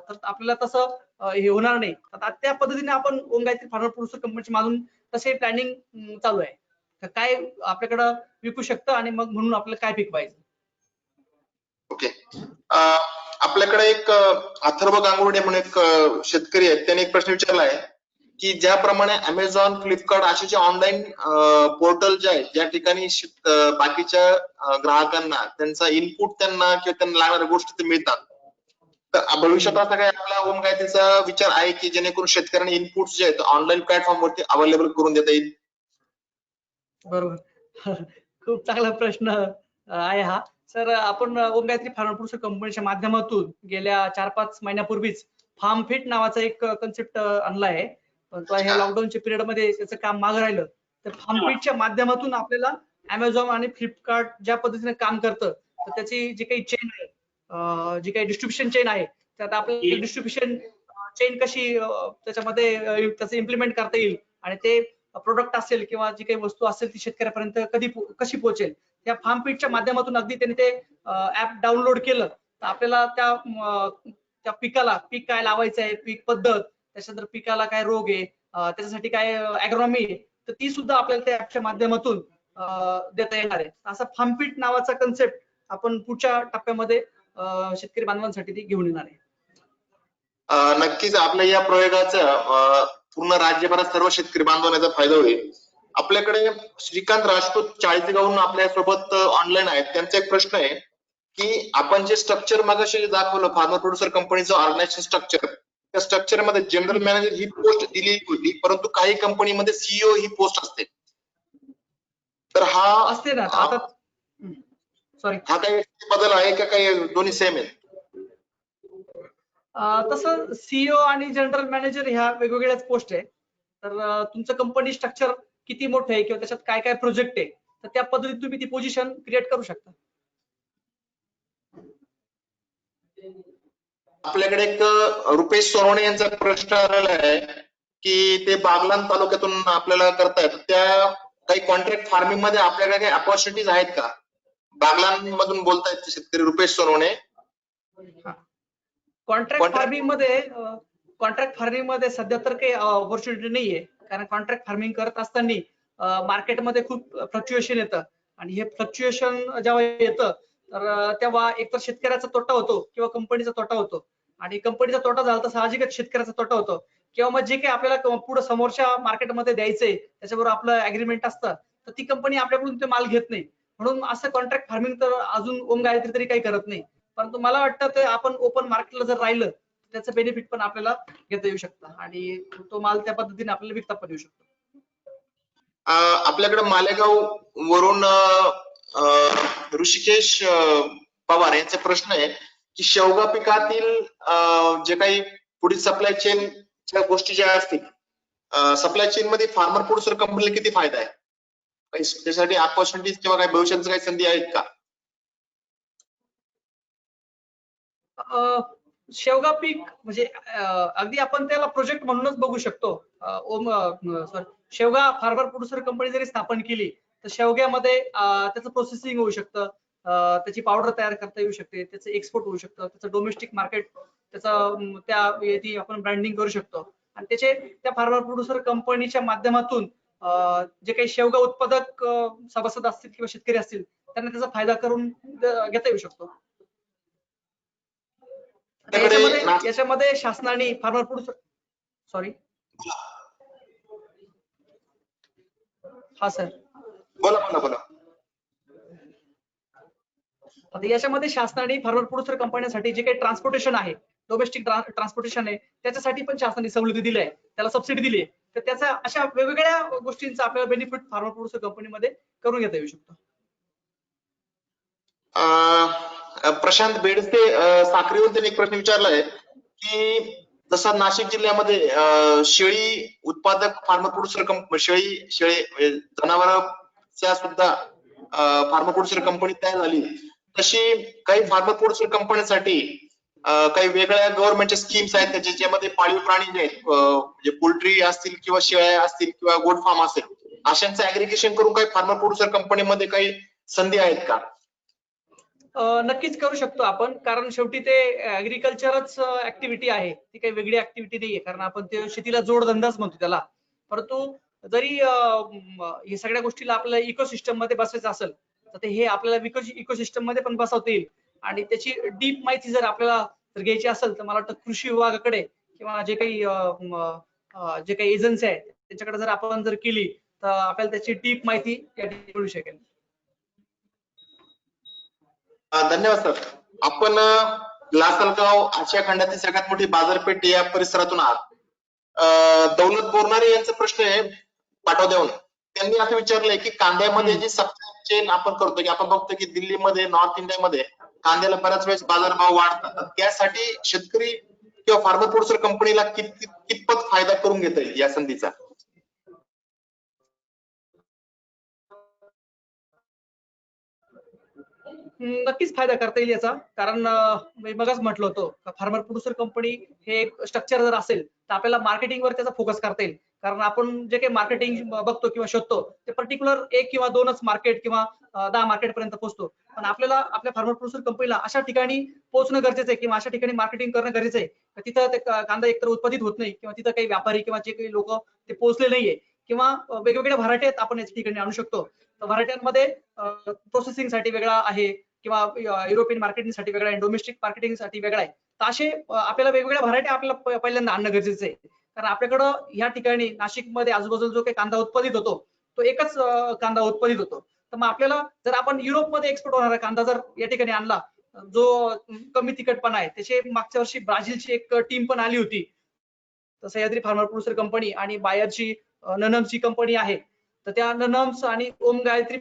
S1: तर आपल्याला तसं हे होणार नाही. आता त्या पद्धतीने आपण ओंगायत्री फार्मर प्रोड्युसर कंपनीच्या मागून तसे प्लॅनिंग चालू आहे. तर काय आपल्याकडं विकू शकतं आणि मग म्हणून आपल्याला काय पिकवायचं.
S3: ओके. आपल्याकडे एक अथर्व गांगुर्डे म्हणून एक शेतकरी आहेत, त्यांनी एक प्रश्न विचारला आहे की ज्याप्रमाणे अमेझॉन, फ्लिपकार्ट असे जे ऑनलाईन पोर्टल जे आहेत ज्या ठिकाणी बाकीच्या ग्राहकांना त्यांचा इनपुट त्यांना किंवा त्यांना लागणाऱ्या गोष्टी ते मिळतात, तर भविष्यात असा काही आपला ओमगायत्रीचा विचार आहे की जेणेकरून शेतकऱ्यांना इनपुट जे आहेत ऑनलाईन प्लॅटफॉर्म वरती अवेलेबल करून देता येईल?
S1: बरोबर. खूप चांगला प्रश्न आहे हा. सर, आपण ओमगायत्री फार्मर प्रोड्युसर कंपनीच्या माध्यमातून गेल्या 4-5 महिन्यापूर्वीच फार्म फिट नावाचा एक कन्सेप्ट आणला आहे. पण तो ह्या लॉकडाऊनच्या पिरियड मध्ये त्याचं काम मागं राहिलं. तर फार्म फिटच्या माध्यमातून आपल्याला अमेझॉन आणि फ्लिपकार्ट ज्या पद्धतीने काम करतं तर त्याची जी काही चेन आहे, जी काही डिस्ट्रीब्युशन चेन आहे, त्यात आपल्याला डिस्ट्रीब्युशन चेन कशी त्याच्यामध्ये त्याचं इम्प्लिमेंट करता येईल आणि ते प्रोडक्ट असेल किंवा जी काही वस्तू असेल ती शेतकऱ्यापर्यंत कशी पोहोचेल, त्या फार्म फिटच्या माध्यमातून अगदी त्यांनी ते ऍप डाउनलोड केलं तर आपल्याला त्या पिकाला पीक काय लावायचं आहे, पीक पद्धत, त्याच्यानंतर पिकाला काय रोग आहे, त्याच्यासाठी काय अॅग्रोनॉमी आहे, तर ती सुद्धा आपल्याला त्या ऍपच्या माध्यमातून देता येणार आहे. असा फार्म फिट नावाचा कन्सेप्ट आपण पुढच्या टप्प्यामध्ये शेतकरी बांधवांसाठी ती घेऊन येणार आहे.
S3: नक्कीच आपल्या या प्रयोगाचा पूर्ण राज्यभरात सर्व शेतकरी बांधवांना फायदा होईल. आपल्याकडे श्रीकांत राजपूत चाळीसगावहून आपल्या सोबत ऑनलाईन आहेत. त्यांचा एक प्रश्न आहे की आपण जे स्ट्रक्चर मागाशी दाखवलं फार्मर प्रोड्युसर कंपनीचं ऑर्गनायझेशन स्ट्रक्चर, त्या स्ट्रक्चर मध्ये जनरल मॅनेजर ही पोस्ट दिलेली होती, परंतु काही कंपनीमध्ये सीईओ ही पोस्ट असते. तर हा
S1: असते ना आता. सॉरी,
S3: हा काही बदल आहे का काही दोन्ही सेम आहे?
S1: तसं सीईओ आणि जनरल मॅनेजर ह्या वेगवेगळ्याच पोस्ट आहे. तर तुमचं कंपनी स्ट्रक्चर किती मोठं आहे किंवा त्याच्यात काय काय प्रोजेक्ट आहे, तर त्या पद्धतीत तुम्ही ती पोझिशन क्रिएट करू शकता.
S3: आपल्याकडे एक रुपेश सोनवणे यांचा प्रश्न आलेला आहे की ते बागलाण तालुक्यातून आपल्याला करतायत, त्या काही कॉन्ट्रॅक्ट फार्मिंग मध्ये आपल्याकडे काही अपॉर्च्युनिटीज आहेत का? बागलाण मधून बोलतायत शेतकरी रुपेश सोनवणे.
S1: कॉन्ट्रॅक्ट फार्मिंग मध्ये सध्या तर काही ऑपॉर्च्युनिटी नाहीये, कारण कॉन्ट्रॅक्ट फार्मिंग करत असताना मार्केटमध्ये खूप फ्लक्च्युएशन येतं आणि हे फ्लक्च्युएशन जेव्हा येतं तर तेव्हा एकतर शेतकऱ्याचा तोटा होतो किंवा कंपनीचा तोटा होतो. आणि कंपनीचा तोटा झाला तर साहजिकच शेतकऱ्याचा तोटा होतो. किंवा मग जे काही आपल्याला पुढे समोरच्या मार्केटमध्ये द्यायचंय त्याच्याबरोबर आपलं अग्रीमेंट असतं, तर ती कंपनी आपल्याकडून ते माल घेत नाही. म्हणून असं कॉन्ट्रॅक्ट फार्मिंग तर अजून ओम गायत्री तरी काही करत नाही. परंतु मला वाटतं ते आपण ओपन मार्केटला जर राहिलं त्याचं बेनिफिट पण आपल्याला घेता येऊ शकतं आणि तो माल त्या पद्धतीने आपल्याला विकता पण येऊ शकतो.
S3: आपल्याकडे मालेगाव वरून ऋषिकेश पवार यांचा प्रश्न आहे की शेवगा पिकातील जे काही पुढील सप्लाय चेनच्या गोष्टी ज्या असतील, सप्लाय चेन मध्ये फार्मर प्रोड्युसर कंपनीला किती फायदा आहे? त्यासाठी अपॉर्च्युनिटीज किंवा काही भविष्यात काही संधी आहेत का?
S1: शेवगा पीक म्हणजे अगदी आपण त्याला प्रोजेक्ट म्हणूनच बघू शकतो. सॉरी, शेवगा फार्मर प्रोड्युसर कंपनी जरी स्थापन केली तर शेवग्यामध्ये त्याचं प्रोसेसिंग होऊ शकतं, त्याची पावडर तयार करता येऊ शकते, त्याचं एक्सपोर्ट होऊ शकतं, त्याचं डोमेस्टिक मार्केट त्याचं त्या आपण ब्रँडिंग करू शकतो. आणि त्याचे त्या फार्मर प्रोड्युसर कंपनीच्या माध्यमातून जे काही शेवगा उत्पादक सभासद असतील किंवा शेतकरी असतील त्यांना त्याचा फायदा करून घेता येऊ शकतो. याच्यामध्ये शासनाने फार्मर प्रोड्युसर सॉरी हा सर
S3: बोला बोला बोला.
S1: आता याच्यामध्ये शासनाने फार्मर प्रोड्युसर कंपन्यांसाठी जे काही ट्रान्सपोर्टेशन आहे, डोमेस्टिक ट्रान्सपोर्टेशन आहे, त्याच्यासाठी पण शासनाने सवलती दिल्या आहे, त्याला सबसिडी दिली आहे. तर त्याचा अशा वेगवेगळ्या गोष्टींचा आपल्याला बेनिफिट फार्मर प्रोड्युसर कंपनीमध्ये करून घेता येऊ शकतो.
S3: प्रशांत बेडसे साखरेवर त्यांनी एक प्रश्न विचारलाय की जसा नाशिक जिल्ह्यामध्ये शेळी उत्पादक फार्मर प्रोड्युसर शेळी जनावरांच्या सुद्धा फार्मर प्रोड्युसर कंपनी तयार झाली, तशी काही फार्मर प्रोड्युसर कंपन्यांसाठी काही वेगळ्या गव्हर्नमेंटच्या स्कीम्स आहेत ज्याच्यामध्ये पाळीव प्राणी जे आहेत, म्हणजे पोल्ट्री असतील किंवा शेळ्या असतील किंवा गोट फार्म असेल, अशांचं ऍग्रिगेशन करून काही फार्मर प्रोड्युसर कंपनीमध्ये काही संधी आहेत का?
S1: नक्कीच करू शकतो आपण, कारण शेवटी ते ऍग्रिकल्चरच ऍक्टिव्हिटी आहे, ती काही वेगळी ऍक्टिव्हिटी नाहीये, कारण आपण ते शेतीला जोडधंदाच म्हणतो त्याला. परंतु जरी हे सगळ्या गोष्टीला आपल्याला इकोसिस्टम मध्ये बसवायचं असेल तर ते हे आपल्याला इकोसिस्टम मध्ये पण बसवता येईल. आणि त्याची डीप माहिती जर आपल्याला जर घ्यायची असेल तर मला वाटतं कृषी विभागाकडे किंवा जे काही एजन्सी आहे त्याच्याकडे जर आपण जर केली तर आपल्याला त्याची डीप माहिती या ठिकाणी मिळू शकेल.
S3: धन्यवाद सर. आपण लासलगाव आशिया खंडातील सगळ्यात मोठी बाजारपेठ या परिसरातून आहात. दौलत बोरनारे यांचा प्रश्न आहे पाटोद्याहून. त्यांनी असं विचारलंय की कांद्यामध्ये जी सप्लाय चेन आपण करतो, की आपण बघतो की दिल्लीमध्ये, नॉर्थ इंडियामध्ये कांद्याला बऱ्याच वेळेस बाजारभाव वाढतात, तर त्यासाठी शेतकरी किंवा फार्मर प्रोड्युसर कंपनीला कितपत फायदा करून घेता येईल या संधीचा?
S1: नक्कीच फायदा करता येईल याचा, कारण मी मगच म्हटलं होतं फार्मर प्रोड्युसर कंपनी हे एक स्ट्रक्चर जर असेल तर आपल्याला मार्केटिंगवर त्याचा फोकस करता येईल. कारण आपण जे काही मार्केटिंग बघतो किंवा शोधतो ते पर्टिक्युलर 1 किंवा 2च मार्केट किंवा 10 मार्केट पर्यंत पोहोचतो. पण आपल्याला आपल्या फार्मर प्रोड्युसर कंपनीला अशा ठिकाणी पोहोचणं गरजेचं आहे किंवा अशा ठिकाणी मार्केटिंग करणं गरजेचं आहे तिथं ते कांदा एकतर उत्पादित होत नाही किंवा तिथं काही व्यापारी किंवा जे काही लोक ते पोहोचले नाहीये किंवा वेगवेगळ्या व्हरायटी आहेत आपण याच्या ठिकाणी आणू शकतो. तर व्हरायट्यांमध्ये प्रोसेसिंग साठी वेगळा आहे किंवा युरोपियन मार्केटिंगसाठी वेगळा आहे, डोमेस्टिक मार्केटिंगसाठी वेगळा आहे. तर असे आपल्याला वेगवेगळ्या व्हरायटी आपल्याला पहिल्यांदा आणणं गरजेचं आहे. कारण आपल्याकडं या ठिकाणी नाशिकमध्ये आजूबाजूला जो काही कांदा उत्पादित होतो तो एकच कांदा उत्पादित होतो. तर मग आपल्याला जर आपण युरोपमध्ये एक्सपोर्ट होणारा कांदा जर या ठिकाणी आणला जो कमी तिखटपणा आहे, त्याची मागच्या वर्षी ब्राझीलची एक टीम पण आली होती. सह्याद्री फार्मर प्रोड्युसर कंपनी आणि बायरची ननमची कंपनी आहे. तर त्या ननम्स आणि ओम गायत्री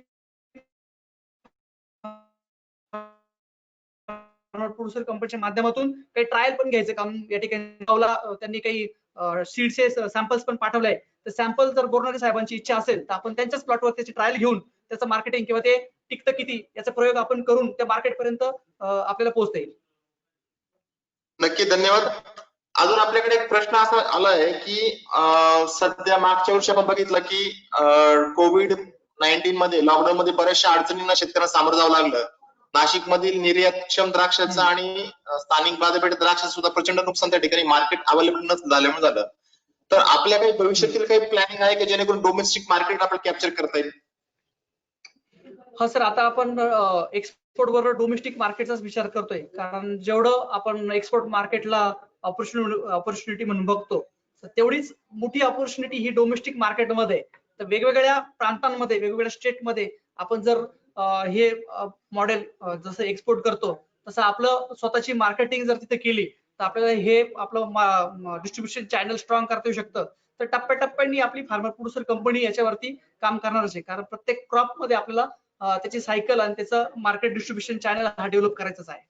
S1: प्रोड्युसर कंपनीच्या माध्यमातून काही ट्रायल पण घ्यायचं काम या ठिकाणी त्यांनी काही सीडचे सॅम्पल्स पण पाठवले. तर सॅम्पल जर बोरणारे साहेबांची इच्छा असेल तर आपण त्यांच्याच प्लॉटवर त्याची ट्रायल घेऊन त्याचं मार्केटिंग किंवा ते टिकतं किती याचा प्रयोग आपण करून त्या मार्केट पर्यंत आपल्याला पोहोचता येईल.
S3: नक्की, धन्यवाद. अजून आपल्याकडे एक प्रश्न असा आलाय की सध्या मागच्या वर्षी आपण बघितलं की कोविड-19 मध्ये लॉकडाऊन मध्ये बऱ्याचशा अडचणींना शेतकऱ्यांना सामोरं जावं लागलं. नाशिक मधील निर्यातक्षम द्राक्षाचं आणि स्थानिक बाजारपेठेत द्राक्षाचं सुद्धा प्रचंड नुकसान त्या ठिकाणी मार्केट अवेलेबल झाल्यामुळे झालं. तर आपल्या काही भविष्यातील काही प्लॅनिंग आहे की जेणेकरून डोमेस्टिक मार्केट आपल्याला कॅप्चर करता येईल?
S1: हा सर, आता आपण एक्सपोर्ट बरोबर डोमेस्टिक मार्केटचाच विचार करतोय, कारण जेवढं आपण एक्सपोर्ट मार्केटला ऑपॉर्च्युनिटी म्हणून बघतो तर तेवढीच मोठी ऑपॉर्च्युनिटी ही डोमेस्टिक मार्केटमध्ये. तर वेगवेगळ्या प्रांतांमध्ये वेगवेगळ्या स्टेटमध्ये आपण जर हे मॉडेल जसं एक्सपोर्ट करतो तसं आपलं स्वतःची मार्केटिंग जर तिथे केली तर आपल्याला हे आपलं डिस्ट्रीब्युशन चॅनल स्ट्रॉंग करता येऊ शकतं. तर टप्प्याटप्प्याने आपली फार्मर प्रोड्युसर कंपनी याच्यावरती काम करणारच आहे, कारण प्रत्येक क्रॉप मध्ये आपल्याला त्याची सायकल आणि त्याचं मार्केट डिस्ट्रीब्युशन चॅनल हा डेव्हलप करायचाच आहे.